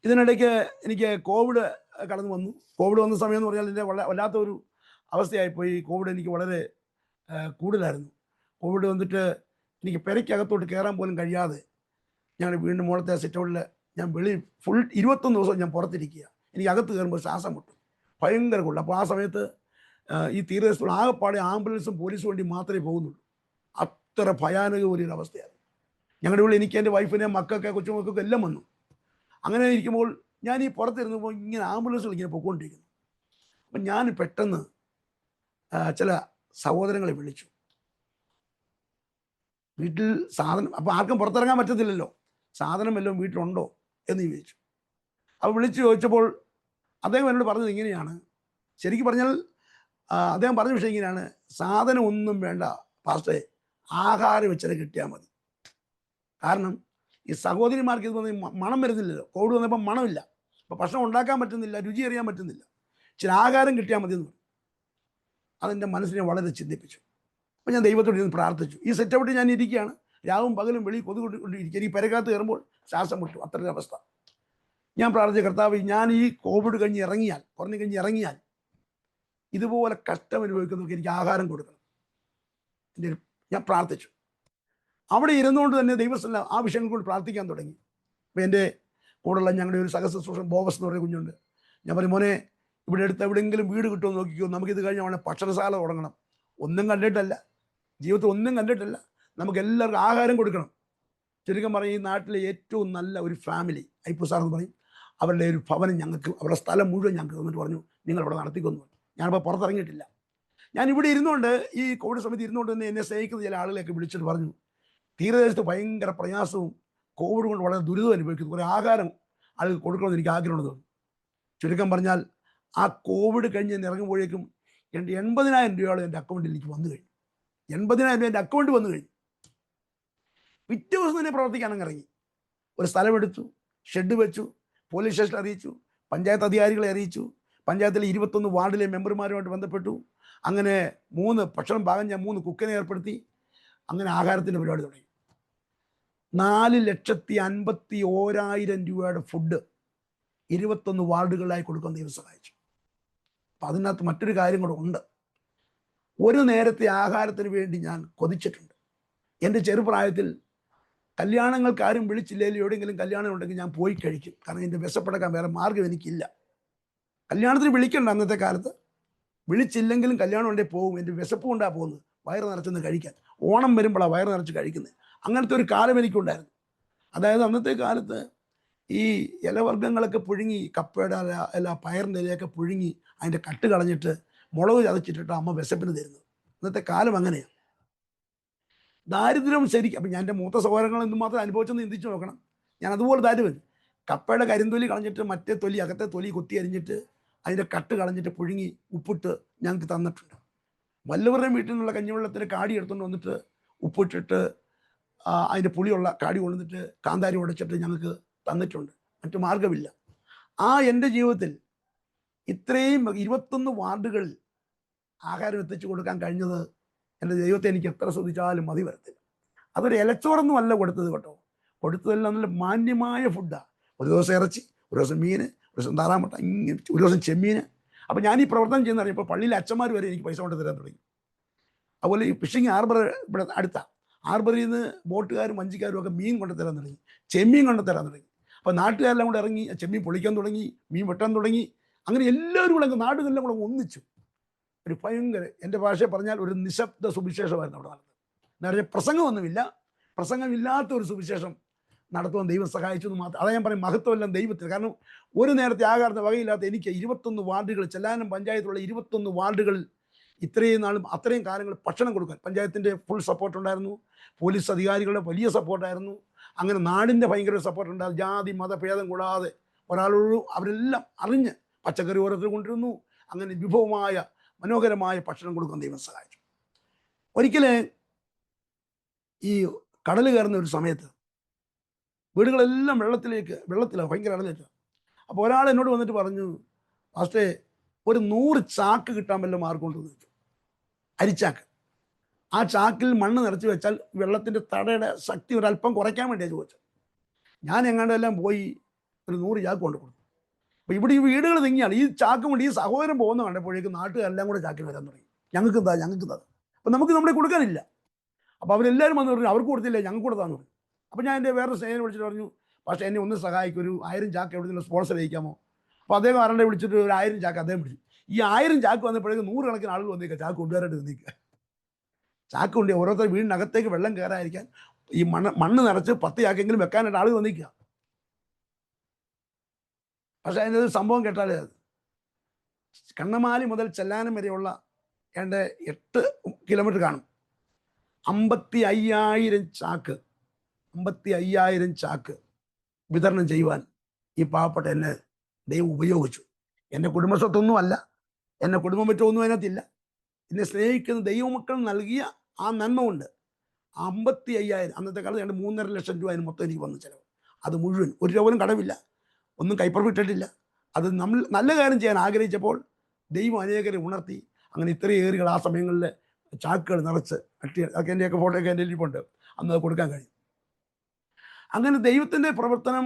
ഇതിനിടയ്ക്ക് എനിക്ക് കോവിഡ് കടന്നു വന്നു. കോവിഡ് വന്ന സമയം എന്ന് പറഞ്ഞാൽ എൻ്റെ വല്ലാത്തൊരു അവസ്ഥയായിപ്പോയി. കോവിഡ് എനിക്ക് വളരെ കൂടുതലായിരുന്നു. കോവിഡ് വന്നിട്ട് എനിക്ക് പെരയ്ക്കകത്തോട്ട് കയറാൻ പോലും കഴിയാതെ ഞങ്ങൾ വീണ്ടും മുകളത്തെ സിറ്റൗട്ടിൽ ഞാൻ ഫുൾ 21 ദിവസം ഞാൻ പുറത്തിരിക്കുക. എനിക്ക് അകത്ത് കയറുമ്പോൾ ശ്വാസം മുട്ടും, ഭയങ്കര കൂടുതൽ. അപ്പോൾ ആ സമയത്ത് ഈ തീരദേശത്തുള്ള ആകെപ്പാടെ ആംബുലൻസും പോലീസ് വണ്ടി മാത്രമേ പോകുന്നുള്ളൂ. അത്ര ഭയാനക ഒരു അവസ്ഥയായിരുന്നു ഞങ്ങളുടെ ഉള്ളിൽ. എനിക്ക് എൻ്റെ വൈഫിനെ, മക്കൾക്ക്, കൊച്ചുമക്കൾക്ക് എല്ലാം വന്നു. അങ്ങനെ ഇരിക്കുമ്പോൾ ഞാൻ ഈ പുറത്തിരുന്നപ്പോൾ ഇങ്ങനെ ആംബുലൻസുകൾ ഇങ്ങനെ പൊയ്ക്കൊണ്ടിരിക്കുന്നു. അപ്പം ഞാൻ പെട്ടെന്ന് ചില സഹോദരങ്ങളെ വിളിച്ചു. വീട്ടിൽ സാധനം, അപ്പോൾ ആർക്കും പുറത്തിറങ്ങാൻ പറ്റത്തില്ലല്ലോ, സാധനം വല്ലതും വീട്ടിലുണ്ടോ എന്ന് ചോദിച്ചു. അപ്പോൾ വിളിച്ചു ചോദിച്ചപ്പോൾ അദ്ദേഹം എന്നോട് പറഞ്ഞത് ഇങ്ങനെയാണ്. ശരിക്കും പറഞ്ഞാൽ അദ്ദേഹം പറഞ്ഞ വിഷയം ഇങ്ങനെയാണ്: സാധനം ഒന്നും വേണ്ട പാസ്റ്റേ, ആഹാരം വെച്ചത് കിട്ടിയാൽ മതി. കാരണം ഈ സഹോദരിമാർക്ക് ഇത് മണം വരുന്നില്ലല്ലോ. കോവിഡ് വന്നപ്പോൾ മണമില്ല, അപ്പോൾ ഭക്ഷണം ഉണ്ടാക്കാൻ പറ്റുന്നില്ല, രുചി അറിയാൻ പറ്റുന്നില്ല. ചില ആഹാരം കിട്ടിയാൽ മതി എന്ന് പറഞ്ഞു. അതെൻ്റെ മനസ്സിനെ വളരെ ചിന്തിപ്പിച്ചു. അപ്പോൾ ഞാൻ ദൈവത്തോട് ഇരുന്ന് പ്രാർത്ഥിച്ചു. ഈ സെറ്റൗട്ട് ഞാൻ ഇരിക്കുകയാണ്, രാവും പകലും വെളി കൊതുകൊണ്ടിരിക്കുക. ഈ പെരക്കകത്ത് കയറുമ്പോൾ ശ്വാസം മുട്ടും, അത്രയൊരു അവസ്ഥ. ഞാൻ പ്രാർത്ഥിച്ച കർത്താവ്, ഞാൻ ഈ കോവിഡ് കഴിഞ്ഞ് ഇറങ്ങിയാൽ ഇതുപോലെ കഷ്ടം അനുഭവിക്കുന്നവർക്ക് എനിക്ക് ആഹാരം കൊടുക്കണം. ഞാൻ പ്രാർത്ഥിച്ചു. അവിടെ ഇരുന്നുകൊണ്ട് തന്നെ ദൈവസ്ഥല ആ വിഷയങ്ങൾ കൊണ്ട് പ്രാർത്ഥിക്കാൻ തുടങ്ങി. അപ്പോൾ എൻ്റെ കൂടെയുള്ള ഞങ്ങളുടെ ഒരു സഹശുശ്രൂഷൻ ബോബസ് എന്ന് പറയുന്ന കുഞ്ഞുണ്ട്. ഞാൻ പറയും, മോനെ ഇവിടെ അടുത്ത് എവിടെയെങ്കിലും വീട് കിട്ടുമെന്ന് നോക്കിക്കോ, നമുക്കിത് കഴിഞ്ഞ് അവനെ ഭക്ഷണശാല തുടങ്ങണം. ഒന്നും കണ്ടിട്ടല്ല, ജീവിതത്തിൽ ഒന്നും കണ്ടിട്ടല്ല, നമുക്ക് എല്ലാവർക്കും ആഹാരം കൊടുക്കണം. ചുരുക്കം പറയും, ഈ നാട്ടിലെ ഏറ്റവും നല്ല ഒരു ഫാമിലി ഐപ്പു സാർ എന്ന് പറയും, അവരുടെ ഒരു ഭവനം ഞങ്ങൾക്ക്, അവരുടെ സ്ഥലം മുഴുവൻ ഞങ്ങൾക്ക് തന്നിട്ട് പറഞ്ഞു നിങ്ങളിവിടെ നടത്തിക്കൊന്നു. ഞാനിപ്പോൾ പുറത്തിറങ്ങിയിട്ടില്ല. ഞാൻ ഇവിടെ ഇരുന്നുകൊണ്ട്, ഈ കോവിഡ് സമയത്ത് ഇരുന്നുകൊണ്ട് തന്നെ എന്നെ സ്നേഹിക്കുന്ന ചില ആളുകളെയൊക്കെ വിളിച്ചിട്ട് പറഞ്ഞു, തീരദേശത്ത് ഭയങ്കര പ്രയാസവും കോവിഡ് കൊണ്ട് വളരെ ദുരിതം അനുഭവിക്കുന്നു, കുറേ ആഹാരം ആളുകൾ കൊടുക്കണമെന്ന് എനിക്ക് ആഗ്രഹമുണ്ട് തോന്നി. ചുരുക്കം പറഞ്ഞാൽ ആ കോവിഡ് കഴിഞ്ഞ് ഇറങ്ങുമ്പോഴേക്കും എൻ്റെ 80,000 രൂപയോളം എൻ്റെ അക്കൗണ്ടിൽ എനിക്ക് വന്നു കഴിഞ്ഞു. 80,000 രൂപ എൻ്റെ അക്കൗണ്ട് വന്നു കഴിഞ്ഞു. പിറ്റേ ദിവസം തന്നെ പ്രവർത്തിക്കാൻ അങ്ങ് ഇറങ്ങി. ഒരു സ്ഥലമെടുത്തു, ഷെഡ് വെച്ചു, പോലീസ് സ്റ്റേഷനിൽ അറിയിച്ചു, പഞ്ചായത്ത് അധികാരികളെ അറിയിച്ചു, പഞ്ചായത്തിലെ 21 വാർഡിലെ മെമ്പർമാരുമായിട്ട് ബന്ധപ്പെട്ടു. അങ്ങനെ 3 ഭക്ഷണം പാകം ചെയ്യാൻ 3 കുക്കിനെ ഏർപ്പെടുത്തി. അങ്ങനെ ആഹാരത്തിൻ്റെ പരിപാടി തുടങ്ങി. 4,51,000 രൂപയുടെ ഫുഡ് 21 വാർഡുകളിലായി കൊടുക്കാൻ ദൈവം സഹായിച്ചു. അപ്പം അതിനകത്ത് മറ്റൊരു കാര്യം കൂടെ ഉണ്ട്. ഒരു നേരത്തെ ആഹാരത്തിന് വേണ്ടി ഞാൻ കൊതിച്ചിട്ടുണ്ട്. എൻ്റെ ചെറുപ്രായത്തിൽ കല്യാണങ്ങൾക്ക് ആരും വിളിച്ചില്ലെങ്കിൽ എവിടെയെങ്കിലും കല്യാണം ഉണ്ടെങ്കിൽ ഞാൻ പോയി കഴിക്കും. കാരണം എൻ്റെ വിശപ്പടക്കാൻ വേറെ മാർഗം എനിക്കില്ല. കല്യാണത്തിന് വിളിക്കണ്ട അന്നത്തെ കാലത്ത്. വിളിച്ചില്ലെങ്കിലും കല്യാണം ഉണ്ടെങ്കിൽ പോകും. എൻ്റെ വിശപ്പ് കൊണ്ടാണ് പോകുന്നത്, വയറ് നിറച്ചെന്ന് കഴിക്കാൻ. ഓണം വരുമ്പോഴാണ് വയറ് നിറച്ച് കഴിക്കുന്നത്. അങ്ങനത്തെ ഒരു കാലം എനിക്കുണ്ടായിരുന്നു. അതായത് അന്നത്തെ കാലത്ത് ഈ ഇലവർഗ്ഗങ്ങളൊക്കെ പുഴുങ്ങി, കപ്പയുടെ അല്ല പയറിൻ്റെ ഇലയൊക്കെ പുഴുങ്ങി അതിൻ്റെ കട്ട് കളഞ്ഞിട്ട് മുളക് ചതച്ചിട്ടിട്ട് അമ്മ വിശപ്പിന് തരുന്നത്. ഇന്നത്തെ കാലം അങ്ങനെയാണ്. ദാരിദ്ര്യം ശരിക്കും. അപ്പം ഞാൻ എൻ്റെ മൂത്ത സഹോദരങ്ങൾ എന്തുമാത്രം അനുഭവിച്ചെന്ന് ചിന്തിച്ച് നോക്കണം. ഞാൻ അതുപോലെ ദാരിദ്ര്യം. കപ്പയുടെ കരിന്തൊലി കളഞ്ഞിട്ട് മറ്റേ തൊലി, അകത്തെ തൊലി കൊത്തി അരിഞ്ഞിട്ട് അതിൻ്റെ കട്ട് കളഞ്ഞിട്ട് പുഴുങ്ങി ഉപ്പിട്ട് ഞങ്ങൾക്ക് തന്നിട്ടുണ്ട്. വല്ലവരുടെയും വീട്ടിൽ നിന്നുള്ള കഞ്ഞിവെള്ളത്തിന് കാടി എടുത്തുകൊണ്ട് വന്നിട്ട് ഉപ്പിട്ടിട്ട് അതിൻ്റെ പുളിയുള്ള കാടി കൊണ്ടുവന്നിട്ട് കാന്താരി ഉടച്ചിട്ട് ഞങ്ങൾക്ക് തന്നിട്ടുണ്ട്. മറ്റു മാർഗമില്ല. എൻ്റെ ജീവിതത്തിൽ ഇത്രയും 21 വാർഡുകളിൽ ആഹാരം എത്തിച്ചു കൊടുക്കാൻ കഴിഞ്ഞത് എൻ്റെ ദൈവത്തെ എനിക്ക് എത്ര ശ്രദ്ധിച്ചാലും മതി വരത്തില്ല. അതൊരു ഇലച്ചോറൊന്നും അല്ല കൊടുത്തത് കേട്ടോ. കൊടുത്തതെല്ലാം നല്ല മാന്യമായ ഫുഡാണ്. ഒരു ദിവസം ഇറച്ചി, ഒരു ദിവസം മീൻ, ഒരു ദിവസം താറാമുട്ട, ഇങ്ങനെ ഒരു ദിവസം ചെമ്മീൻ. അപ്പോൾ ഞാൻ ഈ പ്രവർത്തനം ചെയ്യുന്ന അറിയാം. പള്ളിയിലെ അച്ഛന്മാർ വരെ എനിക്ക് പൈസ കൊണ്ട് തരാൻ തുടങ്ങി. അതുപോലെ ഈ ഫിഷിംഗ് ഹാർബർ ഇവിടെ അടുത്താണ്. ഹാർബറിൽ നിന്ന് ബോട്ടുകാരും വഞ്ചിക്കാരും ഒക്കെ മീൻ കൊണ്ടു തരാൻ തുടങ്ങി, ചെമ്മീൻ കൊണ്ടു തരാൻ തുടങ്ങി. അപ്പോൾ നാട്ടുകാരെല്ലാം കൂടെ ഇറങ്ങി ചെമ്മീൻ പൊളിക്കാൻ തുടങ്ങി, മീൻ വെട്ടാൻ തുടങ്ങി. അങ്ങനെ എല്ലാവരും കൂടെ നാടുകളെല്ലാം കൂടെ ഒന്നിച്ചു. ഒരു ഭയങ്കര, എൻ്റെ ഭാഷയെ പറഞ്ഞാൽ ഒരു നിശബ്ദ സുവിശേഷമായിരുന്നു അവിടെ നടന്നത്. എന്ന് പറഞ്ഞാൽ പ്രസംഗമൊന്നുമില്ല, പ്രസംഗമില്ലാത്ത ഒരു സുവിശേഷം നടത്തുവാൻ ദൈവം സഹായിച്ചു എന്ന് മാത്രം. അതാ ഞാൻ പറയും, മഹത്വമെല്ലാം ദൈവത്തിൽ. കാരണം ഒരു നേരത്തെ ആഹാരത്തിന് വകയില്ലാത്ത എനിക്ക് 21 വാർഡുകൾ, ചെല്ലാനം പഞ്ചായത്തിലുള്ള 21 വാർഡുകളിൽ ഇത്രയും നാളും അത്രയും കാലങ്ങൾ ഭക്ഷണം കൊടുക്കാൻ പഞ്ചായത്തിൻ്റെ ഫുൾ സപ്പോർട്ട് ഉണ്ടായിരുന്നു. പോലീസ് അധികാരികളുടെ വലിയ സപ്പോർട്ടായിരുന്നു. അങ്ങനെ നാടിൻ്റെ ഭയങ്കര സപ്പോർട്ട് ഉണ്ടായിരുന്നു. ജാതി മതഭേദം കൂടാതെ ഒരാളോട് അവരെല്ലാം അറിഞ്ഞ് പച്ചക്കറി ഓരോരുത്തർ കൊണ്ടിരുന്നു. അങ്ങനെ വിഭവമായ മനോഹരമായ ഭക്ഷണം കൊടുക്കാൻ ദൈവം സഹായിച്ചു. ഒരിക്കൽ ഈ കടൽ കയറുന്ന ഒരു സമയത്ത് വീടുകളെല്ലാം വെള്ളത്തിലാണ്, ഭയങ്കര കടലേക്ക്. അപ്പോൾ ഒരാൾ എന്നോട് വന്നിട്ട് പറഞ്ഞു, ഫാസ്റ്റേ ഒരു 100 ചാക്ക് കിട്ടാൻ വല്ല മാർഗമുണ്ടെന്ന് ചോദിച്ചു. അരിച്ചാക്ക്. ആ ചാക്കിൽ മണ്ണ് നിറച്ച് വെച്ചാൽ വെള്ളത്തിൻ്റെ തടയുടെ ശക്തി ഒരല്പം കുറയ്ക്കാൻ വേണ്ടിയാണ് ചോദിച്ചത്. ഞാൻ എങ്ങാണ്ടെല്ലാം പോയി ഒരു 100 ചാക്ക് കൊണ്ട് കൊടുത്തു. അപ്പോൾ ഇവിടെ ഈ വീടുകൾ തിങ്ങിയാണ്. ഈ ചാക്ക് കൊണ്ട് ഈ സഹോദരൻ പോകുന്ന കണ്ടപ്പോഴേക്കും നാട്ടുകാരെല്ലാം കൂടെ ചാക്കിൽ വരാൻ തുടങ്ങി. ഞങ്ങൾക്ക് എന്താ. അപ്പം നമുക്ക് നമ്മുടെ കൊടുക്കാനില്ല. അപ്പോൾ അവരെല്ലാവരും വന്ന് പറഞ്ഞു അവർക്ക് കൊടുത്തില്ല, ഞങ്ങൾക്ക് കൊടുത്താന്ന് പറഞ്ഞു. അപ്പോൾ ഞാൻ എൻ്റെ വേറെ സ്നേഹിതനെ വിളിച്ചിട്ട് പറഞ്ഞു, പക്ഷേ എന്നെ ഒന്ന് സഹായിക്കും, ഒരു 1000 ചാക്ക് എവിടെ നിന്ന് സ്പോൺസർ ചെയ്യിക്കാമോ. അപ്പോൾ അദ്ദേഹം ആരുടെ വിളിച്ചിട്ട് ഒരു 1000 ചാക്ക് അദ്ദേഹം പിടിച്ചു. ഈ 1000 ചാക്ക് വന്നപ്പോഴേക്കും 100 കണക്കിന് ആളുകൾ വന്നേക്കുക ചാക്ക് കൊണ്ടുവരാനായിട്ട് നിൽക്കുക. ചാക്ക് കൊണ്ട് ഓരോരുത്തർ വീടിനകത്തേക്ക് വെള്ളം കയറാതിരിക്കാൻ ഈ മണ്ണ് നിറച്ച് 10 ചാക്കെങ്കിലും വെക്കാനായിട്ട് ആളുകൾ വന്നിക്കുക. പക്ഷേ അതിൻ്റെ ഒരു സംഭവം കേട്ടാലേ, അത് കണ്ണമാലി മുതൽ ചെല്ലാനം വരെയുള്ള 8 കിലോമീറ്റർ കാണും. 55,000 ചാക്ക് വിതരണം ചെയ്യുവാൻ ഈ പാവപ്പെട്ട എന്നെ ദൈവം ഉപയോഗിച്ചു. എൻ്റെ കുടുംബസ്വത്തൊന്നുമല്ല, എന്നെ കുടുംബം പറ്റൊന്നും അതിനകത്തില്ല. എന്നെ സ്നേഹിക്കുന്ന ദൈവമക്കൾ നൽകിയ ആ നന്മ കൊണ്ട് 55,000, അന്നത്തെ കാലത്ത് 3.5 ലക്ഷം രൂപ അതിന് മൊത്തം എനിക്ക് വന്ന ചിലവ്. അത് മുഴുവൻ, ഒരു രൂപ പോലും കടവില്ല, ഒന്നും കൈപ്പുറമിട്ടിട്ടില്ല. അത് നമ്മൾ നല്ല കാര്യം ചെയ്യാൻ ആഗ്രഹിച്ചപ്പോൾ ദൈവം അനേകരെ ഉണർത്തി. അങ്ങനെ ഇത്രയും ഏറികൾ ആ സമയങ്ങളിൽ ചാക്കുകൾ നിറച്ച് അതൊക്കെ എൻ്റെയൊക്കെ ഫോട്ടോയൊക്കെ എൻ്റെ ഇരിപ്പുണ്ട്. അന്ന് അത് കൊടുക്കാൻ കഴിയും. അങ്ങനെ ദൈവത്തിൻ്റെ പ്രവർത്തനം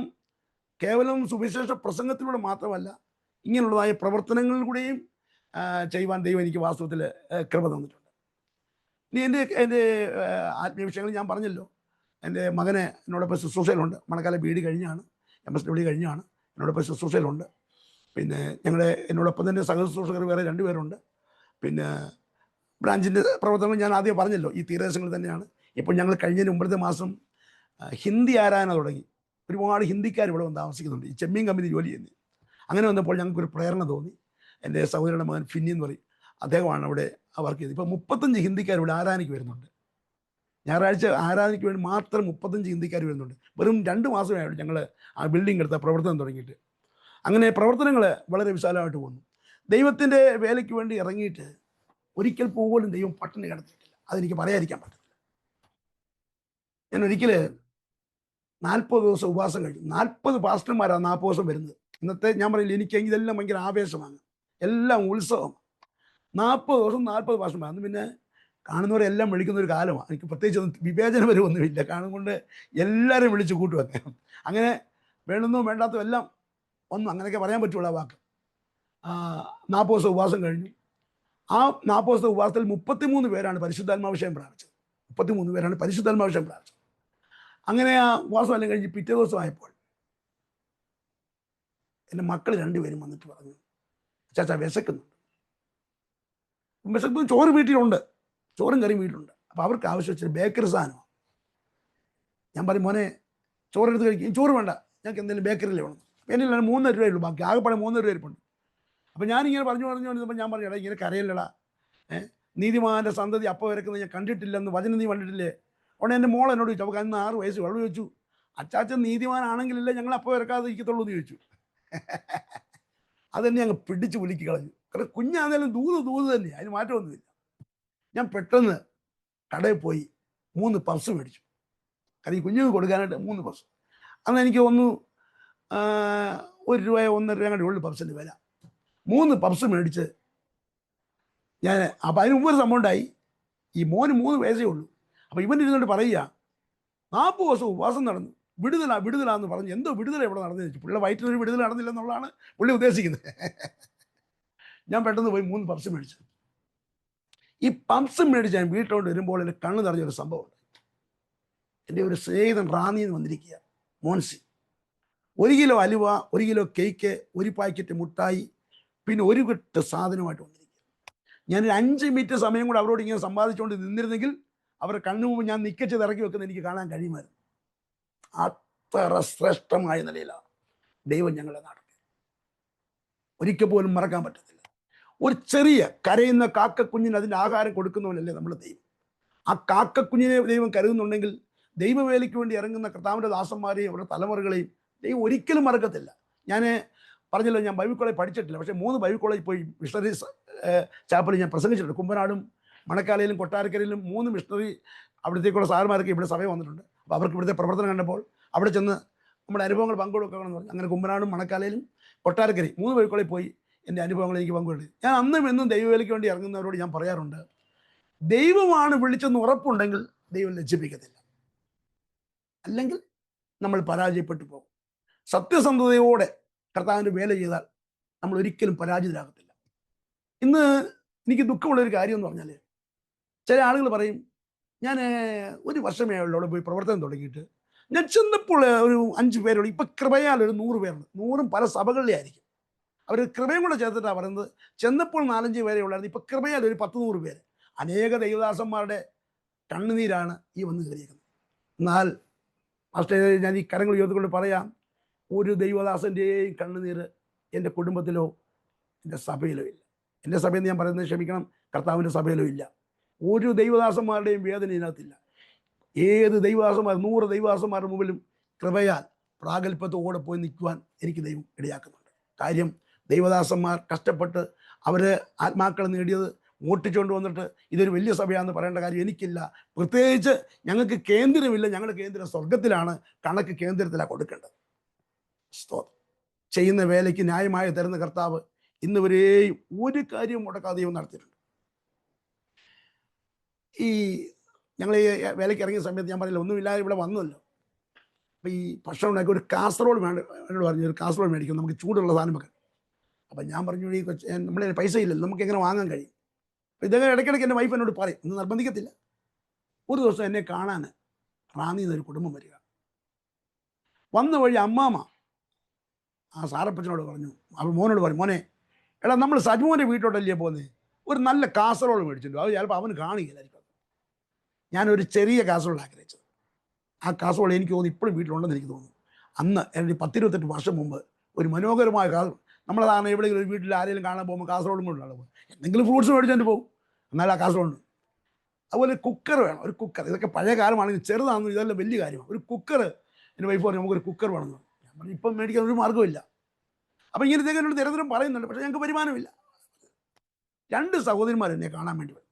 കേവലം സുവിശേഷ പ്രസംഗത്തിലൂടെ മാത്രമല്ല, ഇങ്ങനെയുള്ളതായ പ്രവർത്തനങ്ങളിലൂടെയും ചെയ്യുവാൻ ദൈവം എനിക്ക് വാസ്തവത്തിൽ കൃപ തന്നിട്ടുണ്ട്. ഇനി എൻ്റെ ആത്മീയ വിഷയങ്ങൾ ഞാൻ പറഞ്ഞല്ലോ. എൻ്റെ മകനെ എന്നോടൊപ്പം ശുശ്രൂഷയിലുണ്ട്. മണക്കാല ബീഡി കഴിഞ്ഞാണ്, MSW കഴിഞ്ഞാണ്, എന്നോടൊപ്പം ശുശ്രൂഷയിലുണ്ട്. പിന്നെ എന്നോടൊപ്പം തന്നെ സഹശുശ്രൂഷകർ വേറെ 2 പേരുണ്ട്. പിന്നെ ബ്രാഞ്ചിൻ്റെ പ്രവർത്തനങ്ങൾ ഞാൻ ആദ്യം പറഞ്ഞല്ലോ, ഈ തീരദേശങ്ങളിൽ തന്നെയാണ്. ഇപ്പോൾ ഞങ്ങൾ കഴിഞ്ഞതിന് മുമ്പത്തെ മാസം ഹിന്ദി ആരാധന തുടങ്ങി. ഒരുപാട് ഹിന്ദിക്കാർ ഇവിടെ വന്ന് താമസിക്കുന്നുണ്ട്, ഈ ചെമ്മീൻ കമ്പനി ജോലി ചെയ്യുന്നത്. അങ്ങനെ വന്നപ്പോൾ ഞങ്ങൾക്കൊരു പ്രേരണ തോന്നി. എൻ്റെ സഹോദരൻ്റെ മകൻ ഫിന്നി എന്ന് പറയും, അദ്ദേഹമാണ് അവിടെ വർക്ക് ചെയ്തത്. ഇപ്പോൾ 35 ഹിന്ദിക്കാർ ഇവിടെ ആരാധനയ്ക്ക് വരുന്നുണ്ട്. ഞായറാഴ്ച ആരാധനയ്ക്ക് വേണ്ടി മാത്രം 35 ഹിന്ദിക്കാർ വരുന്നുണ്ട്. വെറും 2 മാസമേ ആയുള്ളൂ ഞങ്ങൾ ആ ബിൽഡിംഗ് എടുത്ത പ്രവർത്തനം തുടങ്ങിയിട്ട്. അങ്ങനെ പ്രവർത്തനങ്ങൾ വളരെ വിശാലമായിട്ട് പോകുന്നു. ദൈവത്തിൻ്റെ വേലയ്ക്ക് വേണ്ടി ഇറങ്ങിയിട്ട് ഒരിക്കൽ പോലും ദൈവം പട്ടിണി കിടത്തിയിട്ടില്ല. അതെനിക്ക് പറയാതിരിക്കാൻ പറ്റത്തില്ല. ഞാൻ ഒരിക്കൽ 40 ദിവസം ഉപവാസം കഴിഞ്ഞു. 40 പാസ്റ്റർമാരാണ് 40 ദിവസം വരുന്നത്. ഇന്നത്തെ ഞാൻ പറയില്ല, എനിക്ക് ഇതെല്ലാം ഭയങ്കര ആവേശമാണ്, എല്ലാം ഉത്സവം. 40 ദിവസം 40 പാസ്റ്റർമാർ. അന്ന് പിന്നെ കാണുന്നവരെല്ലാം വിളിക്കുന്ന ഒരു കാലമാണ്. എനിക്ക് പ്രത്യേകിച്ച് ഒന്നും വിവേചനം വരുമൊന്നുമില്ല. കാണുകൊണ്ട് എല്ലാവരും വിളിച്ച് കൂട്ടുവെക്കെ. അങ്ങനെ വേണമെന്നോ വേണ്ടാത്തോ എല്ലാം ഒന്നും അങ്ങനെയൊക്കെ പറയാൻ പറ്റുള്ളൂ ആ വാക്ക്. 40 ദിവസം ഉപവാസം കഴിഞ്ഞു. ആ 40 ദിവസത്തെ ഉപവാസത്തിൽ 33 പേരാണ് പരിശുദ്ധാത്മാഭിഷേകം പ്രാപിച്ചത്. 33 പേരാണ് പരിശുദ്ധാത്മാഭിഷേകം പ്രാപിച്ചത്. അങ്ങനെ ആ ഉപവാസം എല്ലാം കഴിഞ്ഞ് പിറ്റേ ദിവസമായപ്പോൾ എൻ്റെ മക്കൾ 2 പേരും വന്നിട്ട് പറഞ്ഞു, ചാച്ചാ വിശക്കുന്നുണ്ട്. വിശക്കുന്നു. ചോറ് വീട്ടിലുണ്ട്, ചോറും കറിയും വീട്ടിലുണ്ട്. അപ്പോൾ അവർക്ക് ആവശ്യം വെച്ചാൽ ബേക്കറി സാധനമാണ്. ഞാൻ പറയും, മോനെ ചോറെടുത്ത് കഴിക്കും. ചോറ് വേണ്ട, ഞങ്ങൾക്ക് എന്തെങ്കിലും ബേക്കറിയിൽ വേണം. എന്നില്ല 3 രൂപയുള്ളൂ, ബാക്കി ആകെപ്പാടെ 3 രൂപ ഇരിപ്പുണ്ട്. അപ്പോൾ ഞാനിങ്ങനെ പറഞ്ഞു ഞാൻ പറഞ്ഞു, എടാ ഇങ്ങനെ കരയല്ലടാ, നീതിമാന്റെ സന്തതി അപ്പം വരക്കുന്നത് ഞാൻ കണ്ടിട്ടില്ലെന്ന് വചനം നീ കണ്ടിട്ടില്ലേ? ഉടനെ എൻ്റെ മോൾ എന്നോട് ചോദിച്ചു. അപ്പോൾ അന്ന് 6 വയസ്സ്. അവൾ ചോദിച്ചു, അച്ചാച്ചൻ നീതിമാനാണെങ്കിലല്ലേ ഞങ്ങൾ അപ്പം വരക്കാതെ ഇരിക്കത്തുള്ളൂ എന്ന് ചോദിച്ചു. അതെന്നെ അങ്ങ് പിടിച്ച് കുലുക്കി കളഞ്ഞു. കാരണം കുഞ്ഞാന്നേലും ദൂത് തന്നെ, അതിന് മാറ്റമൊന്നുമില്ല. ഞാൻ പെട്ടെന്ന് കടയിൽ പോയി 3 പപ്സ് മേടിച്ചു. കാരണം ഈ കുഞ്ഞുങ്ങൾക്ക് കൊടുക്കാനായിട്ട് 3 പപ്സ്. അന്ന് എനിക്ക് ഒന്ന് 1 രൂപ 1.5 രൂപ ഉള്ളു പപ്സിൻ്റെ വില. 3 പപ്സ് മേടിച്ച് ഞാൻ. അപ്പം അതിന് മുമ്പ് ഒരു സംഭവം ഉണ്ടായി. ഈ മോന് 3 വയസ്സേ ഉള്ളൂ. അപ്പോൾ ഇവൻ ഇരുന്നുകൊണ്ട് പറയുക, 40 ദിവസം ഉപവാസം നടന്നു, വിടുതലാന്ന് പറഞ്ഞു. എന്തോ വിടുതല എവിടെ നടന്നു വെച്ചു. പുള്ളിയുടെ വയറ്റിലൊരു വിടുതല നടന്നില്ലെന്നുള്ളതാണ് പുള്ളി ഉദ്ദേശിക്കുന്നത്. ഞാൻ പെട്ടെന്ന് പോയി 3 പപ്സ് മേടിച്ചു. ഈ പപ്സ് മേടിച്ച് ഞാൻ വീട്ടിലോട്ട് വരുമ്പോൾ എൻ്റെ കണ്ണ് നിറഞ്ഞൊരു സംഭവമുണ്ട്. എൻ്റെ ഒരു സ്നേഹിതൻ റാന്നിയിൽ നിന്ന് വന്നിരിക്കുക, മോൻസി. 1 കിലോ അലുവ, 1 കിലോ കേക്ക്, 1 പാക്കറ്റ് മുട്ടായി, പിന്നെ 1 കെട്ട് സാധനമായിട്ട് വന്നിരിക്കുക. ഞാനൊരു 5 മിനിറ്റ് സമയം കൂടെ അവരോട് ഇങ്ങനെ സമ്പാദിച്ചുകൊണ്ട് നിന്നിരുന്നെങ്കിൽ അവരുടെ കണ്ണു മുമ്പ് ഞാൻ നിക്കച്ചത് ഇറക്കി വെക്കുന്നത് എനിക്ക് കാണാൻ കഴിയുമായിരുന്നു. അത്ര ശ്രേഷ്ഠമായ നിലയിലാണ് ദൈവം ഞങ്ങളെ നടത്തി. ഒരിക്കൽ പോലും മറക്കാൻ പറ്റത്തില്ല. ഒരു ചെറിയ കരയുന്ന കാക്കക്കുഞ്ഞിന് അതിൻ്റെ ആഹാരം കൊടുക്കുന്നവനല്ലേ നമ്മൾ ദൈവം. ആ കാക്കക്കുഞ്ഞിനെ ദൈവം കരുതുന്നുണ്ടെങ്കിൽ ദൈവവേലയ്ക്ക് വേണ്ടി ഇറങ്ങുന്ന കർത്താവിൻ്റെ ദാസന്മാരെയും അവരുടെ തലമുറകളെയും ദൈവം ഒരിക്കലും മറക്കത്തില്ല. ഞാൻ പറഞ്ഞല്ലോ, ഞാൻ ബൈബിൾ കോളേജ് പഠിച്ചിട്ടില്ല, പക്ഷേ 3 ബൈബിൾ കോളേജ് പോയി മിഷണറീസ് ചാപ്പലിൽ ഞാൻ പ്രസംഗിച്ചിട്ടുണ്ട്. കുമ്പനാടും മണക്കാലയിലും കൊട്ടാരക്കരയിലും 3 മിഷണറി അവിടത്തേക്കുള്ള സാറുമാരൊക്കെ ഇവിടെ സഭയിൽ വന്നിട്ടുണ്ട്. അപ്പോൾ അവർക്ക് ഇവിടുത്തെ പ്രവർത്തനം കണ്ടപ്പോൾ അവിടെ ചെന്ന് നമ്മുടെ അനുഭവങ്ങൾ പങ്കുവെക്കണമെന്ന് പറഞ്ഞു. അങ്ങനെ കുമ്പനാടും മണക്കാലയിലും കൊട്ടാരക്കരയും 3 ബൈബിൾ കോളേജിൽ പോയി എൻ്റെ അനുഭവങ്ങൾ എനിക്ക് പങ്കുവെച്ചു. ഞാൻ അന്നും എന്നും ദൈവവേലയ്ക്ക് വേണ്ടി ഇറങ്ങുന്നവരോട് ഞാൻ പറയാറുണ്ട്, ദൈവമാണ് വിളിച്ചെന്ന് ഉറപ്പുണ്ടെങ്കിൽ ദൈവം ലജ്ജിപ്പിക്കത്തില്ല, അല്ലെങ്കിൽ നമ്മൾ പരാജയപ്പെട്ടു പോകും. സത്യസന്ധതയോടെ കർത്താവിൻ്റെ വേല ചെയ്താൽ നമ്മൾ ഒരിക്കലും പരാജിതരാകത്തില്ല. ഇന്ന് എനിക്ക് ദുഃഖമുള്ളൊരു കാര്യം എന്ന് പറഞ്ഞാൽ, ചില ആളുകൾ പറയും, ഞാൻ 1 വർഷമേ ഉള്ളൂ അവിടെ പോയി പ്രവർത്തനം തുടങ്ങിയിട്ട്. ഞാൻ ചെന്നപ്പോൾ ഒരു 5 പേരുള്ളൂ. ഇപ്പം കൃപയാൽ ഒരു 100 പേരുണ്ട്. 100ഉം പല സഭകളിലെ ആയിരിക്കും. അവർ കൃപയും കൂടെ ചേർത്തിട്ടാണ് പറയുന്നത്. ചെന്നപ്പോൾ 4-5 പേരെ ഉള്ളായിരുന്നു. ഇപ്പം കൃപയാൽ ഒരു 10-100 പേര്. അനേക ദൈവദാസന്മാരുടെ കണ്ണുനീരാണ് ഈ വന്ന് കയറിയിരിക്കുന്നത്. എന്നാൽ ഞാൻ ഈ കരങ്ങൾ ഉയർത്തിക്കൊണ്ട് പറയാം, ഒരു ദൈവദാസൻ്റെയും കണ്ണുനീര് എൻ്റെ കുടുംബത്തിലോ എൻ്റെ സഭയിലോ ഇല്ല. എൻ്റെ സഭയിൽ നിന്ന് ഞാൻ പറയുന്നത് ക്ഷമിക്കണം, കർത്താവിൻ്റെ സഭയിലോ ഇല്ല. ഒരു ദൈവദാസന്മാരുടെയും വേദന ഇതിനകത്തില്ല. ഏത് ദൈവദാസന്മാർ, 100 ദൈവദാസന്മാരുടെ മുമ്പിലും കൃപയാൽ പ്രാഗൽഭ്യത്തോടെ പോയി നിൽക്കുവാൻ എനിക്ക് ദൈവം ഇടയാക്കുന്നുണ്ട്. കാര്യം, ദൈവദാസന്മാർ കഷ്ടപ്പെട്ട് അവർ ആത്മാക്കളെ നേടിയത് ഓട്ടിച്ചുകൊണ്ട് വന്നിട്ട് ഇതൊരു വലിയ സഭയാണെന്ന് പറയേണ്ട കാര്യം എനിക്കില്ല. പ്രത്യേകിച്ച് ഞങ്ങൾക്ക് കേന്ദ്രമില്ല. ഞങ്ങളുടെ കേന്ദ്രം സ്വർഗത്തിലാണ്. കണക്ക് കേന്ദ്രത്തിലാണ് കൊടുക്കേണ്ടത്. സ്തോത്രം. ചെയ്യുന്ന വേലയ്ക്ക് ന്യായമായി തരുന്ന കർത്താവ് ഇന്ന് വരെയും ഒരു കാര്യവും മുടക്കാതെയും നടത്തിയിട്ടുണ്ട്. ഈ ഞങ്ങൾ ഈ വേലയ്ക്ക് ഇറങ്ങിയ സമയത്ത് ഞാൻ പറഞ്ഞില്ല, ഒന്നുമില്ലാതെ ഇവിടെ വന്നല്ലോ. അപ്പോൾ ഈ ഭക്ഷണം ഉണ്ടാക്കി ഒരു കാസറോൾ എന്നോട് പറഞ്ഞു, ഒരു കാസറോൾ മേടിക്കും, നമുക്ക് ചൂടുള്ള സാധനമൊക്കെ. അപ്പം ഞാൻ പറഞ്ഞു, ഈ നമ്മളെ പൈസ ഇല്ലല്ലോ, നമുക്ക് എങ്ങനെ വാങ്ങാൻ കഴിയും? അപ്പോൾ ഇദ്ദേഹം ഇടയ്ക്കിടയ്ക്ക് എൻ്റെ വൈഫ് എന്നോട് പറയും, ഒന്നും നിർബന്ധിക്കത്തില്ല. ഒരു ദിവസം എന്നെ കാണാൻ റാന്നിയിൽ നിന്നൊരു കുടുംബം വരിക. വന്ന വഴി അമ്മാമ ആ സാറപ്പച്ചനോട് പറഞ്ഞു, അവൾ മോനോട് പറഞ്ഞു, മോനെ എടാ നമ്മൾ സജ്മോൻ്റെ വീട്ടോട്ടല്ലേ പോകുന്നത്, ഒരു നല്ല കാസറോൾ മേടിച്ചിട്ടുണ്ട്. അത് ചിലപ്പോൾ അവന് കാണുകയില്ലായിരിക്കും. ഞാനൊരു ചെറിയ കാസറോൾ ആഗ്രഹിച്ചത്. ആ കാസറോൾ എനിക്ക് തോന്നുന്നു ഇപ്പോഴും വീട്ടിലുണ്ടെന്ന് എനിക്ക് തോന്നുന്നു. അന്ന് എൻ്റെ 10-28 വർഷം മുമ്പ് ഒരു മനോഹരമായ കാസറോൾ. നമ്മളതാണ് എവിടെയെങ്കിലും ഒരു വീട്ടിൽ ആരെങ്കിലും കാണാൻ പോകുമ്പോൾ കാസറോളും കൊണ്ടാണ് പോകും. എന്തെങ്കിലും ഫ്രൂട്ട്സ് മേടിച്ചുകൊണ്ട് പോകും, എന്നാൽ ആ കാസറോളുണ്ട്. അതുപോലെ കുക്കർ വേണം, ഒരു കുക്കർ. ഇതൊക്കെ പഴയ കാലമാണെങ്കിൽ ചെറുതാണെന്ന്, ഇതെല്ലാം വലിയ കാര്യമാണ്. ഒരു കുക്കർ എൻ്റെ വൈഫ് പറഞ്ഞു നമുക്കൊരു കുക്കർ വേണമെന്ന് പറഞ്ഞു. ഞാൻ പറഞ്ഞു ഇപ്പം മേടിക്കാൻ ഒരു മാർഗ്ഗമില്ല. അപ്പം ഇങ്ങനെ ഇതൊക്കെ എന്നോട് നിരന്തരം പറയുന്നുണ്ട്, പക്ഷേ ഞങ്ങൾക്ക് വരുമാനമില്ല. 2 സഹോദരിമാർ എന്നെ കാണാൻ വേണ്ടി വരും.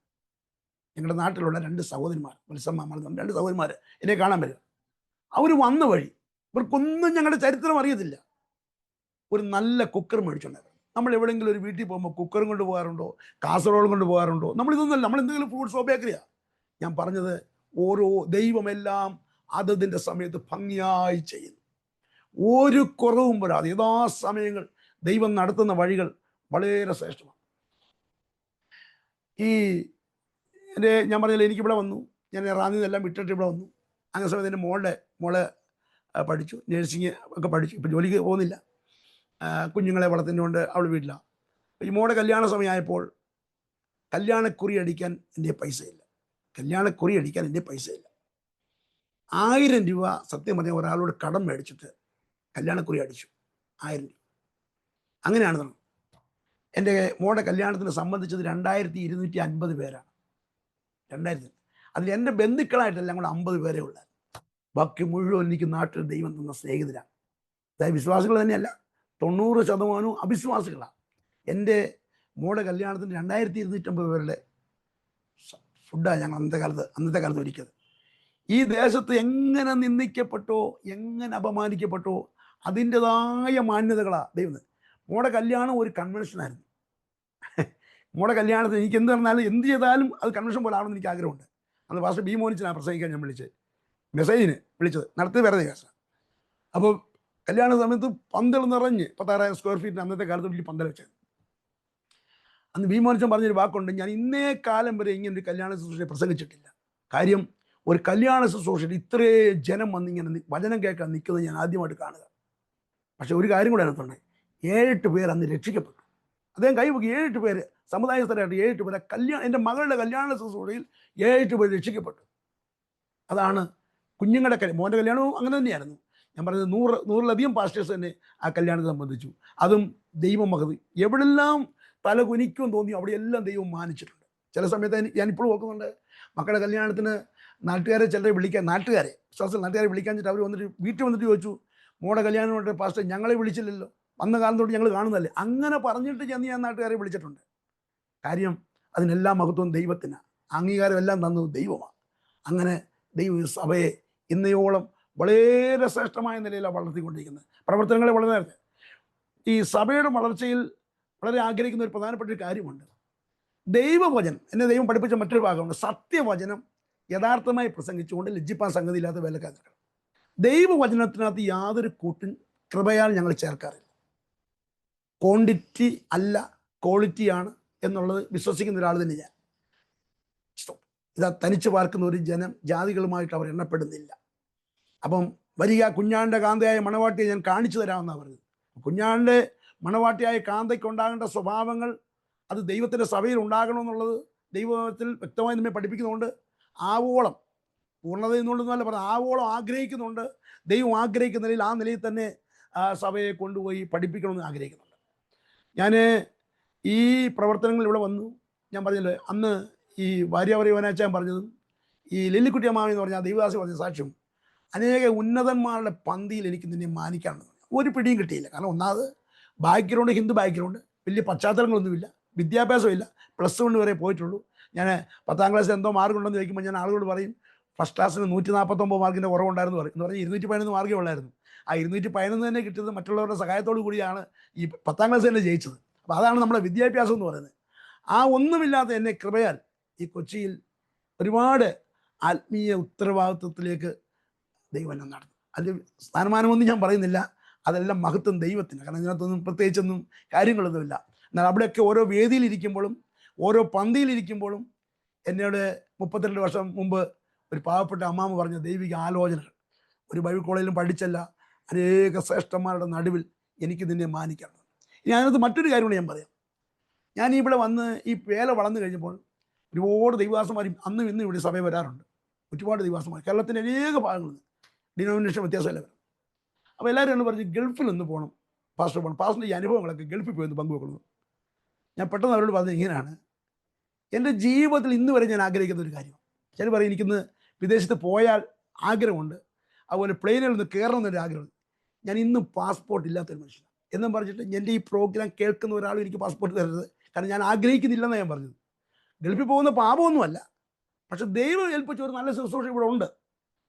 ഞങ്ങളുടെ നാട്ടിലുള്ള 2 സഹോദരിമാർ, വത്സമ്മമാർ, 2 സഹോദരിമാർ എന്നെ കാണാൻ വരും. അവർ വന്ന വഴി ഇവർക്കൊന്നും ഞങ്ങളുടെ ചരിത്രം അറിയത്തില്ല, ഒരു നല്ല കുക്കർ മേടിച്ചുണ്ടായിരുന്നു. നമ്മൾ എവിടെയെങ്കിലും ഒരു വീട്ടിൽ പോകുമ്പോൾ കുക്കറും കൊണ്ട് പോകാറുണ്ടോ, കാസറോളും കൊണ്ട് പോകാറുണ്ടോ? നമ്മളിതൊന്നുമല്ല, നമ്മൾ എന്തെങ്കിലും ഫ്രൂട്ട്സോ ബേക്കറിയാണ്. ഞാൻ പറഞ്ഞത് ഓരോ ദൈവമെല്ലാം അതതിൻ്റെ സമയത്ത് ഭംഗിയായി ചെയ്യുന്നു, ഒരു കുറവും വരാതെ യഥാസമയങ്ങൾ ദൈവം നടത്തുന്ന വഴികൾ വളരെ ശ്രേഷ്ഠമാണ്. ഈ ഞാൻ പറഞ്ഞില്ല, എനിക്കിവിടെ വന്നു, ഞാൻ റാന്നിയിൽ നിന്നെല്ലാം വിട്ടിട്ട് ഇവിടെ വന്നു. അങ്ങനെ സമയത്ത് എൻ്റെ മോളെ പഠിച്ചു, നേഴ്സിങ് ഒക്കെ പഠിച്ചു. ഇപ്പം ജോലിക്ക് പോകുന്നില്ല, കുഞ്ഞുങ്ങളെ വളർത്തുന്നതുകൊണ്ട് അവൾ വീട്ടിലാണ്. ഈ മോളുടെ കല്യാണ സമയമായപ്പോൾ കല്യാണക്കുറി അടിക്കാൻ എൻ്റെ പൈസയില്ല. 1000 രൂപ സത്യം പറഞ്ഞാൽ ഒരാളോട് കടം മേടിച്ചിട്ട് കല്യാണക്കുറി അടിച്ചു. 1000 രൂപ. അങ്ങനെയാണ് നടന്നത്. എൻ്റെ മോളുടെ കല്യാണത്തിന് സംബന്ധിച്ചത് 2250 പേരാണ്. 2000. അതിൽ എൻ്റെ ബന്ധുക്കളായിട്ടെല്ലാം കൂടെ 50 പേരേ ഉള്ളൂ. ബാക്കി മുഴുവൻ എനിക്ക് നാട്ടിൽ ദൈവം തന്ന സ്നേഹിതരാണ്. അതായത് വിശ്വാസികൾ തന്നെയല്ല, 90% അവിശ്വാസികളാണ്. എൻ്റെ മോളുടെ കല്യാണത്തിന് 2250 പേരുടെ ഫുഡാണ് ഞങ്ങൾ അന്നത്തെ കാലത്ത് ഒരുക്കിയത്. ഈ ദേശത്ത് എങ്ങനെ നിന്ദിക്കപ്പെട്ടോ, എങ്ങനെ അപമാനിക്കപ്പെട്ടോ, അതിൻ്റെതായ മാന്യതകളാണ് ദൈവം. മോളുടെ കല്യാണം ഒരു കൺവെൻഷനായിരുന്നു. മോളുടെ കല്യാണത്തിന് എനിക്ക് എന്ത് പറഞ്ഞാലും എന്ത് ചെയ്താലും അത് കൺവെൻഷൻ പോലെ ആവണമെന്ന് എനിക്ക് ആഗ്രഹമുണ്ട്. അന്ന് പാസ്റ്റർ ബി മോനിച്ചനാണ് പ്രസംഗിക്കാൻ ഞാൻ മെസ്സേജിന് വിളിച്ചത്, നടത്തി വേറെ കേസാണ്. അപ്പോൾ കല്യാണ സമയത്ത് പന്തൽ നിറഞ്ഞ് 16,000 സ്ക്വയർ ഫീറ്റിന് അന്നത്തെ കാലത്ത് വലിയ പന്തൽ വെച്ചത്. അന്ന് ബി മോനിച്ചൻ പറഞ്ഞൊരു വാക്കുണ്ട്, ഞാൻ ഇന്നേ കാലം വരെ ഇങ്ങനൊരു കല്യാണ ശുശ്രൂഷയെ പ്രസംഗിച്ചിട്ടില്ല. കാര്യം ഒരു കല്യാണ ശുശ്രൂഷയിൽ ഇത്രേ ജനം വന്നിങ്ങനെ വചനം കേൾക്കാൻ നിൽക്കുന്നത് ഞാൻ ആദ്യമായിട്ട് കാണുക. പക്ഷെ ഒരു കാര്യം കൂടെ അതിനകത്തുണ്ട്, 7 പേർ അന്ന് രക്ഷിക്കപ്പെട്ടു. അദ്ദേഹം കൈവക്കി 7 പേര്, സമുദായസ്ഥരായിട്ട് 7 പേരെ എൻ്റെ മകളുടെ കല്യാണ ശുശ്രൂഷയിൽ 7 പേര് രക്ഷിക്കപ്പെട്ടു. അതാണ് കുഞ്ഞുങ്ങളുടെ മോൻ്റെ കല്യാണവും അങ്ങനെ തന്നെയായിരുന്നു. ഞാൻ പറഞ്ഞത് 100-ലധികം പാസ്റ്റേഴ്സ് തന്നെ ആ കല്യാണത്തെ സംബന്ധിച്ചു. അതും ദൈവം മഹതി. എവിടെല്ലാം തല കുനിക്കും തോന്നി അവിടെയെല്ലാം ദൈവം മാനിച്ചിട്ടുണ്ട്. ചില സമയത്ത് ഞാനിപ്പോഴും ഓർക്കുന്നുണ്ട്, മക്കളുടെ കല്യാണത്തിന് ചിലരെ വിളിക്കാൻ, നാട്ടുകാരെ വിളിക്കാൻ വെച്ചിട്ട് അവർ വീട്ടിൽ വന്നിട്ട് ചോദിച്ചു, മോടെ കല്യാണം പാസ്റ്റർ ഞങ്ങളെ വിളിച്ചില്ലല്ലോ, വന്ന കാലം തൊട്ട് ഞങ്ങൾ കാണുന്നതല്ലേ. അങ്ങനെ പറഞ്ഞിട്ട് ഞാൻ നാട്ടുകാരെ വിളിച്ചിട്ടുണ്ട്. കാര്യം അതിനെല്ലാം മഹത്വം ദൈവത്തിന്, അംഗീകാരം എല്ലാം തന്നത് ദൈവമാണ്. അങ്ങനെ ദൈവം സഭയെ ഇന്നയോളം വളരെ ശ്രേഷ്ഠമായ നിലയിലാണ് വളർത്തിക്കൊണ്ടിരിക്കുന്നത്. പ്രവർത്തനങ്ങളെ വളരെ നേരത്തെ ഈ സഭയുടെ വളർച്ചയിൽ വളരെ ആഗ്രഹിക്കുന്ന ഒരു പ്രധാനപ്പെട്ട ഒരു കാര്യമുണ്ട്. ദൈവവചനം, എന്നെ ദൈവം പഠിപ്പിച്ച മറ്റൊരു ഭാഗമുണ്ട്. സത്യവചനം യഥാർത്ഥമായി പ്രസംഗിച്ചുകൊണ്ട് ലജ്ജിപ്പാൻ സംഗതിയില്ലാത്ത വേലക്കാർ. ദൈവവചനത്തിനകത്ത് യാതൊരു കൂട്ടും കൃപയാൽ ഞങ്ങൾ ചേർക്കാറില്ല. ക്വാണ്ടിറ്റി അല്ല ക്വാളിറ്റിയാണ് എന്നുള്ളത് വിശ്വസിക്കുന്ന ഒരാൾ തന്നെ ഞാൻ. ഇതാ തനിച്ച് പാർക്കുന്ന ഒരു ജാതികളുമായിട്ട് അവർ എണ്ണപ്പെടുന്നില്ല. അപ്പം വരിക, കുഞ്ഞാൻ്റെ കാന്തയായ മണവാട്ടിയെ ഞാൻ കാണിച്ചു തരാമെന്നാണ് പറഞ്ഞത്. കുഞ്ഞാൻ്റെ മണവാട്ടിയായ കാന്തയ്ക്ക് ഉണ്ടാകേണ്ട സ്വഭാവങ്ങൾ അത് ദൈവത്തിൻ്റെ സഭയിൽ ഉണ്ടാകണമെന്നുള്ളത് ദൈവത്തിൽ വ്യക്തമായി നമ്മെ പഠിപ്പിക്കുന്നുണ്ട്. ആവോളം, പൂർണ്ണത എന്നുള്ളതെന്നല്ല പറഞ്ഞത്, ആവോളം ആഗ്രഹിക്കുന്നുണ്ട്. ദൈവം ആഗ്രഹിക്കുന്ന നിലയിൽ ആ നിലയിൽ തന്നെ സഭയെ കൊണ്ടുപോയി പഠിപ്പിക്കണമെന്ന് ആഗ്രഹിക്കുന്നുണ്ട്. ഞാൻ ഈ പ്രവർത്തനങ്ങൾ ഇവിടെ വന്നു. ഞാൻ പറഞ്ഞില്ലേ, അന്ന് ഈ ഭാര്യാവരയോനാച്ചാൻ പറഞ്ഞതും ഈ ലില്ലിക്കുട്ടി അമ്മാവി എന്ന് പറഞ്ഞാൽ ദൈവദാസി പറഞ്ഞ സാക്ഷ്യം, അനേക ഉന്നതന്മാരുടെ പന്തിയിൽ എനിക്ക് നിന്നെ മാനിക്കാണെന്ന് ഒരു പിടിയും കിട്ടിയില്ല. കാരണം ഒന്നാമത് ബാക്ക്ഗ്രൗണ്ട്, ഹിന്ദു ബാക്ക്ഗ്രൗണ്ട്, വലിയ പശ്ചാത്തലങ്ങളൊന്നുമില്ല, വിദ്യാഭ്യാസമില്ല, +1 വരെ പോയിട്ടുള്ളൂ. ഞാൻ 10ാം ക്ലാസ്സിൽ എന്തോ മാർക്ക് ഉണ്ടെന്ന് ചോദിക്കുമ്പോൾ ഞാൻ ആളുകളോട് പറയും, ഫസ്റ്റ് ക്ലാസ്സിന് 149 മാർക്കിൻ്റെ കുറവുണ്ടായിരുന്നു പറയും. എന്ന് പറഞ്ഞാൽ 211 മാർക്കേ ഉള്ളായിരുന്നു. ആ 211 തന്നെ കിട്ടിയത് മറ്റുള്ളവരുടെ സഹായത്തോടു കൂടിയാണ് ഈ 10ാം ക്ലാസ് തന്നെ ജയിച്ചത്. അപ്പോൾ അതാണ് നമ്മുടെ വിദ്യാഭ്യാസം എന്ന് പറയുന്നത്. ആ ഒന്നുമില്ലാത്ത എന്നെ കൃപയാൽ ഈ കൊച്ചിയിൽ ഒരുപാട് ആത്മീയ ഉത്തരവാദിത്വത്തിലേക്ക് ദൈവം എന്നെ നടന്നു. അതിൽ സ്ഥാനമാനമൊന്നും ഞാൻ പറയുന്നില്ല, അതെല്ലാം മഹത്വം ദൈവത്തിന്. കാരണം ഇതിനകത്തൊന്നും പ്രത്യേകിച്ചൊന്നും കാര്യങ്ങളൊന്നുമില്ല. എന്നാൽ അവിടെയൊക്കെ ഓരോ വേദിയിലിരിക്കുമ്പോഴും ഓരോ പന്തിയിലിരിക്കുമ്പോഴും എന്നോട് 32 വർഷം മുമ്പ് ഒരു പാവപ്പെട്ട അമ്മാമ്മ പറഞ്ഞ ദൈവിക ആലോചനകൾ, ഒരു ബൈബിൾ കോളേജിലും പഠിച്ചല്ല, അനേക ശ്രേഷ്ഠന്മാരുടെ നടുവിൽ എനിക്ക് നിന്നെ മാനിക്കണം. ഇനി അതിനകത്ത് മറ്റൊരു കാര്യം കൂടി ഞാൻ പറയാം. ഞാൻ ഇവിടെ വന്ന് ഈ വേല വളർന്നു കഴിഞ്ഞപ്പോൾ ഒരുപാട് ദൈവദാസന്മാരും അന്നും ഇന്നും ഇവിടെ സഭയിൽ വരാറുണ്ട്. ഒരുപാട് ദൈവദാസന്മാർ കേരളത്തിൻ്റെ അനേക ഭാഗങ്ങളിൽ നിന്ന്, ഡിനോമിനേഷൻ വ്യത്യാസമല്ല വരും. അപ്പോൾ എല്ലാവരും എന്ന് പറഞ്ഞ് ഗൾഫിലൊന്ന് പോകണം, പാസ്റ്റർ പോകണം, പാസ്റ്ററിൻ്റെ ഈ അനുഭവങ്ങളൊക്കെ ഗൾഫിൽ പോയി ഒന്ന് പങ്കുവെക്കണം. ഞാൻ പെട്ടെന്ന് അവരോട് പറഞ്ഞത് ഇങ്ങനെയാണ്, എൻ്റെ ജീവിതത്തിൽ ഇന്ന് വരെ ഞാൻ ആഗ്രഹിക്കുന്ന ഒരു കാര്യം, ചില പറയും എനിക്കിന്ന് വിദേശത്ത് പോയാൽ ആഗ്രഹമുണ്ട്, അതുപോലെ പ്ലെയിനിൽ നിന്ന് കയറണം എന്നൊരു ആഗ്രഹമുണ്ട്. ഞാൻ ഇന്നും പാസ്പോർട്ട് ഇല്ലാത്തൊരു മനുഷ്യനാണ് എന്നും പറഞ്ഞിട്ട് എൻ്റെ ഈ പ്രോഗ്രാം കേൾക്കുന്ന ഒരാളും എനിക്ക് പാസ്പോർട്ട് തരരുത്. കാരണം ഞാൻ ആഗ്രഹിക്കുന്നില്ലെന്നാണ് ഞാൻ പറഞ്ഞത്. ഗൾഫിൽ പോകുന്ന പാപമൊന്നുമല്ല, പക്ഷെ ദൈവം ഏൽപ്പിച്ച ഒരു നല്ല ശുശ്രൂഷ ഇവിടെ ഉണ്ട്.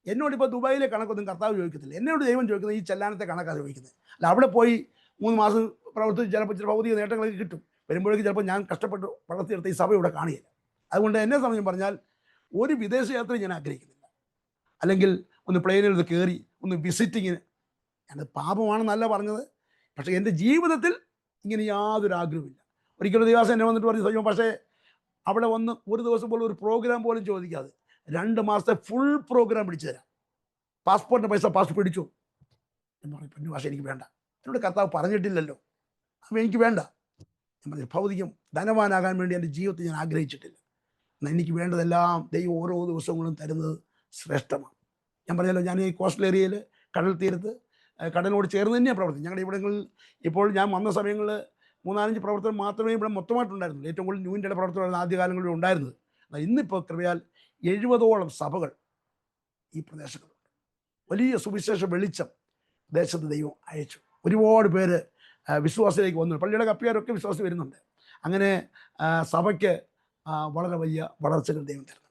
എന്നോടിപ്പോൾ ദുബായിലെ കണക്കൊന്നും കർത്താവ് ചോദിക്കത്തില്ല. എന്നോട് ദൈവം ചോദിക്കുന്നത് ഈ ചെല്ലാനത്തെ കണക്കാണ് ചോദിക്കുന്നത്. അല്ല അവിടെ പോയി 3 മാസം പ്രവർത്തിച്ച് ചിലപ്പോൾ ചില ഭൗതിക നേട്ടങ്ങളൊക്കെ കിട്ടും. വരുമ്പോഴേക്കും ചിലപ്പോൾ ഞാൻ കഷ്ടപ്പെട്ട് വളർത്തിയെടുത്ത ഈ സഭ ഇവിടെ കാണില്ല. അതുകൊണ്ട് എന്നെ സംബന്ധിച്ച് പറഞ്ഞാൽ ഒരു വിദേശ യാത്ര ഞാൻ ആഗ്രഹിക്കുന്നില്ല, അല്ലെങ്കിൽ ഒന്ന് പ്ലെയിനിൽ നിന്ന് കയറി ഒന്ന് വിസിറ്റിങ്ങിന്. ഞാനത് പാപമാണെന്നല്ല പറഞ്ഞത്, പക്ഷേ എൻ്റെ ജീവിതത്തിൽ ഇങ്ങനെ യാതൊരു ആഗ്രഹമില്ല. ഒരിക്കലും ദിവസം എന്നെ വന്നിട്ട് പറഞ്ഞു, സജീവം പക്ഷേ അവിടെ വന്ന് ഒരു ദിവസം പോലും ഒരു പ്രോഗ്രാം പോലും ചോദിക്കാതെ 2 മാസത്തെ ഫുൾ പ്രോഗ്രാം പിടിച്ചു തരാം, പാസ്പോർട്ടിൻ്റെ പൈസ പാസ്പോർട്ട് പിടിച്ചു എന്ന് പറഞ്ഞു. പിന്നെ പക്ഷേ എനിക്ക് വേണ്ട, എന്നോട് കർത്താവ് പറഞ്ഞിട്ടില്ലല്ലോ, അപ്പം എനിക്ക് വേണ്ട. ഞാൻ പറഞ്ഞു ഭൗതികം ധനവാനാകാൻ വേണ്ടി എൻ്റെ ജീവിതത്തിൽ ഞാൻ ആഗ്രഹിച്ചിട്ടില്ല. എന്നാൽ എനിക്ക് വേണ്ടതെല്ലാം ദൈവം ഓരോ ദിവസങ്ങളും തരുന്നത് ശ്രേഷ്ഠമാണ്. ഞാൻ പറഞ്ഞല്ലോ, ഞാൻ ഈ കോസ്റ്റൽ ഏരിയയിൽ കടൽ തീരത്ത് കടലിനോട് ചേർന്ന് തന്നെയാണ് പ്രവർത്തിക്കുന്നത്. ഞങ്ങളുടെ ഇവിടങ്ങളിൽ ഇപ്പോൾ ഞാൻ വന്ന സമയങ്ങളിൽ 3-4 പ്രവർത്തനം മാത്രമേ ഇവിടെ മൊത്തമായിട്ടുണ്ടായിരുന്നുള്ളൂ. ഏറ്റവും കൂടുതൽ ന്യൂവിൻ്റെ പ്രവർത്തനമായിരുന്നു ആദ്യകാലങ്ങളിൽ ഉണ്ടായിരുന്നത്. എന്നാൽ ഇന്നിപ്പോൾ കൃപയാൽ 70ഓളം സഭകൾ ഈ പ്രദേശങ്ങളുണ്ട്. വലിയ സുവിശേഷ വെളിച്ചം ദേശത്ത് ദൈവം അയച്ചു. ഒരുപാട് പേര് വിശ്വാസത്തിലേക്ക് വന്നു. പള്ളിയുടെ കപ്പിയാരൊക്കെ വിശ്വാസം വരുന്നുണ്ട്. അങ്ങനെ സഭയ്ക്ക് വളരെ വലിയ വളർച്ചകൾ ദൈവം തരുന്നുണ്ട്.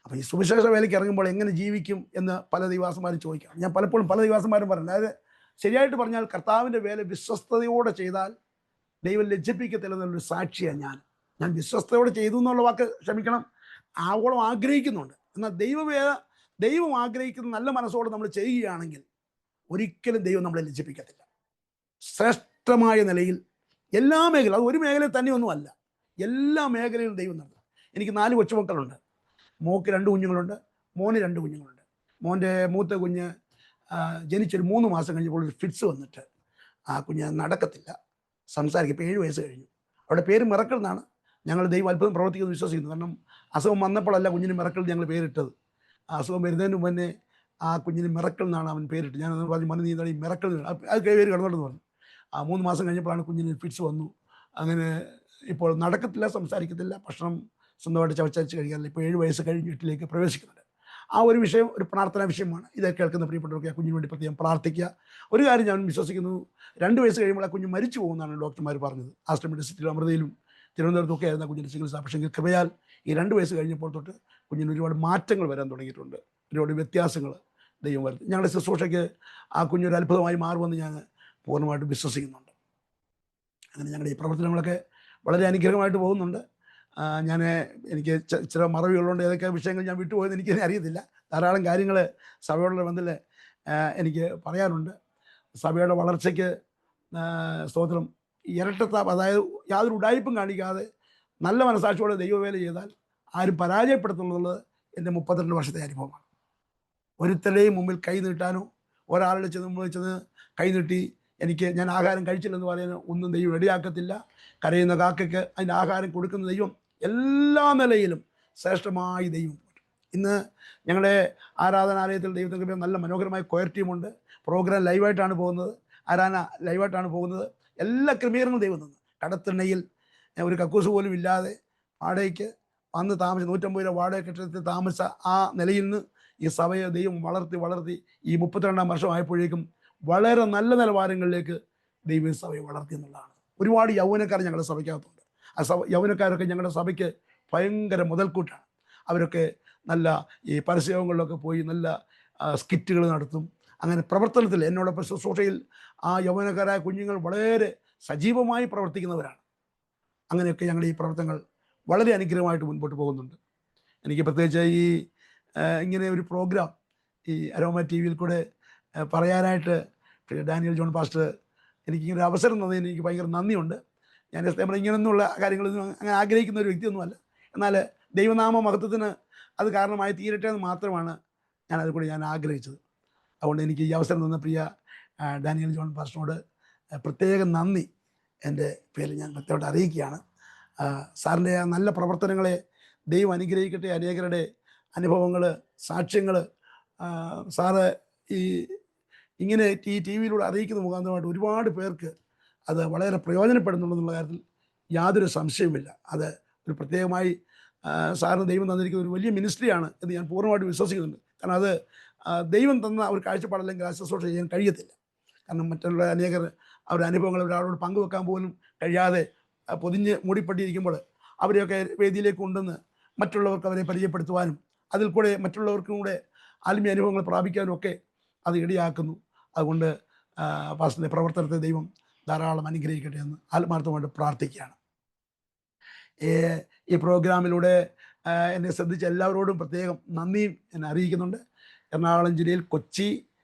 അപ്പോൾ ഈ സുവിശേഷ വേലയ്ക്ക് ഇറങ്ങുമ്പോൾ എങ്ങനെ ജീവിക്കും എന്ന് പല ദൈവാസന്മാരും ചോദിക്കാം. ഞാൻ പലപ്പോഴും പല ദൈവാസന്മാരും പറഞ്ഞു, അതായത് ശരിയായിട്ട് പറഞ്ഞാൽ കർത്താവിൻ്റെ വേല വിശ്വസ്തയോടെ ചെയ്താൽ ദൈവം ലജ്ജിപ്പിക്കത്തില്ലെന്നുള്ളൊരു സാക്ഷിയാണ് ഞാൻ വിശ്വസ്തയോടെ ചെയ്തു എന്നുള്ള വാക്ക് ക്ഷമിക്കണം, ആവോളം ആഗ്രഹിക്കുന്നുണ്ട്. എന്നാൽ ദൈവം ആഗ്രഹിക്കുന്ന നല്ല മനസ്സോടെ നമ്മൾ ചെയ്യുകയാണെങ്കിൽ ഒരിക്കലും ദൈവം നമ്മളെ ലജ്ജിപ്പിക്കത്തില്ല. ശ്രേഷ്ഠമായ നിലയിൽ എല്ലാ മേഖല, അത് ഒരു മേഖലയിൽ തന്നെയൊന്നുമല്ല, എല്ലാ മേഖലയിലും ദൈവം നടത്തും. എനിക്ക് 4 കൊച്ചുമക്കളുണ്ട്. മോക്ക് 2 കുഞ്ഞുങ്ങളുണ്ട്, മോന് 2 കുഞ്ഞുങ്ങളുണ്ട്. മോൻ്റെ മൂത്ത കുഞ്ഞ് ജനിച്ചൊരു 3 മാസം കഴിഞ്ഞപ്പോൾ ഒരു ഫിറ്റ്സ് വന്നിട്ട് ആ കുഞ്ഞ് നടക്കത്തില്ല, സംസാരിക്കും. ഇപ്പോൾ 7 വയസ്സ് കഴിഞ്ഞു. അവിടെ പേര് മിറക്കിൾ എന്നാണ്. ഞങ്ങൾ ദൈവം അത്ഭുതം പ്രവർത്തിക്കുന്നത് വിശ്വസിക്കുന്നു. കാരണം അസുഖം വന്നപ്പോഴല്ല കുഞ്ഞിന് മിറക്കിൾ ഞങ്ങൾ പേരിട്ടത്. ആ അസുഖം വരുന്നതിന് മുന്നേ ആ കുഞ്ഞിന് മിറക്കിൾ എന്നാണ് അവൻ പേരിട്ട്. ഞാൻ പറഞ്ഞു മന നീന്താണ് ഈ മിറക്കിൾ, അത് പേര് കിടന്നോട്ടെന്ന് പറഞ്ഞു. 3 മാസം കഴിഞ്ഞപ്പോഴാണ് കുഞ്ഞിന് ഫിറ്റ്സ് വന്നു. അങ്ങനെ ഇപ്പോൾ നടക്കത്തില്ല, സംസാരിക്കത്തില്ല, ഭക്ഷണം സ്വന്തമായിട്ട് ചവച്ചരച്ച് കഴിക്കാറില്ല. ഇപ്പോൾ 7 വയസ്സ് കഴിഞ്ഞ് വീട്ടിലേക്ക് പ്രവേശിക്കുന്നുണ്ട്. ആ ഒരു വിഷയം ഒരു പ്രാർത്ഥനാ വിഷയമാണ്. ഇത് കേൾക്കുന്ന പ്രിയപ്പെട്ടവർക്ക് ആ കുഞ്ഞിന് വേണ്ടി പ്രത്യേകം പ്രാർത്ഥിക്കുക. ഒരു കാര്യം ഞാൻ വിശ്വസിക്കുന്നു, 2 വയസ്സ് കഴിയുമ്പോൾ ആ കുഞ്ഞ് മരിച്ചു പോകുന്നതാണ് ഡോക്ടർമാർ പറഞ്ഞത്. ആസ്റ്റർ മെഡിസിറ്റിയിലും അമൃതയിലും തിരുവനന്തപുരത്തൊക്കെ ആയിരുന്നു ആ കുഞ്ഞിൻ്റെ ചികിത്സ. പക്ഷേ കൃപയാൽ ഈ 2 വയസ്സ് കഴിഞ്ഞപ്പോൾ തൊട്ട് കുഞ്ഞിന് ഒരുപാട് മാറ്റങ്ങൾ വരാൻ തുടങ്ങിയിട്ടുണ്ട്, ഒരുപാട് വ്യത്യാസങ്ങൾ ദൈവം വരുത്തി. ഞങ്ങളുടെ ശുശ്രൂഷയ്ക്ക് ആ കുഞ്ഞൊരു അത്ഭുതമായി മാറുമെന്ന് ഞാൻ പൂർണ്ണമായിട്ടും വിശ്വസിക്കുന്നുണ്ട്. അങ്ങനെ ഞങ്ങളുടെ ഈ പ്രവർത്തനങ്ങളൊക്കെ വളരെ അനുഗ്രഹമായിട്ട് പോകുന്നുണ്ട്. എനിക്ക് ചില മറവികളുണ്ട്, ഏതൊക്കെ വിഷയങ്ങൾ ഞാൻ വിട്ടുപോയെന്ന് എനിക്ക് അറിയത്തില്ല. ധാരാളം കാര്യങ്ങൾ സഭയോടുള്ള ബന്ധത്തിൽ എനിക്ക് പറയാനുണ്ട്. സഭയുടെ വളർച്ചയ്ക്ക് സ്തോത്രം. ഇരട്ടത്താപ്പ്, അതായത് യാതൊരു ഉടായ്പും കാണിക്കാതെ നല്ല മനസാക്ഷിയോടെ ദൈവവേല ചെയ്താൽ ആരും പരാജയപ്പെടുത്തുന്നുള്ളത് എൻ്റെ 32 വർഷത്തെ അനുഭവമാണ്. ഒരുത്തരുടെയും മുമ്പിൽ കൈ നീട്ടാനോ ഒരാളുടെ മുമ്പിൽ ചെന്ന് കൈ നീട്ടി ഞാൻ ആഹാരം കഴിച്ചില്ലെന്ന് പറയാനോ ഒന്നും ദൈവം ഇടയാക്കത്തില്ല. കരയുന്ന കാക്കയ്ക്ക് അതിൻ്റെ ആഹാരം കൊടുക്കുന്ന ദൈവം എല്ലാ നിലയിലും ശ്രേഷ്ഠമായി ദൈവം. ഇന്ന് ഞങ്ങളുടെ ആരാധനാലയത്തിൽ ദൈവത്തിൻ്റെ നല്ല മനോഹരമായ കൊയർ ടീമുണ്ട്. പ്രോഗ്രാം ലൈവായിട്ടാണ് പോകുന്നത്, ആരാധന ലൈവായിട്ടാണ് പോകുന്നത്. എല്ലാ ക്രമീകരണങ്ങളും ദൈവം തന്നു. കടത്തിണ്ണയിൽ ഒരു കക്കൂസ് പോലും ഇല്ലാതെ വാടകയ്ക്ക് വന്ന് താമസിച്ച 150 രൂപ വാടക കെട്ടിടത്തിൽ താമസിച്ച ആ നിലയിൽ നിന്ന് ഈ സഭയെ ദൈവം വളർത്തി ഈ 32-ാം വർഷമായപ്പോഴേക്കും വളരെ നല്ല നിലവാരങ്ങളിലേക്ക് ദൈവം സഭയെ വളർത്തി എന്നുള്ളതാണ്. ഒരുപാട് യൗവനക്കാർ ഞങ്ങളുടെ സഭയ്ക്കകത്തുണ്ട്. ആ യൗവനക്കാരൊക്കെ ഞങ്ങളുടെ സഭയ്ക്ക് ഭയങ്കര മുതൽക്കൂട്ടാണ്. അവരൊക്കെ നല്ല ഈ പരസ്യങ്ങളിലൊക്കെ പോയി നല്ല സ്കിറ്റുകൾ നടത്തും. അങ്ങനെ പ്രവർത്തനത്തിൽ എന്നോടൊപ്പം ശുശ്രൂഷയിൽ ആ യൗവനക്കാരായ കുഞ്ഞുങ്ങൾ വളരെ സജീവമായി പ്രവർത്തിക്കുന്നവരാണ്. അങ്ങനെയൊക്കെ ഞങ്ങളുടെ ഈ പ്രവർത്തനങ്ങൾ വളരെ അനുഗ്രഹമായിട്ട് മുൻപോട്ട് പോകുന്നുണ്ട്. എനിക്ക് പ്രത്യേകിച്ച് ഈ ഇങ്ങനെ ഒരു പ്രോഗ്രാം ഈ അരോമ ടി വിയിൽ കൂടെ പറയാനായിട്ട് ഡാനിയൽ ജോൺ പാസ്റ്റർ എനിക്കിങ്ങനെ ഒരു അവസരം തന്നതിന് എനിക്ക് ഭയങ്കര നന്ദിയുണ്ട്. ഞാൻ ഇങ്ങനെയൊന്നുള്ള കാര്യങ്ങളൊന്നും അങ്ങനെ ആഗ്രഹിക്കുന്ന ഒരു വ്യക്തിയൊന്നുമല്ല. എന്നാൽ ദൈവനാമ മഹത്വത്തിന് അത് കാരണമായി തീരട്ടെ എന്ന് മാത്രമാണ് ഞാനത് കൂടി ആഗ്രഹിച്ചത്. അതുകൊണ്ട് എനിക്ക് ഈ അവസരം തന്ന പ്രിയ ഡാനിയൽ ജോൺ പാസ്റ്ററിനോട് പ്രത്യേകം നന്ദി എൻ്റെ പേരിൽ ഞാൻ വ്യക്തമായിട്ട് അറിയിക്കുകയാണ്. സാറിൻ്റെ ആ നല്ല പ്രവർത്തനങ്ങളെ ദൈവം അനുഗ്രഹിക്കട്ടെ. അനേകരുടെ അനുഭവങ്ങൾ, സാക്ഷ്യങ്ങൾ സാറ് ഇങ്ങനെ ഈ ടി വിയിലൂടെ അറിയിക്കുന്ന മുഖാന്തരമായിട്ട് ഒരുപാട് പേർക്ക് അത് വളരെ പ്രയോജനപ്പെടുന്നുണ്ടെന്നുള്ള കാര്യത്തിൽ യാതൊരു സംശയവുമില്ല. അത് ഒരു പ്രത്യേകമായി സാറിന് ദൈവം തന്നിരിക്കുന്ന ഒരു വലിയ മിനിസ്ട്രിയാണ് എന്ന് ഞാൻ പൂർണ്ണമായിട്ട് വിശ്വസിക്കുന്നുണ്ട്. കാരണം അത് ദൈവം തന്ന ഒരു കാഴ്ചപ്പാടല്ലെങ്കിൽ ആ ശുശ്രൂഷ ചെയ്യാൻ കഴിയത്തില്ല. കാരണം മറ്റുള്ള അനേകർ അവരുടെ അനുഭവങ്ങൾ ഒരാളോട് പങ്കുവെക്കാൻ പോലും കഴിയാതെ പൊതിഞ്ഞ് മൂടിപ്പെട്ടിരിക്കുമ്പോൾ അവരെയൊക്കെ വേദിയിലേക്ക് കൊണ്ടുവന്ന് മറ്റുള്ളവർക്ക് അവരെ പരിചയപ്പെടുത്തുവാനും അതിൽ കൂടെ മറ്റുള്ളവർക്കും കൂടെ ആത്മീയ അനുഭവങ്ങൾ പ്രാപിക്കാനും ഒക്കെ അത് ഇടയാക്കുന്നു. അതുകൊണ്ട് പാസ്റ്ററിൻ്റെ പ്രവർത്തനത്തെ ദൈവം ധാരാളം അനുഗ്രഹിക്കട്ടെ എന്ന് ആത്മാർത്ഥമായിട്ട് പ്രാർത്ഥിക്കുകയാണ്. ഈ പ്രോഗ്രാമിലൂടെ എന്നെ ശ്രദ്ധിച്ച എല്ലാവരോടും പ്രത്യേകം നന്ദിയും എന്നെ അറിയിക്കുന്നുണ്ട്. എറണാകുളം ജില്ലയിൽ കൊച്ചി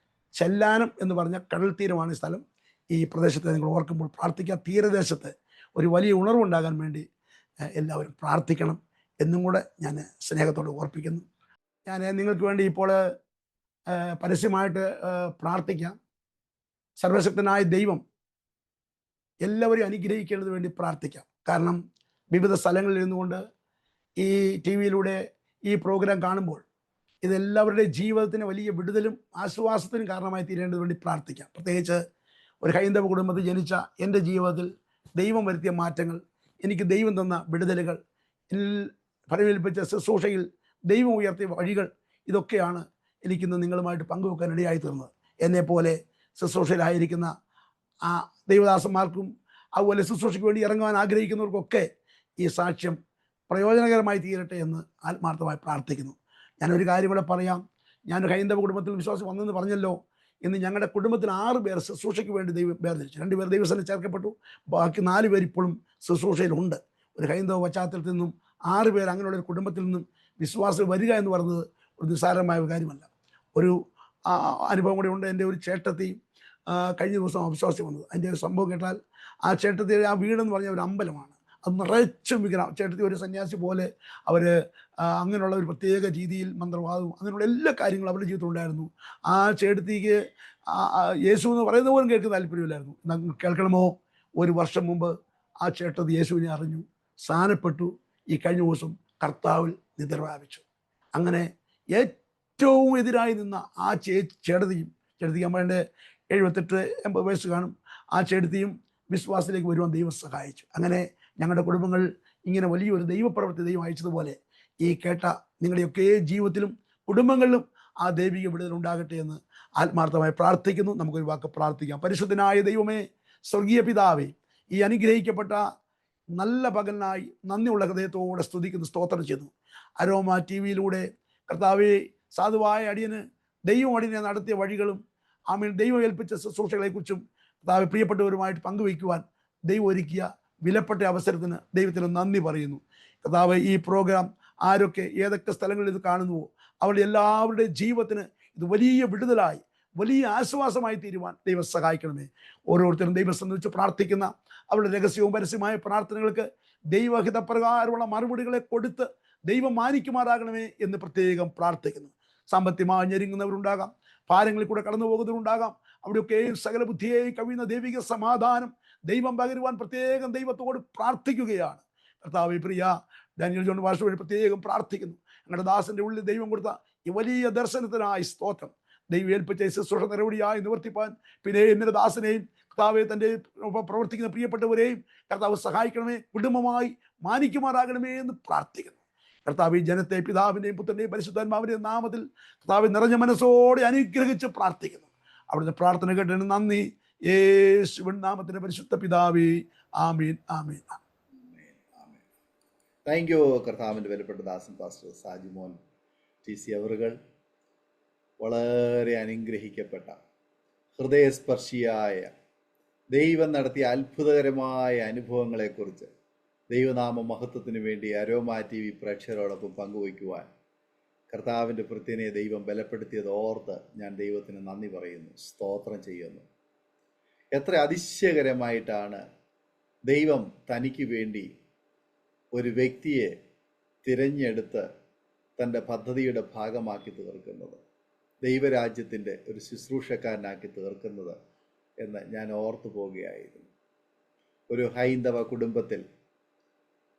ചെല്ലാനം എന്ന് പറഞ്ഞ കടൽ തീരമാണ് ഈ സ്ഥലം. ഈ പ്രദേശത്തെ നിങ്ങൾ ഓർക്കുമ്പോൾ പ്രാർത്ഥിക്കുക. തീരദേശത്ത് ഒരു വലിയ ഉണർവുണ്ടാകാൻ വേണ്ടി എല്ലാവരും പ്രാർത്ഥിക്കണം എന്നും കൂടെ ഞാൻ സ്നേഹത്തോടെ ഓർപ്പിക്കുന്നു. ഞാൻ നിങ്ങൾക്ക് വേണ്ടി ഇപ്പോൾ പരസ്യമായിട്ട് പ്രാർത്ഥിക്കാം. സർവശക്തനായ ദൈവം എല്ലാവരെയും അനുഗ്രഹിക്കേണ്ടത് വേണ്ടി പ്രാർത്ഥിക്കാം. കാരണം വിവിധ സ്ഥലങ്ങളിൽ ഇരുന്നുകൊണ്ട് ഈ ടി വിയിലൂടെ ഈ പ്രോഗ്രാം കാണുമ്പോൾ ഇതെല്ലാവരുടെയും ജീവിതത്തിന് വലിയ വിടുതലും ആശ്വാസത്തിനും കാരണമായി തീരേണ്ടത് വേണ്ടി പ്രാർത്ഥിക്കാം. പ്രത്യേകിച്ച് ഒരു ഹൈന്ദവ കുടുംബത്തിൽ ജനിച്ച എൻ്റെ ജീവിതത്തിൽ ദൈവം വരുത്തിയ മാറ്റങ്ങൾ, എനിക്ക് ദൈവം തന്ന വിടുതലുകൾ, ഫലമേൽപ്പിച്ച ശുശ്രൂഷയിൽ ദൈവം ഉയർത്തിയ വഴികൾ, ഇതൊക്കെയാണ് എനിക്കിന്ന് നിങ്ങളുമായിട്ട് പങ്കുവെക്കാൻ ഇടയായി തീർന്നത്. എന്നെപ്പോലെ ശുശ്രൂഷയിലായിരിക്കുന്ന ആ ദൈവദാസന്മാർക്കും അതുപോലെ ശുശ്രൂഷയ്ക്ക് വേണ്ടി ഇറങ്ങുവാൻ ആഗ്രഹിക്കുന്നവർക്കൊക്കെ ഈ സാക്ഷ്യം പ്രയോജനകരമായി തീരട്ടെ എന്ന് ആത്മാർത്ഥമായി പ്രാർത്ഥിക്കുന്നു. ഞാനൊരു കാര്യം കൂടെ പറയാം. ഞാൻ ഹൈന്ദവ കുടുംബത്തിൽ വിശ്വാസം വന്നെന്ന് പറഞ്ഞല്ലോ. ഇന്ന് ഞങ്ങളുടെ കുടുംബത്തിൽ 6 പേർ ശുശ്രൂഷയ്ക്ക് വേണ്ടി ദൈവം വേർതിരിച്ചു. 2 പേർ ദൈവസേനയിൽ ചേർക്കപ്പെട്ടു. ബാക്കി 4 പേർ ഇപ്പോഴും ശുശ്രൂഷയിലുണ്ട്. ഒരു ഹൈന്ദവ പശ്ചാത്തലത്തിൽ നിന്നും 6 പേർ അങ്ങനെയുള്ള ഒരു കുടുംബത്തിൽ നിന്നും വിശ്വാസം വരിക എന്ന് പറയുന്നത് ഒരു നിസ്സാരമായ ഒരു കാര്യമല്ല. ഒരു അനുഭവം കൂടെ ഉണ്ട്. എൻ്റെ ഒരു ചേട്ടത്തി കഴിഞ്ഞ ദിവസം അവിശ്വാസി വന്നത്. അതിൻ്റെ ഒരു സംഭവം കേട്ടാൽ, ആ ചേട്ടത്തി ആ വീടെന്ന് പറഞ്ഞ ഒരു അമ്പലമാണ്. അത് നിറച്ചും വിഗ്രഹം. ചേട്ടത്തി ഒരു സന്യാസി പോലെ അവർ അങ്ങനെയുള്ള ഒരു പ്രത്യേക രീതിയിൽ മന്ത്രവാദവും അങ്ങനെയുള്ള എല്ലാ കാര്യങ്ങളും അവരുടെ ജീവിതത്തിൽ ഉണ്ടായിരുന്നു. ആ ചേട്ടത്തിക്ക് യേശു എന്ന് പറയുന്ന പോലും കേൾക്കുന്ന താല്പര്യമില്ലായിരുന്നു. കേൾക്കണമോ? 1 വർഷം മുമ്പ് ആ ചേട്ടത്തി യേശുവിനെ അറിഞ്ഞു, സ്ഥാനപ്പെട്ടു. ഈ കഴിഞ്ഞ ദിവസം കർത്താവിൽ നിദ്ര പ്രാപിച്ചു. അങ്ങനെ ഏറ്റവും എതിരായി നിന്ന ആ ചേട്ടത്തിക്ക് അമ്മയുടെ 78-80 വയസ്സ് കാണും. ആ ചേട്ടത്തിയും വിശ്വാസത്തിലേക്ക് വരുവാൻ ദൈവം സഹായിച്ചു. അങ്ങനെ ഞങ്ങളുടെ കുടുംബങ്ങൾ ഇങ്ങനെ വലിയൊരു ദൈവപ്രവൃത്തി ദൈവം അയച്ചതുപോലെ ഈ കേട്ട നിങ്ങളുടെയൊക്കെ ജീവിതത്തിലും കുടുംബങ്ങളിലും ആ ദൈവിക വിടുതൽ ഉണ്ടാകട്ടെ എന്ന് ആത്മാർത്ഥമായി പ്രാർത്ഥിക്കുന്നു. നമുക്കൊരു വാക്ക് പ്രാർത്ഥിക്കാം. പരിശുദ്ധനായ ദൈവമേ, സ്വർഗീയ പിതാവേ, ഈ അനുഗ്രഹിക്കപ്പെട്ട നല്ല പകലിനായി നന്ദിയുള്ള ഹൃദയത്തോടെ സ്തുതിക്കുന്നു, സ്തോത്രം ചെയ്യുന്നു. അരോമ ടി വിയിലൂടെ കർത്താവേ, സാധുവായ അടിയന് ദൈവം അടിയനെ നടത്തിയ വഴികളും ദൈവം ഏൽപ്പിച്ച ശുശ്രൂഷകളെക്കുറിച്ചും കർത്താവ് പ്രിയപ്പെട്ടവരുമായിട്ട് പങ്കുവയ്ക്കുവാൻ ദൈവം ഒരുക്കിയ വിലപ്പെട്ട അവസരത്തിന് ദൈവത്തിന് നന്ദി പറയുന്നു. കർത്താവ്, ഈ പ്രോഗ്രാം ആരൊക്കെ ഏതൊക്കെ സ്ഥലങ്ങളിൽ ഇത് കാണുന്നുവോ അവരുടെ എല്ലാവരുടെയും ജീവിതത്തിന് ഇത് വലിയ വിടുതലായി വലിയ ആശ്വാസമായി തീരുവാൻ ദൈവം സഹായിക്കണമേ. ഓരോരുത്തരും ദൈവം സംബന്ധിച്ച് പ്രാർത്ഥിക്കുന്ന അവരുടെ രഹസ്യവും പരസ്യമായ പ്രാർത്ഥനകൾക്ക് ദൈവഹിതപ്രകാരമുള്ള മറുപടികളെ കൊടുത്ത് ദൈവം മാനിക്കുമാറാകണമേ എന്ന് പ്രത്യേകം പ്രാർത്ഥിക്കുന്നു. സാമ്പത്തികമായി ഞെരുങ്ങുന്നവരുണ്ടാകാം, ഭാരങ്ങളിൽ കൂടെ കടന്നു പോകുന്നവരുണ്ടാകാം. അവിടെയൊക്കെയും സകല ബുദ്ധിയെയും കവിയുന്ന ദൈവിക സമാധാനം ദൈവം പകരുവാൻ പ്രത്യേകം ദൈവത്തോട് പ്രാർത്ഥിക്കുകയാണ്. കർത്താവേ, പ്രിയ ഡാനിയൽ ജോൺ ഭാഷ വഴി പ്രത്യേകം പ്രാർത്ഥിക്കുന്നു. ഞങ്ങളുടെ ദാസന്റെ ഉള്ളിൽ ദൈവം കൊടുത്ത ഈ വലിയ ദർശനത്തിനായി സ്തോത്രം. ദൈവം ഏൽപ്പിച്ച ശുശ്രൂഷ നിരവധിയായി നിവർത്തിപ്പാൻ പിന്നെ എൻ്റെ ദാസനെയും കർത്താവെ തൻ്റെ പ്രവർത്തിക്കുന്ന പ്രിയപ്പെട്ടവരെയും കർത്താവ് സഹായിക്കണമേ, കുടുംബമായി മാനിക്കുമാറാകണമേ എന്ന് പ്രാർത്ഥിക്കുന്നു. കർത്താവ്, ഈ ജനത്തെ പിതാവിൻ്റെയും പുത്രൻ്റെയും പരിശുദ്ധാത്മാവിൻ്റെയും നാമത്തിൽ കർത്താവ് നിറഞ്ഞ മനസ്സോടെ അനുഗ്രഹിച്ച് പ്രാർത്ഥിക്കുന്നു. അവിടുത്തെ പ്രാർത്ഥന കേട്ടതിന് നന്ദി. യേശുവിൻ നാമത്തിന്റെ പരിശുദ്ധ പിതാവേ, ആമീൻ, ആമീൻ. താങ്ക് യു കർത്താവിൻ്റെ വിലപ്പെട്ട ദാസൻ പാസ്റ്റർ സാജിമോൻ TC അവറുകൾ. വളരെ അനുഗ്രഹിക്കപ്പെട്ട ഹൃദയസ്പർശിയായ ദൈവം നടത്തിയ അത്ഭുതകരമായ അനുഭവങ്ങളെക്കുറിച്ച് ദൈവനാമ മഹത്വത്തിന് വേണ്ടി അരോമ TV പ്രേക്ഷകരോടൊപ്പം പങ്കുവയ്ക്കുവാൻ കർത്താവിൻ്റെ പ്രത്യനെ ദൈവം ബലപ്പെടുത്തിയത് ഓർത്ത് ഞാൻ ദൈവത്തിന് നന്ദി പറയുന്നു, സ്തോത്രം ചെയ്യുന്നു. എത്ര അതിശയകരമായിട്ടാണ് ദൈവം തനിക്ക് വേണ്ടി ഒരു വ്യക്തിയെ തിരഞ്ഞെടുത്ത് തൻ്റെ പദ്ധതിയുടെ ഭാഗമാക്കി തീർക്കുന്നത്, ദൈവരാജ്യത്തിൻ്റെ ഒരു ശുശ്രൂഷക്കാരനാക്കി തീർക്കുന്നത് എന്ന് ഞാൻ ഓർത്തു പോവുകയായിരുന്നു. ഒരു ഹൈന്ദവ കുടുംബത്തിൽ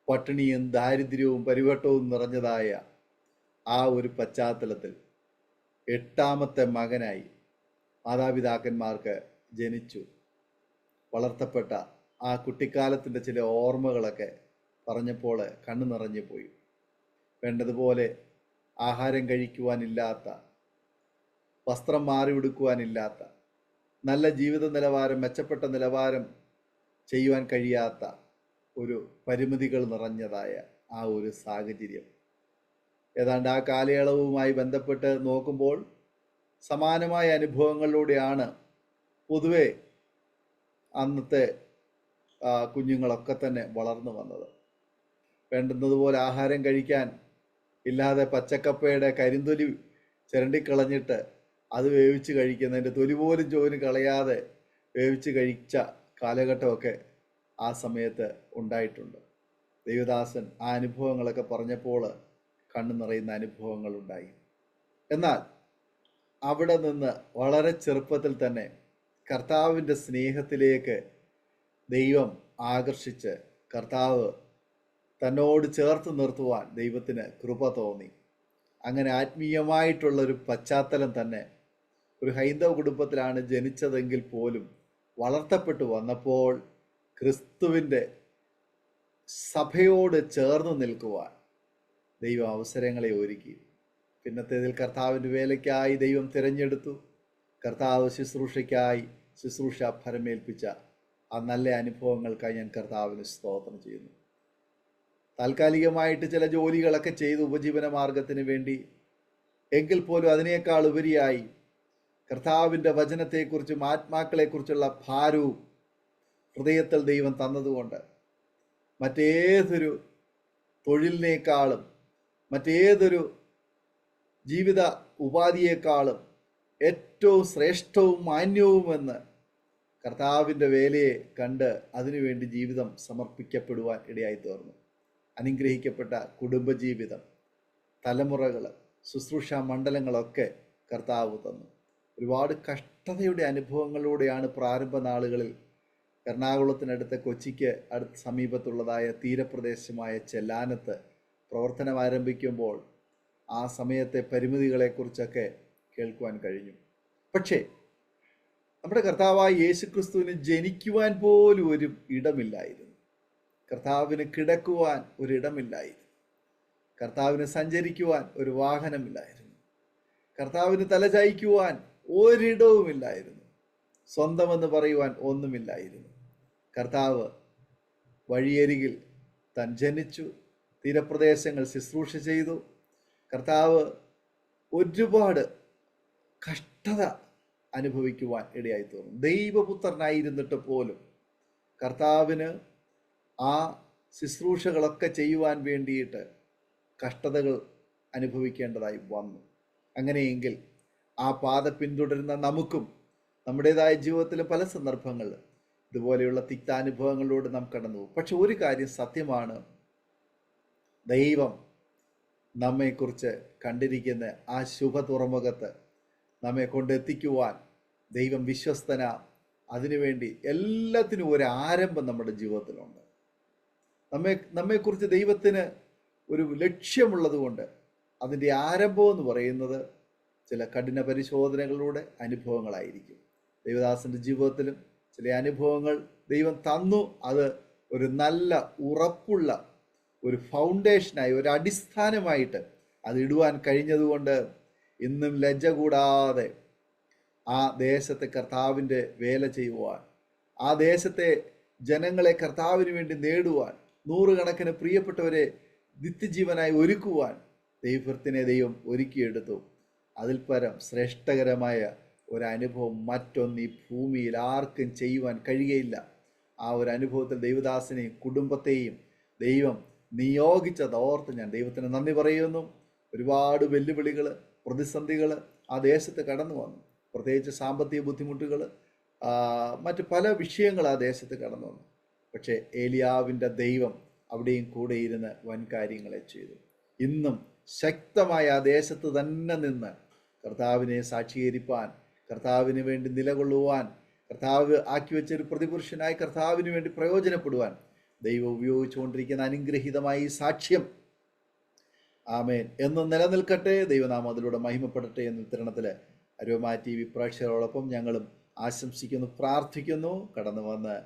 പട്ടിണിയും ദാരിദ്ര്യവും പരിവട്ടവും നിറഞ്ഞതായ ആ ഒരു പശ്ചാത്തലത്തിൽ 8ാമത്തെ മകനായി മാതാപിതാക്കന്മാർക്ക് ജനിച്ചു വളർത്തപ്പെട്ട ആ കുട്ടിക്കാലത്തിൻ്റെ ചില ഓർമ്മകളൊക്കെ പറഞ്ഞപ്പോൾ കണ്ണു നിറഞ്ഞു പോയി. വേണ്ടതുപോലെ ആഹാരം കഴിക്കുവാനില്ലാത്ത, വസ്ത്രം മാറി ഉടുക്കുവാനില്ലാത്ത, നല്ല ജീവിത നിലവാരം, മെച്ചപ്പെട്ട നിലവാരം ചെയ്യുവാൻ കഴിയാത്ത ഒരു പരിമിതികൾ നിറഞ്ഞതായ ആ ഒരു സാഹചര്യം. ഏതാണ്ട് ആ കാലയളവുമായി ബന്ധപ്പെട്ട് നോക്കുമ്പോൾ സമാനമായ അനുഭവങ്ങളിലൂടെയാണ് പൊതുവെ അന്നത്തെ കുഞ്ഞുങ്ങളൊക്കെ തന്നെ വളർന്നു വന്നത്. വേണ്ടുന്നതുപോലെ ആഹാരം കഴിക്കാൻ ഇല്ലാതെ പച്ചക്കപ്പയുടെ കരിന്തൊലി ചിരണ്ടിക്കളഞ്ഞിട്ട് അത് വേവിച്ച് കഴിക്കുന്നതിൻ്റെ തൊലി പോലും ചോന് കളയാതെ വേവിച്ച് കഴിച്ച കാലഘട്ടമൊക്കെ ആ സമയത്ത് ഉണ്ടായിട്ടുണ്ട്. ദേവദാസൻ ആ അനുഭവങ്ങളൊക്കെ പറഞ്ഞപ്പോൾ കണ്ണു നിറയുന്ന അനുഭവങ്ങൾ ഉണ്ടായി. എന്നാൽ അവിടെ നിന്ന് വളരെ ചെറുപ്പത്തിൽ തന്നെ കർത്താവിൻ്റെ സ്നേഹത്തിലേക്ക് ദൈവം ആകർഷിച്ച് കർത്താവ് തന്നോട് ചേർത്ത് നിർത്തുവാൻ ദൈവത്തിന് കൃപ തോന്നി. അങ്ങനെ ആത്മീയമായിട്ടുള്ളൊരു പശ്ചാത്തലം തന്നെ, ഒരു ഹൈന്ദവ കുടുംബത്തിലാണ് ജനിച്ചതെങ്കിൽ പോലും വളർത്തപ്പെട്ടു വന്നപ്പോൾ ക്രിസ്തുവിൻ്റെ സഭയോട് ചേർന്ന് നിൽക്കുവാൻ ദൈവം അവസരങ്ങളെ ഒരുക്കി. പിന്നത്തേതിൽ കർത്താവിൻ്റെ വേലയ്ക്കായി ദൈവം തിരഞ്ഞെടുത്തു. കർത്താവ് ശുശ്രൂഷയ്ക്കായി ശുശ്രൂഷ ഫലമേൽപ്പിച്ച ആ നല്ല അനുഭവങ്ങൾക്കായി ഞാൻ കർത്താവിന് സ്തോത്രം ചെയ്യുന്നു. താൽക്കാലികമായിട്ട് ചില ജോലികളൊക്കെ ചെയ്ത് ഉപജീവന മാർഗത്തിന് വേണ്ടി, എങ്കിൽ പോലും അതിനേക്കാൾ ഉപരിയായി കർത്താവിൻ്റെ വചനത്തെക്കുറിച്ചും ആത്മാക്കളെക്കുറിച്ചുള്ള ഭാരവും ഹൃദയത്തിൽ ദൈവം തന്നതുകൊണ്ട് മറ്റേതൊരു തൊഴിലിനേക്കാളും മറ്റേതൊരു ജീവിത ഉപാധിയേക്കാളും ഏറ്റവും ശ്രേഷ്ഠവും മാന്യവുമെന്ന് കർത്താവിൻ്റെ വേലയെ കണ്ട് അതിനുവേണ്ടി ജീവിതം സമർപ്പിക്കപ്പെടുവാൻ ഇടയായി തീർന്നു. അനുഗ്രഹിക്കപ്പെട്ട കുടുംബജീവിതം, തലമുറകൾ, ശുശ്രൂഷ മണ്ഡലങ്ങളൊക്കെ കർത്താവ് തന്നു. ഒരുപാട് കഷ്ടതയുടെ അനുഭവങ്ങളിലൂടെയാണ് പ്രാരംഭ നാളുകളിൽ എറണാകുളത്തിനടുത്ത് കൊച്ചിക്ക് അടുത്ത് സമീപത്തുള്ളതായ തീരപ്രദേശമായ ചെല്ലാനത്ത് പ്രവർത്തനം ആരംഭിക്കുമ്പോൾ ആ സമയത്തെ പരിമിതികളെക്കുറിച്ചൊക്കെ കേൾക്കുവാൻ കഴിഞ്ഞു. പക്ഷേ നമ്മുടെ കർത്താവായ യേശുക്രിസ്തുവിന് ജനിക്കുവാൻ പോലും ഒരു ഇടമില്ലായിരുന്നു. കർത്താവിന് കിടക്കുവാൻ ഒരിടമില്ലായിരുന്നു. കർത്താവിന് സഞ്ചരിക്കുവാൻ ഒരു വാഹനമില്ലായിരുന്നു. കർത്താവിന് തലചായ്ക്കുവാൻ ഒരിടവുമില്ലായിരുന്നു. സ്വന്തമെന്ന് പറയുവാൻ ഒന്നുമില്ലായിരുന്നു. കർത്താവ് വഴിയരികിൽ താൻ ജനിച്ചു, തീരപ്രദേശങ്ങൾ ശുശ്രൂഷ ചെയ്തു. കർത്താവ് ഒരുപാട് കഷ്ടത അനുഭവിക്കുവാൻ ഇടയായി തീർന്നു. ദൈവപുത്രനായിരുന്നിട്ട് പോലും കർത്താവിന് ആ ശുശ്രൂഷകളൊക്കെ ചെയ്യുവാൻ വേണ്ടിയിട്ട് കഷ്ടതകൾ അനുഭവിക്കേണ്ടതായി വന്നു. അങ്ങനെയെങ്കിൽ ആ പാത പിന്തുടരുന്ന നമുക്കും നമ്മുടേതായ ജീവിതത്തിലെ പല സന്ദർഭങ്ങളിൽ ഇതുപോലെയുള്ള തിക്താനുഭവങ്ങളിലൂടെ നാം കടന്നു പോകും. പക്ഷെ ഒരു കാര്യം സത്യമാണ്, ദൈവം നമ്മെക്കുറിച്ച് കണ്ടിരിക്കുന്ന ആ ശുഭ തുറമുഖത്ത് നമ്മെ കൊണ്ടെത്തിക്കുവാൻ ദൈവം വിശ്വസ്തന. അതിനുവേണ്ടി എല്ലാത്തിനും ഒരു ആരംഭം നമ്മുടെ ജീവിതത്തിലുണ്ട്. നമ്മെക്കുറിച്ച് ദൈവത്തിന് ഒരു ലക്ഷ്യമുള്ളത് കൊണ്ട് അതിൻ്റെ ആരംഭം എന്ന് പറയുന്നത് ചില കഠിന പരിശോധനകളുടെ അനുഭവങ്ങളായിരിക്കും. ദൈവദാസൻ്റെ ജീവിതത്തിലും ചില അനുഭവങ്ങൾ ദൈവം തന്നു. അത് ഒരു നല്ല ഉറപ്പുള്ള ഒരു ഫൗണ്ടേഷനായി, ഒരു അടിസ്ഥാനമായിട്ട് അത് ഇടുവാൻ കഴിഞ്ഞതുകൊണ്ട് ഇന്നും ലജ്ജ കൂടാതെ ആ ദേശത്തെ കർത്താവിൻ്റെ വേല ചെയ്യുവാൻ, ആ ദേശത്തെ ജനങ്ങളെ കർത്താവിന് വേണ്ടി നേടുവാൻ, നൂറുകണക്കിന് പ്രിയപ്പെട്ടവരെ നിത്യജീവനായി ഒരുക്കുവാൻ ദൈവത്തിനെ ദൈവം ഒരുക്കിയെടുത്തു. അതിൽ പരം ശ്രേഷ്ഠകരമായ ഒരനുഭവം മറ്റൊന്ന് ഈ ഭൂമിയിൽ ആർക്കും ചെയ്യുവാൻ കഴിയുകയില്ല. ആ ഒരു അനുഭവത്തിൽ ദൈവദാസനെയും കുടുംബത്തെയും ദൈവം നിയോഗിച്ചത് ഓർത്ത് ഞാൻ ദൈവത്തിന് നന്ദി പറയുന്നു. ഒരുപാട് വെല്ലുവിളികൾ, പ്രതിസന്ധികൾ ആ ദേശത്ത് കടന്നു വന്നു. പ്രത്യേകിച്ച് സാമ്പത്തിക ബുദ്ധിമുട്ടുകൾ, മറ്റ് പല വിഷയങ്ങൾ ആ ദേശത്ത് കടന്നു വന്നു. പക്ഷേ ഏലിയാവിൻ്റെ ദൈവം അവിടെയും കൂടെ ഇരുന്ന് വൻ കാര്യങ്ങളെ ചെയ്തു. ഇന്നും ശക്തമായ ആ ദേശത്ത് തന്നെ നിന്ന് കർത്താവിനെ സാക്ഷീകരിപ്പാൻ, കർത്താവിന് വേണ്ടി നിലകൊള്ളുവാൻ, കർത്താവ് ആക്കി വെച്ചൊരു പ്രതിപുരുഷനായി കർത്താവിന് വേണ്ടി പ്രയോജനപ്പെടുവാൻ ദൈവം ഉപയോഗിച്ചുകൊണ്ടിരിക്കുന്ന അനുഗ്രഹീതമായ ഈ സാക്ഷ്യം ആമേൻ എന്നും നിലനിൽക്കട്ടെ. ദൈവനാമം അതിലൂടെ മഹിമപ്പെടട്ടെ എന്ന തരുണത്തിൽ അരോമ TV പ്രേക്ഷകരോടൊപ്പം ഞങ്ങളും ആശംസിക്കുന്നു, പ്രാർത്ഥിക്കുന്നു. കടന്നു വന്ന്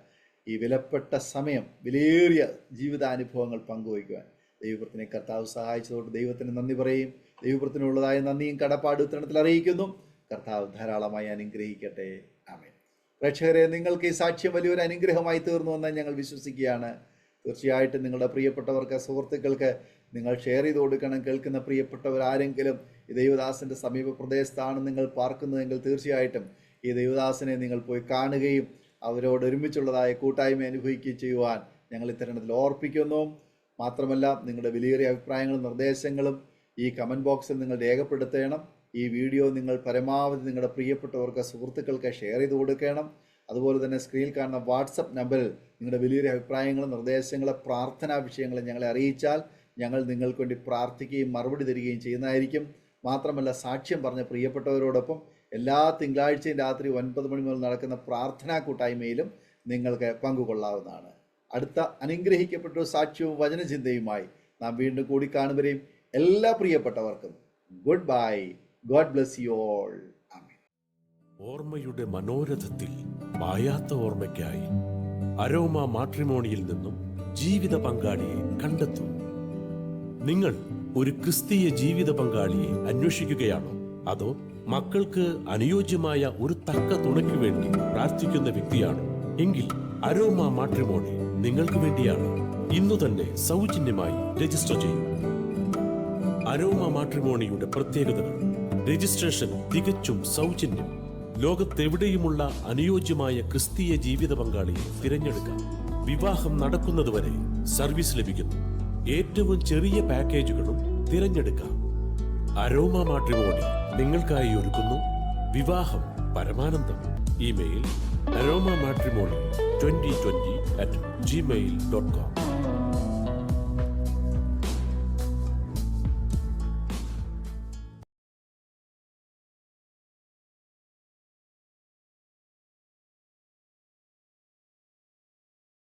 ഈ വിലപ്പെട്ട സമയം, വിലയേറിയ ജീവിതാനുഭവങ്ങൾ പങ്കുവയ്ക്കുവാൻ ദൈവത്തിനെ കർത്താവ് സഹായിച്ചതുകൊണ്ട് ദൈവത്തിന് നന്ദി പറയും. ദൈവത്തിനുള്ളതായ നന്ദിയും കടപ്പാട് ഉത്തരണത്തിൽ അറിയിക്കുന്നു. കർത്താവ് ധാരാളമായി അനുഗ്രഹിക്കട്ടെ. ആമേൻ. പ്രേക്ഷകരെ, നിങ്ങൾക്ക് ഈ സാക്ഷ്യം വലിയൊരു അനുഗ്രഹമായി തീർന്നുവെന്ന് ഞങ്ങൾ വിശ്വസിക്കുകയാണ്. തീർച്ചയായിട്ടും നിങ്ങളുടെ പ്രിയപ്പെട്ടവർക്ക്, സുഹൃത്തുക്കൾക്ക് നിങ്ങൾ ഷെയർ ചെയ്ത് കൊടുക്കണം. കേൾക്കുന്ന പ്രിയപ്പെട്ടവർ ആരെങ്കിലും ഈ ദൈവദാസൻ്റെ സമീപ പ്രദേശത്താണ് നിങ്ങൾ പാർക്കുന്നതെങ്കിൽ തീർച്ചയായിട്ടും ഈ ദൈവദാസനെ നിങ്ങൾ പോയി കാണുകയും അവരോട് ഒരുമിച്ചുള്ളതായ കൂട്ടായ്മ അനുഭവിക്കുകയും ചെയ്യുവാൻ ഞങ്ങൾ ഇത്തരണത്തിൽ ഓർപ്പിക്കുന്നു. മാത്രമല്ല, നിങ്ങളുടെ വിലയേറിയ അഭിപ്രായങ്ങളും നിർദ്ദേശങ്ങളും ഈ കമൻറ്റ് ബോക്സിൽ നിങ്ങൾ രേഖപ്പെടുത്തണം. ഈ വീഡിയോ നിങ്ങൾ പരമാവധി നിങ്ങളുടെ പ്രിയപ്പെട്ടവർക്ക്, സുഹൃത്തുക്കൾക്ക് ഷെയർ ചെയ്ത് കൊടുക്കണം. അതുപോലെ തന്നെ സ്ക്രീനിൽ കാണുന്ന വാട്സപ്പ് നമ്പറിൽ നിങ്ങളുടെ വലിയൊരു അഭിപ്രായങ്ങളും നിർദ്ദേശങ്ങളും പ്രാർത്ഥനാ വിഷയങ്ങളും ഞങ്ങളെ അറിയിച്ചാൽ ഞങ്ങൾ നിങ്ങൾക്ക് വേണ്ടി പ്രാർത്ഥിക്കുകയും മറുപടി തരികയും ചെയ്യുന്നതായിരിക്കും. മാത്രമല്ല, സാക്ഷ്യം പറഞ്ഞ പ്രിയപ്പെട്ടവരോടൊപ്പം എല്ലാ തിങ്കളാഴ്ചയും രാത്രി 9 മണി മുതൽ നടക്കുന്ന പ്രാർത്ഥനാ കൂട്ടായ്മയിലും നിങ്ങൾക്ക് പങ്കുകൊള്ളാവുന്നതാണ്. അടുത്ത അനുഗ്രഹിക്കപ്പെട്ട സാക്ഷ്യവും വചനചിന്തയുമായി നാം വീണ്ടും കൂടിക്കാണുവരെയും എല്ലാ പ്രിയപ്പെട്ടവർക്കും good bye. God bless you all. Amen. ഓർമ്മയുടെ മനോരഥത്തിൽ മായാത്ത ഓർമ്മയ്ക്കായി അരോമ മാട്രിമോണിയിൽ നിന്നും ജീവിത പങ്കാളിയെ കണ്ടെത്തൂ. നിങ്ങൾ ഒരു ക്രിസ്തീയ ജീവിത പങ്കാളിയെ അന്വേഷിക്കുകയാണോ? അതോ മക്കൾക്ക് അനുയോജ്യമായ ഒരു തക്ക തുണയ്ക്കു വേണ്ടി പ്രാർത്ഥിക്കുന്ന വ്യക്തിയാണോ? എങ്കിൽ അരോമ മാട്രിമോണി നിങ്ങൾക്ക് വേണ്ടിയാണ്. ഇന്നു തന്നെ സൗജന്യമായി രജിസ്റ്റർ ചെയ്യൂ. അരോമ മാട്രിമോണിയുടെ പ്രത്യേകതകൾ: രജിസ്ട്രേഷൻ തികച്ചും സൗജന്യം. ലോകത്തെവിടെയുമുള്ള അനുയോജ്യമായ ക്രിസ്തീയ ജീവിത പങ്കാളിയെ തിരഞ്ഞെടുക്കാം. വിവാഹം നടക്കുന്നതുവരെ സർവീസ് ലഭിക്കുന്നു. ഏറ്റവും ചെറിയ പാക്കേജുകളും തിരഞ്ഞെടുക്കാം. അരോമ മാട്രിമോണി നിങ്ങൾക്കായി ഒരുക്കുന്നു വിവാഹം പരമാനന്ദം. Email aroma matrimony2020@gmail.com